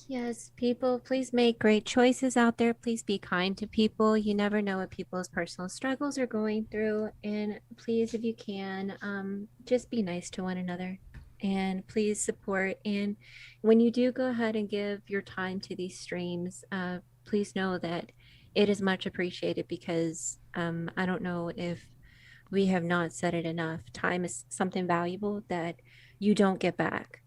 Yes, people, please make great choices out there. Please be kind to people. You never know what people's personal struggles are going through. And please, if you can, just be nice to one another. And please support. And when you do go ahead and give your time to these streams, please know that it is much appreciated, because I don't know if we have not said it enough. Time is something valuable that you don't get back.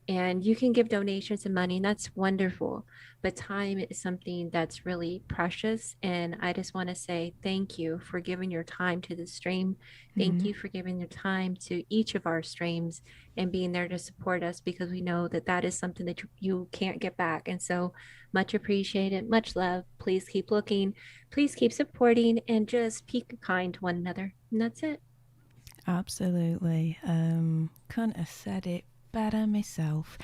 And you can give donations and money, and that's wonderful. But time is something that's really precious. And I just want to say thank you for giving your time to the stream. Thank you for giving your time to each of our streams and being there to support us, because we know that that is something that you can't get back. And so much appreciated, much love. Please keep looking, please keep supporting, and just be kind to one another. And that's it. Absolutely. Couldn't have said it better myself.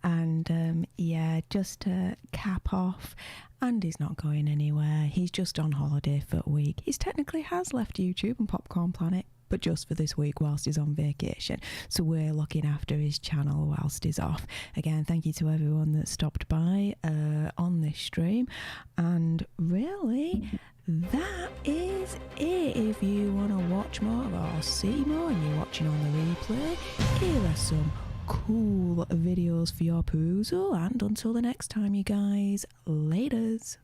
And yeah, just to cap off, Andy's not going anywhere. He's just on holiday for a week. He technically has left YouTube and Popcorn Planet, but just for this week whilst he's on vacation. So we're looking after his channel whilst he's off. Again, thank you to everyone that stopped by on this stream. And really, that is it. If you want to watch more or see more and you're watching on the replay, here are some cool videos for your perusal. And until the next time, you guys, laters.